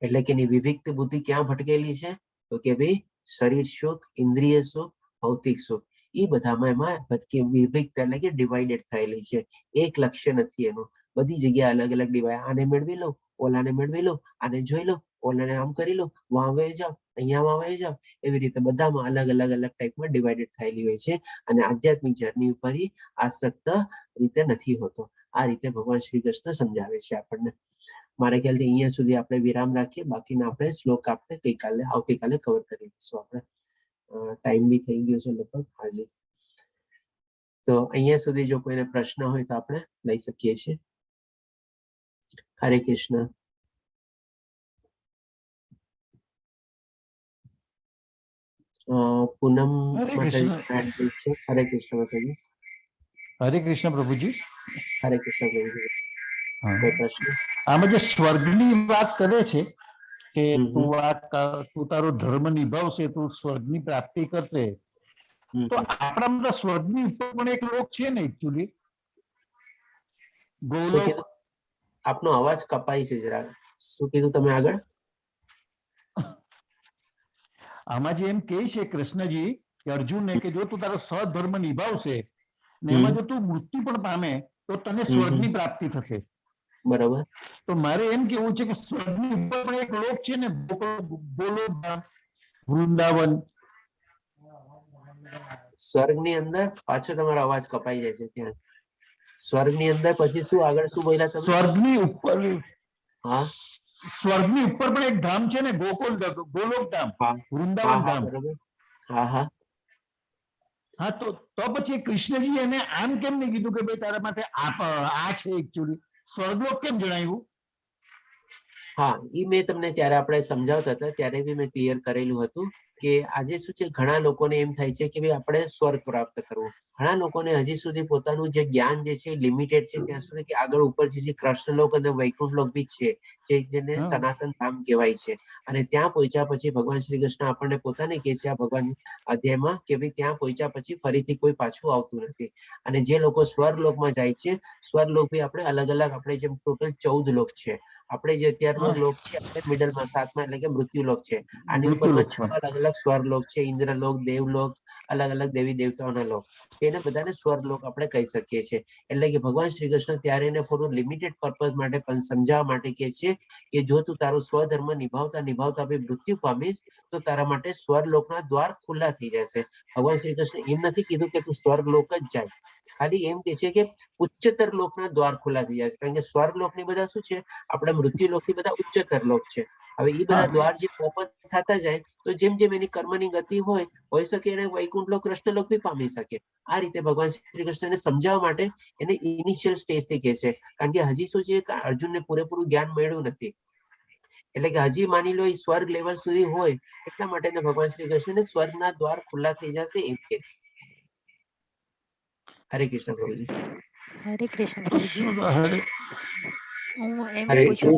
એટલે કે એની વિવિક્ત બુદ્ધિ ક્યાં ભટકેલી છે? તો કે ભાઈ શરીર સુખ, ઇન્દ્રિય સુખ, ભૌતિક સુખ, એ બધામાં એમાં વિવિક્ત એટલે કે ડિવાઇડેડ થયેલી છે. એક લક્ષ્ય નથી એનું, બધી જગ્યાએ અલગ અલગ ડિવાઇડ, આને મેળવી લો, ઓલાને મેળવી લો, આને જોઈ લો, ઓલાને આમ કરી લો, વાં વહી જાઓ, અહીંયા વહી જાઓ, એવી રીતે બધામાં અલગ અલગ અલગ ટાઈપમાં ડિવાઇડેડ થયેલી હોય છે. અને આધ્યાત્મિક જર્ની ઉપર આસક્ત રીતે નથી હોતો. આ રીતે ભગવાન શ્રી કૃષ્ણ સમજાવે છે આપણને. મારા ખ્યાલથી અહીંયા સુધી આપણે વિરામ રાખીએ, બાકીના આપણે શ્લોક આપણે આવતીકાલે કવર કરી લઈશું. આપણે ટાઈમ બી થઈ ગયો છે લગભગ. હાજી, તો અહીંયા સુધી જો કોઈને પ્રશ્ન હોય તો આપણે લઈ શકીએ છીએ. હરે કૃષ્ણ. પૂનમ માતાજી, હરે કૃષ્ણ માતાજી. હરે કૃષ્ણ પ્રભુજી. હરે કૃષ્ણ પ્રભુજી. કોઈ પ્રશ્ન? આમાં જે સ્વર્ગની વાત કરે છે કે તું તારો ધર્મ નિભાવશે, તું સ્વર્ગની પ્રાપ્તિ કરશે, તો આપણા બધા સ્વર્ગની ઉપર પણ એક લોક છે ને એકચ્યુઅલી, ગોલોક. આપનો અવાજ કપાય છે જરા, શું કીધું તમે આગળ? આમાં જે એમ કહે છે કૃષ્ણજી કે અર્જુનને કે જો તું તારો સધર્મ નિભાવશે ને હમ. એમાં જો તું મૃત્યુ પણ પામે તો તને સ્વર્ગની પ્રાપ્તિ થશે. બરાબર. તો મારે એમ કેવું છે કે સ્વર્ગની ઉપર પણ એક લોક છે ને, ગોલોકધામ, વૃંદાવન. સ્વર્ગની અંદર પાછો તમારો અવાજ કપાઈ જાય છે ત્યાં. સ્વર્ગની અંદર પછી શું આગળ શું બોલ્યા તમે? સ્વર્ગની ઉપર, હા સ્વર્ગની ઉપર પણ એક ધામ છે ને, ગોલોકધામ, હા વૃંદાવન ધામ. બરાબર. હા હા. હા, તો પછી કૃષ્ણજી એને આમ કેમ નહીં કીધું કે ભાઈ તારા માટે આ છે એકચ્યુઅલી સ્વર્ગલોક કેમ જણાવ્યું? હા, એ મેં તમને ત્યારે આપણે સમજાવતા હતા ત્યારે બી મેં ક્લિયર કરેલું હતું કે આજે શું છે, ઘણા લોકોને એમ થાય છે કે ભાઈ આપણે સ્વર્ગ પ્રાપ્ત કરવું. ઘણા લોકોને હજી સુધી પોતાનું જે જ્ઞાન જે છે લિમિટેડ છે ત્યાં સુધી કે આગળ ઉપર જે કૃષ્ણલોક અને વૈકુંઠલોક બી છે જેને હા. સનાતન ધામ કહેવાય છે. અને ત્યાં પહોંચ્યા પછી ભગવાન શ્રી કૃષ્ણ આપણને પોતાને કહે છે આ ભગવાન અધ્યાયમાં કે ભાઈ ત્યાં પહોંચ્યા પછી ફરીથી કોઈ પાછું આવતું નથી. અને જે લોકો સ્વર્ગલોકમાં જાય છે, સ્વર્ગલોક બી આપણે અલગ અલગ, આપણે જેમ ટોટલ 14 લોક છે. આપણે જે અત્યારનો લોક છે આપણે મિડલમાં 7મા એટલે કે મૃત્યુલોક છે. આની ઉપરમાં 6 અલગ અલગ સ્વર્ગલોક છે, ઇન્દ્રલોક, દેવલોક, અલગ અલગ દેવી દેવતાઓના લોક. તેને બધાને સ્વર્ગલોક આપણે કહી શકીએ છીએ. એટલે કે ભગવાન શ્રી કૃષ્ણ ત્યારે એને થોડું લિમિટેડ પર્પઝ માટે પણ સમજાવવા માટે કહે છે કે જો તું તારો સ્વધર્મ નિભાવતા નિભાવતા બી મૃત્યુ પામીશ તો તારા માટે સ્વર્ગલોકના દ્વાર ખુલ્લા થઈ જશે. ભગવાન શ્રી કૃષ્ણ એમ નથી કીધું કે તું સ્વર્ગલોક જ જાય, ખાલી એમ કે છે કે ઉચ્ચતર લોકના દ્વાર ખુલ્લા થઈ જાય. કારણ કે સ્વર્ગલોકની બધા શું છે, આપણે મૃત્યુલોકથી બધા ઉચ્ચતર લોક છે. હવે એ બધા દ્વાર જે ઓપન થતા જાય તો જેમ જેમ એની કર્મની ગતિ હોઈ શકે એને વૈકુંઠલોક, કૃષ્ણલોક બી પામી શકે. આ રીતે ભગવાન શ્રી કૃષ્ણને સમજાવવા માટે એને ઇનિશિયલ સ્ટેજથી કહે છે. કારણ કે હજી શું છે, અર્જુનને પૂરેપૂરું જ્ઞાન મળ્યું નથી. એટલે કે હજી માની લો એ સ્વર્ગ લેવલ સુધી હોય એટલા માટે ભગવાન શ્રી કૃષ્ણને સ્વર્ગના દ્વાર ખુલ્લા થઈ જશે એમ કે. હરે કૃષ્ણ પ્રભુજી. હરે કૃષ્ણ પ્રભુજી. હું એમ હરે પૂછું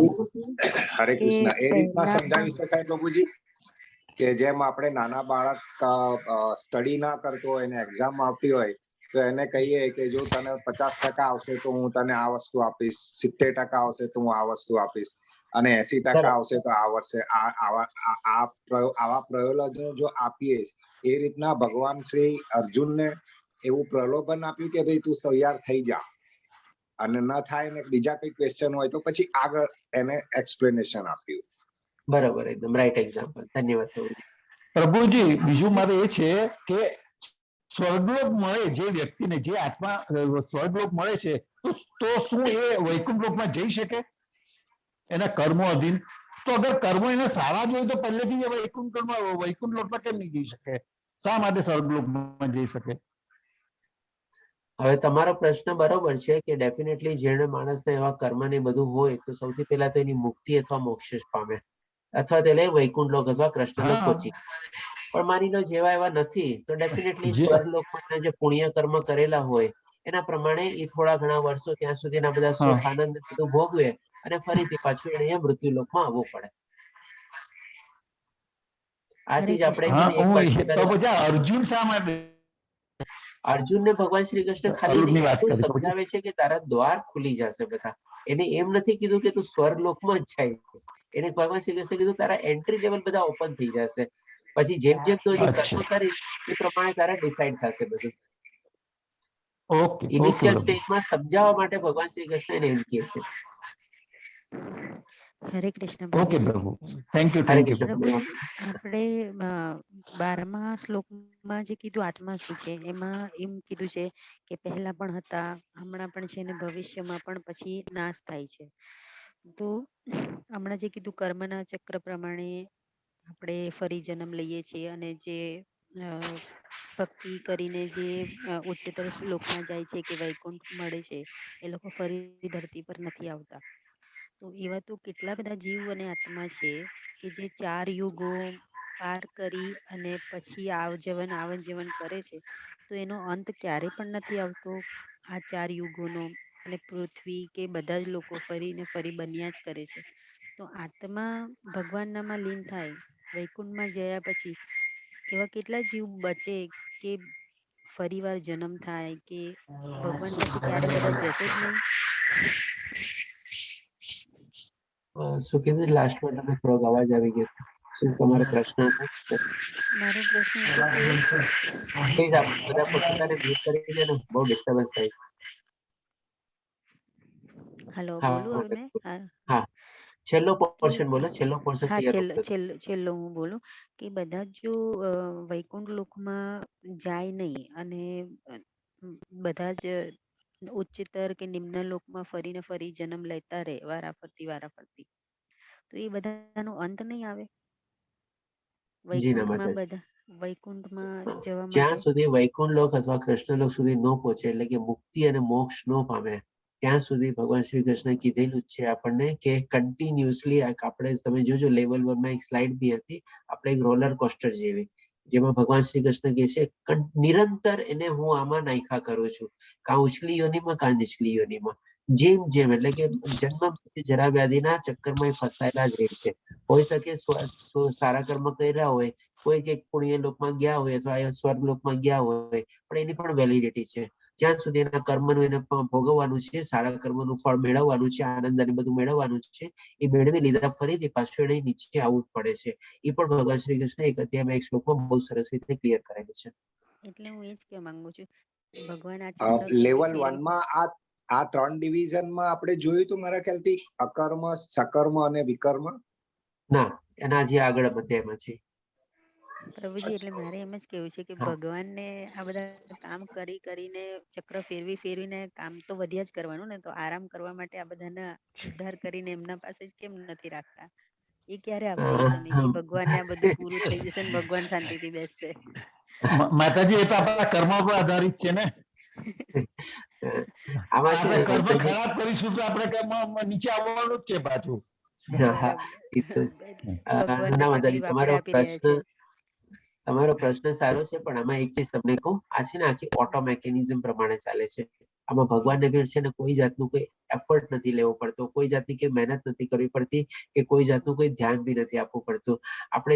હરે કે કૃષ્ણ. એ રીતના પહેલા સમજાવી શકાય પ્રભુજી કે જેમ આપણે નાના બાળક સ્ટડી ના કરતો હોય ને એક્ઝામ આવતી હોય તો એને કહીએ કે જો તને 50% આવશે તો હું તને આ વસ્તુ આપીશ, 70% આવશે તો હું આ વસ્તુ આપીશ, અને 80% આવશે તો આ વર્ષે આવા પ્રયોજનો જો આપીએ, એ રીતના ભગવાન શ્રી અર્જુનને એવું પ્રલોભન આપ્યું કે ભાઈ તું તૈયાર થઈ જા, અને ન થાય ને બીજા કઈ ક્વેશ્ચન હોય તો પછી આગળ એને એક્સપ્લેનેશન આપ્યું. બરાબર, એકદમ રાઈટ એક્ઝામ્પલ. ધન્યવાદ પ્રભુજી. બીજું મારે એ છે કે સ્વર્ગલોક મળે જે વ્યક્તિને, જે આત્મા સ્વર્ગલોક મળે છે તો શું એ વૈકુંઠલોકમાં જઈ શકે એના કર્મો અધીન? તો અગર કર્મો એને સારા જ હોય તો પહેલેથી વૈકુંઠલોકમાં કેમ નહીં જઈ શકે? શા માટે સ્વર્ગલોકમાં જઈ શકે? હવે તમારો પ્રશ્ન બરોબર છે કે ડેફિનેટલી જેને માણસને એવા કર્મ ને બધું હોય તો સૌથી પહેલા તો એની મુક્તિ અથવા મોક્ષ જ પામે, અથવા તે વૈકુંઠલોક અથવા કૃષ્ણલોક પહોંચી. પણ માની લો જેવા એવા નથી તો ડેફિનેટલી સ્વર્ગલોકમાં જે પુણ્ય કર્મ કરેલા હોય એના પ્રમાણે એ થોડા ઘણા વર્ષો ત્યાં સુધીના બધા સુખ આનંદ બધું ભોગવે અને ફરીથી પાછું એને અહીંયા મૃત્યુલોકમાં આવવું પડે. આ ચીજ આપણે અર્જુન શા માટે? અર્જુનને ભગવાન શ્રી કૃષ્ણ ખાલી એટલું સમજાવે છે કે તારા દ્વાર ખુલી જશે બધા. એને એમ નથી કીધું કે તું સ્વર્ગલોકમાં જ જઈશ. એને ભગવાન શ્રી કૃષ્ણ કીધું તારા એન્ટ્રી લેવલ બધા ઓપન થઈ જશે. પછી જેમ જેમ તું હજી કર્મ કરીશ એ પ્રમાણે તારા ડિસાઈડ થશે બધું. ઇનિશિયલ સ્ટેજમાં સમજાવવા માટે ભગવાન શ્રી કૃષ્ણ એને એમ કહે છે. હરે કૃષ્ણ પ્રભુજી. હરે કૃષ્ણ. આપણે 12મા શ્લોકમાં જે કીધું આત્મા શું છે એમાં એમ કીધું છે કે પહેલા પણ હતા, હમણાં પણ છે અને ભવિષ્યમાં પણ પછી નાશ થાય છે. તો હમણાં જે કીધું કર્મના ચક્ર પ્રમાણે આપણે ફરી જન્મ લઈએ છીએ અને જે ભક્તિ કરીને જે ઉચ્ચતર શ્લોકમાં જાય છે કે વૈકુંઠ મળે છે એ લોકો ફરી ધરતી પર નથી આવતા. તો એવા તો કેટલા બધા જીવ અને આત્મા છે કે જે 4 યુગો પાર કરી અને પછી આવન જીવન કરે છે. તો એનો અંત ક્યારે પણ નથી આવતો આ 4 યુગોનો. અને પૃથ્વી કે બધા જ લોકો ફરીને ફરી બન્યા જ કરે છે. તો આત્મા ભગવાનનામાં લીન થાય, વૈકુંઠમાં જયા પછી એવા કેટલા જીવ બચે કે ફરી વાર જન્મ થાય કે ભગવાન પાસે ક્યારે બધા જશે જ નહીં. શું કીધું લાસ્ટમાં? તમે થોડોક અવાજ આવી ગયો. શું તમારો પ્રશ્ન છે? મારો પ્રશ્ન છે કે પ્લીઝ આપ બધા પોતાને મ્યુટ કરી દે ને, બહુ ડિસ્ટર્બન્સ થાય છે. હલો, હા બોલું હવે મેં? હા, હા, છેલ્લો કે પોર્શન બોલો, છેલ્લો પોર્શન હા, ક્લિયર. છેલ્લો હું બોલું કે બધા જ જો વૈકુંઠ લોકમાં જાય નહીં અને બધા જ ઉચ્ચતર કે નિમ્ન લોકમાં ફરીને ફરી જન્મ લેતા રહે વારાફરતી, તો એ બધાનો અંત નહીં આવે જી ના વૈકુંઠમાં માતાજી. વૈકુંઠમાં જવા જ્યાં માટે? સુધી વૈકુંઠ લોક અથવા કૃષ્ણ લોક સુધી ન પહોંચે, એટલે કે મુક્તિ અને મોક્ષ ન પામે, ત્યાં સુધી ભગવાન શ્રી કૃષ્ણ કીધેલું જ છે આપણને કે કન્ટિન્યુઅસલી આપણે, તમે જોજો લેવલ 1 માં એક સ્લાઇડ બી હતી આપણે, એક રોલર કોસ્ટર જેવી, જેમાં ભગવાન શ્રી કૃષ્ણ કહે છે નિરંતર એને હું આમાં નાખ્યા કરું છું, કાં ઉછલી યોનીમાં કાં નીચલી યોનીમાં, જેમ એટલે કે જન્મ જરા વ્યાધિના ચક્કરમાં એ ફસાયેલા જ રહે છે. હોઈ શકે સારા કર્મ કર્યા હોય, કોઈ કે પુણ્ય લોકમાં ગયા હોય અથવા સ્વર્ગ લોકમાં ગયા હોય, પણ એની પણ વેલિડિટી છે. જ્યાં સુધી એના કર્મનું એને ભોગવવાનું છે, સારા કર્મનું ફળ મેળવવાનું છે, આનંદ અને બધું મેળવવાનું છે, એ મેળવી લીધા ફરીથી પાછું એને નીચે આવવું જ પડે છે. એ પણ ભગવાન શ્રી કૃષ્ણ એક અધ્યાયમાં એક શ્લોકમાં બહુ સરસ રીતે ક્લિયર કરેલું છે. એટલે હું એ જ કહેવા માંગુ છું, ભગવાન આ ચક્ર લેવલ 1 માં આ 3 ડિવિઝનમાં આપણે જોયું હતું મારા ખ્યાલથી, અકર્મ, સકર્મ અને વિકર્મ. ના, એના જે આગળ અધ્યાયમાં છે. પ્રભુજી, એટલે મારે એમ જ કેવું છે કે ભગવાનને આ બધા કામ કરીને ચક્ર ફેરવીને કામ તો વધ્યા જ કરવાનું ને, તો આરામ કરવા માટે આ બધાના ઉદ્ધાર કરીને એમના પાસે જ કેમ નથી રાખતા? એ ક્યારે આવશે એ સમય કે ભગવાનને આ બધું પૂરું થઈ જશે ને ભગવાન શાંતિથી બેસશે? માતાજી, એ તો આપણા કર્મ પર આધારિત છે ને. આમાં શું આપણે કર્મ માતાજી, ખરાબ કરીશું તો આપણે કર્મ નીચે આવવાનું જ છે પાછું. ભગવાનને ના તકલીફ માતાજી, આપણે આપી રહ્યા છે. તમારો પ્રશ્ન સારો છે, પણ આમાં એક ચીજ તમને કહું, આ છે ને આખી ઓટો મેકેનિઝમ પ્રમાણે ચાલે છે. આમાં ભગવાનને બી છે ને કોઈ જાતનું કોઈ એફર્ટ નથી લેવો પડતો, કોઈ જાતની કોઈ મહેનત નથી કરવી પડતી, કે કોઈ જાતનું કોઈ ધ્યાન બી નથી આપવું પડતું. આપણે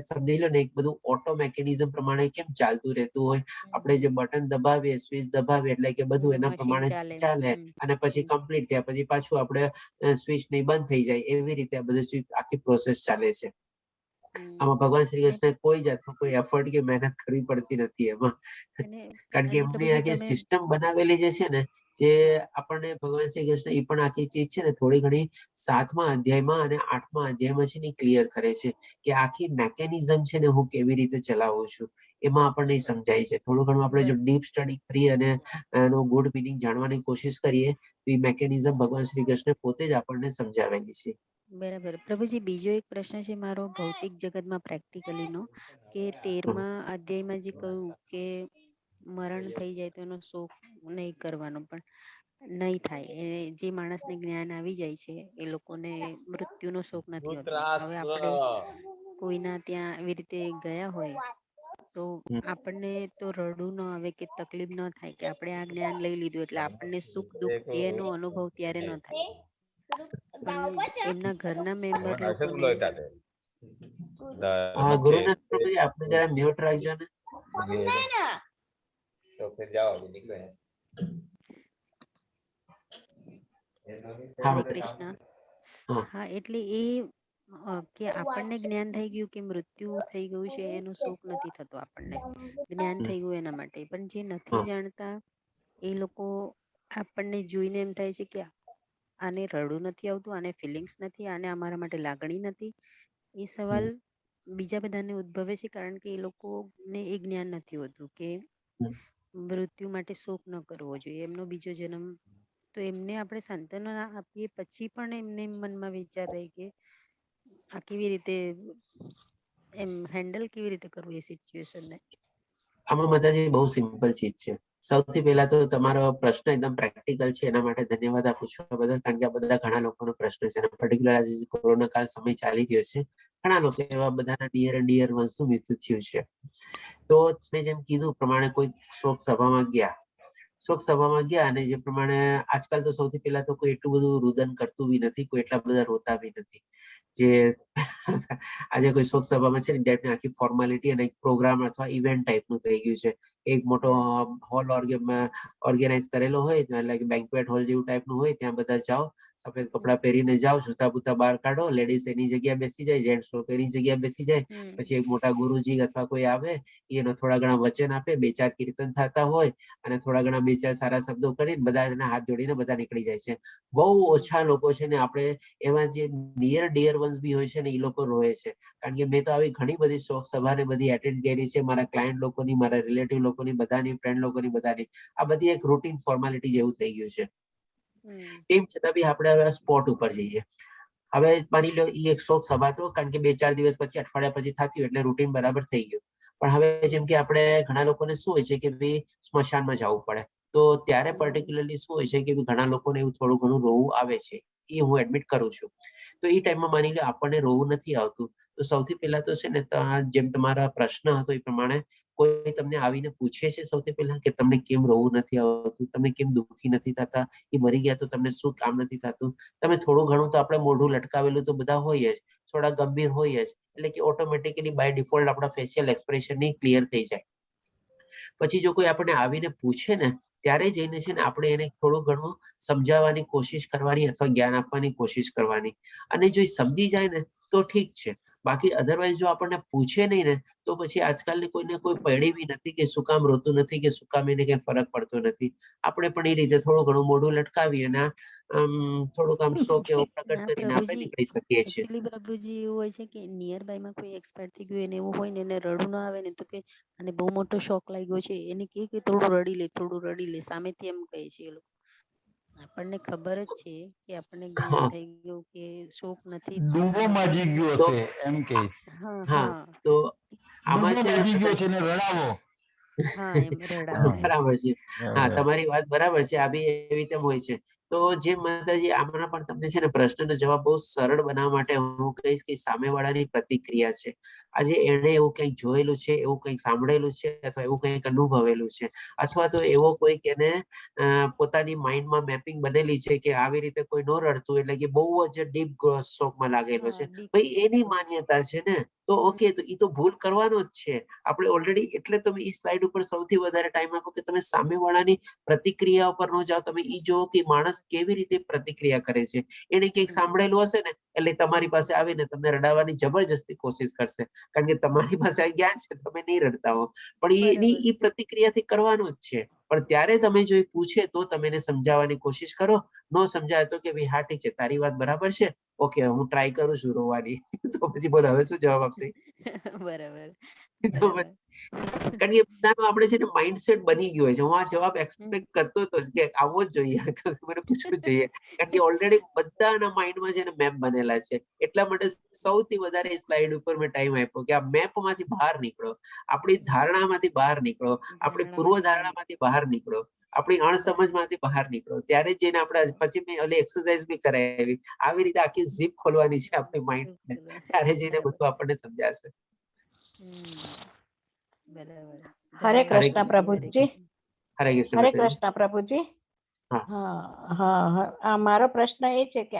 સમજી લો ને, એક બધું ઓટો મેકેનિઝમ પ્રમાણે કેમ ચાલતું રહેતું હોય, આપણે જે બટન દબાવીએ, સ્વિચ દબાવીએ એટલે કે બધું એના મશીન પ્રમાણે ચાલે, અને પછી કમ્પ્લીટ થયા પછી પાછું આપણે સ્વિચ નહીં બંધ થઈ જાય, એવી રીતે આ બધી આખી પ્રોસેસ ચાલે છે. આમાં ભગવાન શ્રી કૃષ્ણ કોઈ જાતનું કોઈ એફર્ટ કે મહેનત કરવી પડતી નથી એમાં, કારણ કે અને એમની પ્રભુજી આખી તમે સિસ્ટમ બનાવેલી જે છે ને, જે આપણને ભગવાન શ્રી કૃષ્ણ એ પણ આખી ચીજ છે ને થોડી ઘણી 7મા અધ્યાયમાં અને 8મા અધ્યાયમાં છે ને ક્લિયર કરે છે કે આખી મેકેનિઝમ છે ને હું કેવી રીતે ચલાવું છું, એમાં આપણને સમજાય છે. થોડું ઘણું આપણે જો ડીપ સ્ટડી કરીએ અને એનો ગુડ મિનિંગ જાણવાની કોશિશ કરીએ તો એ મેકેનિઝમ ભગવાન શ્રી કૃષ્ણ પોતે જ આપણને સમજાવેલી છે. બરાબર. પ્રભુજી, બીજો એક પ્રશ્ન છે મારો ભૌતિક જગતમાં પ્રેક્ટિકલીનો, કે 13મા અધ્યાયમાં જે કહ્યું કે મરણ થઈ જાય તો એનો શોક નહીં કરવાનો, પણ નહીં થાય. જે માણસને જ્ઞાન આવી જાય છે એ લોકોને મૃત્યુનો શોક નથી હોતો. હવે આપણે કોઈના ત્યાં આવી રીતે ગયા હોય તો આપણને તો રડવું ન આવે કે તકલીફ ન થાય કે આપણે આ જ્ઞાન લઈ લીધું એટલે આપણને સુખ દુઃખ બેનો અનુભવ ત્યારે ન થાય, પણ એમના ઘરના મેમ્બર લોકોને ગુરુનાથ પ્રભુજી, આપણે જરા મ્યુટ રાખજો ને. હરે કૃષ્ણ. હા, એટલે એ કે આપણને જ્ઞાન થઈ ગયું કે મૃત્યુ થઈ ગયું છે એનો શોક નથી થતો આપણને, જ્ઞાન થઈ ગયું એના માટે. પણ જે નથી જાણતા એ લોકો, આપણને જોઈને એમ થાય છે કે આને રડવું નથી આવતું, આને ફિલિંગ્સ નથી, આને અમારા માટે લાગણી નથી. એ સવાલ બીજા બધાને ઉદ્ભવે છે કારણ કે એ લોકોને એ જ્ઞાન નથી હોતું કે મૃત્યુ માટે શોક ન કરવો જોઈએ, એમનો બીજો જન્મ. તો એમને આપણે સાંત્વના આપીએ પછી પણ એમને મનમાં વિચાર રહે કે આ કેવી રીતે એમ હેન્ડલ કેવી રીતે કરવું એ સિચ્યુએશનને? આમાં માતાજી બહુ સિમ્પલ ચીજ છે. સૌથી પહેલા તો તમારો પ્રશ્ન એકદમ પ્રેક્ટિકલ છે, એના માટે ધન્યવાદ આપું છું બદલ, કારણ કે આ બધા ઘણા લોકોનો પ્રશ્ન છે. પર્ટિક્યુલર આજે કોરોના કાળ સમય ચાલી ગયો છે, ઘણા લોકો એવા બધાના ડિયર વસ્તુ મૃત્યુ થયું છે. તો તમે જેમ કીધું પ્રમાણે કોઈ શોક સભામાં ગયા અને જે પ્રમાણે આજકાલ તો સૌથી પહેલા તો કોઈ એટલું બધું રુદન કરતું બી નથી, કોઈ એટલા બધા રોતા બી નથી. જે આજે કોઈ શોક સભામાં છે ને આખી ફોર્માલિટી અને એક પ્રોગ્રામ અથવા ઇવેન્ટ ટાઈપનું થઈ ગયું છે. એક મોટો હોલ ઓર્ગેનાઇઝ કરેલો હોય, એટલે બેન્ક્વેટ હોલ જેવું ટાઈપનું હોય, ત્યાં બધા જાઓ, સફેદ કપડા પહેરીને જાઓ, જૂતા બૂતા બહાર કાઢો, લેડીઝ એની જગ્યાએ બેસી જાય, જેન્ટ્સ લોકો એની જગ્યાએ બેસી જાય. પછી એક મોટા ગુરુજી અથવા કોઈ આવે, એનો થોડા ઘણા વચન આપે, 2-4 કીર્તન થતા હોય અને થોડા ઘણા 2-4 સારા શબ્દો કરીને બધા એના હાથ જોડીને બધા નીકળી જાય છે. બહુ ઓછા લોકો છે ને આપણે એવા જે નિયર ડિયર વન્સ બી હોય છે ને એ લોકો રોય છે. કારણ કે મેં તો આવી ઘણી બધી શોક સભા ને બધી એટેન્ડ કરી છે, મારા ક્લાયન્ટ લોકોની, મારા રિલેટિવ લોકોની, બધાની, ફ્રેન્ડ લોકોની, બધાની. આ બધી એક રૂટીન ફોર્માલિટી જેવું થઈ ગયું છે. તેમ છતાં બી આપણે હવે સ્પોટ ઉપર જઈએ. હવે માની લો એ એક શોક સભા તો કારણ કે 2-4 દિવસ પછી, અઠવાડિયા પછી થતી એટલે રૂટીન બરાબર થઈ ગયું. પણ હવે જેમ કે આપણે ઘણા લોકોને શું હોય છે કે ભાઈ સ્મશાનમાં જવું પડે, તો ત્યારે પર્ટિક્યુલરલી શું હોય છે કે ઘણા લોકોને એવું થોડું ઘણું રોવું આવે છે, એ હું એડમિટ કરું છું. તો એ ટાઈમમાં માની લો આપણને રોવું નથી આવતું, તો સૌથી પહેલા તો છે ને જેમ તમારા પ્રશ્ન હતો એ પ્રમાણે કોઈ તમને આવીને પૂછે છે સૌથી પહેલા કે તમને કેમ રોવું નથી આવતું, તમે કેમ દુઃખી નથી થતા, એ મરી ગયા તો તમને શું કામ નથી થતું. તમે થોડું ઘણું તો આપણે મોઢું લટકાવેલું તો બધા હોય જ, થોડા ગંભીર હોય જ, એટલે કે ઓટોમેટિકલી બાય ડિફોલ્ટ આપણા ફેશિયલ એક્સપ્રેશન ક્લિયર થઈ જાય. પછી જો કોઈ આપણને આવીને પૂછે ને ત્યારે જઈને છે ને આપણે એને થોડું ઘણું સમજાવવાની કોશિશ કરવાની અથવા જ્ઞાન આપવાની કોશિશ કરવાની. અને જો એ સમજી જાય ને તો ઠીક છે, બાકી અધરવાઇઝ જો આપણને પૂછે નહીં ને તો પછી આજકાલની કોઈને કોઈ પડી બી નથી કે શું કામ રોતું નથી, કે શું કામ એને કઈ ફરક પડતો નથી. આપણે પણ એ રીતે થોડું ઘણું મોઢું લટકાવી અને થોડુંક આમ શોક એવો પ્રગટ કરીને આપણે નીકળી શકીએ છીએ. એકચ્યુઅલી પ્રભુજી એવું હોય છે કે નિયર બાયમાં કોઈ એક્સપાયર થઈ ગયું એને એવું હોય ને એને રડવું ના આવે ને તો કે અને બહુ મોટો શોક લાગ્યો છે એને કે થોડું રડી લે સામેથી એમ કહે છે એ લોકો. આપણને ખબર જ છે કે આપણને જ્ઞાન થઈ ગયું કે શોક નથી ડૂબો માજી ગયો તો છે એમ કે તો આમાં ડૂબો છે માજી ગયો છે ને ને રડાવો. એમ રડાવે. બરાબર છે. હા, તમારી વાત બરાબર છે. આ બી એવી તેમ હોય છે. તો જે માતાજી આમના પણ તમને છે ને પ્રશ્નનો જવાબ બહુ સરળ બનાવવા માટે હું કહીશ કે સામેવાળાની પ્રતિક્રિયા છે. આજે એને એવું કંઈક જોયેલું છે, એવું કંઈક સાંભળેલું છે, અથવા એવું કંઈક અનુભવેલું છે, અથવા તો એવો કોઈક એને પોતાની માઇન્ડમાં મેપિંગ બનેલી છે કે આવી રીતે કોઈ ન રડતું એટલે કે બહુ જ ડીપ શોકમાં લાગેલો છે. ભાઈ એની માન્યતા છે ને, તો ઓકે, તો એ તો ભૂલ કરવાનો જ છે. આપણે ઓલરેડી એટલે તમે એ સ્લાઇડ ઉપર સૌથી વધારે ટાઈમ આપો કે તમે સામેવાળાની પ્રતિક્રિયા ઉપર ન જાઓ, તમે એ જોવો કે માણસ કેવી રીતે પ્રતિક્રિયા કરે છે. એને કંઈક સાંભળેલું હશે ને એટલે તમારી પાસે આવીને તમને રડાવવાની જબરજસ્તી કોશિશ કરશે, કારણ કે તમારી પાસે આ જ્ઞાન છે, તમે નહીં રડતા હો, પણ એની એ પ્રતિક્રિયાથી કરવાનું જ છે. પણ ત્યારે તમે જો પૂછે તો તમે એને સમજાવવાની કોશિશ કરો. ન સમજાય તો કે ભાઈ હા ઠીક છે, તારી વાત બરાબર છે, ઓકે હું ટ્રાય કરું છું રોવાની. તો પછી બોલો હવે શું જવાબ આપશે? બરાબર. કારણ કે બધાનો આપણે છે ને માઇન્ડસેટ બની ગયો છે. હું આ જવાબ એક્સપેક્ટ કરતો હતો કે આવવો જ જોઈએ, મને પૂછવું જ જોઈએ, કારણ કે ઓલરેડી બધાના માઇન્ડમાં છે ને મેપ બનેલા છે. એટલા માટે સૌથી વધારે સ્લાઇડ ઉપર મેં ટાઈમ આપ્યો કે આ મેપમાંથી બહાર નીકળો, આપણી ધારણામાંથી બહાર નીકળો, આપણી પૂર્વ ધારણામાંથી બહાર નીકળો, આપણી અણસમજમાંથી બહાર નીકળો. ત્યારે જઈને આપણે પછી મેં ઓલી એક્સરસાઇઝ બી કરાવી, આવી રીતે આખી ઝીપ ખોલવાની છે આપણી માઇન્ડને, ત્યારે જઈને બધું આપણને સમજાશે. હરે કૃષ્ણ પ્રભુજી. હરે હરે કૃષ્ણ પ્રભુજી. હા. હા, મારો પ્રશ્ન એ છે કે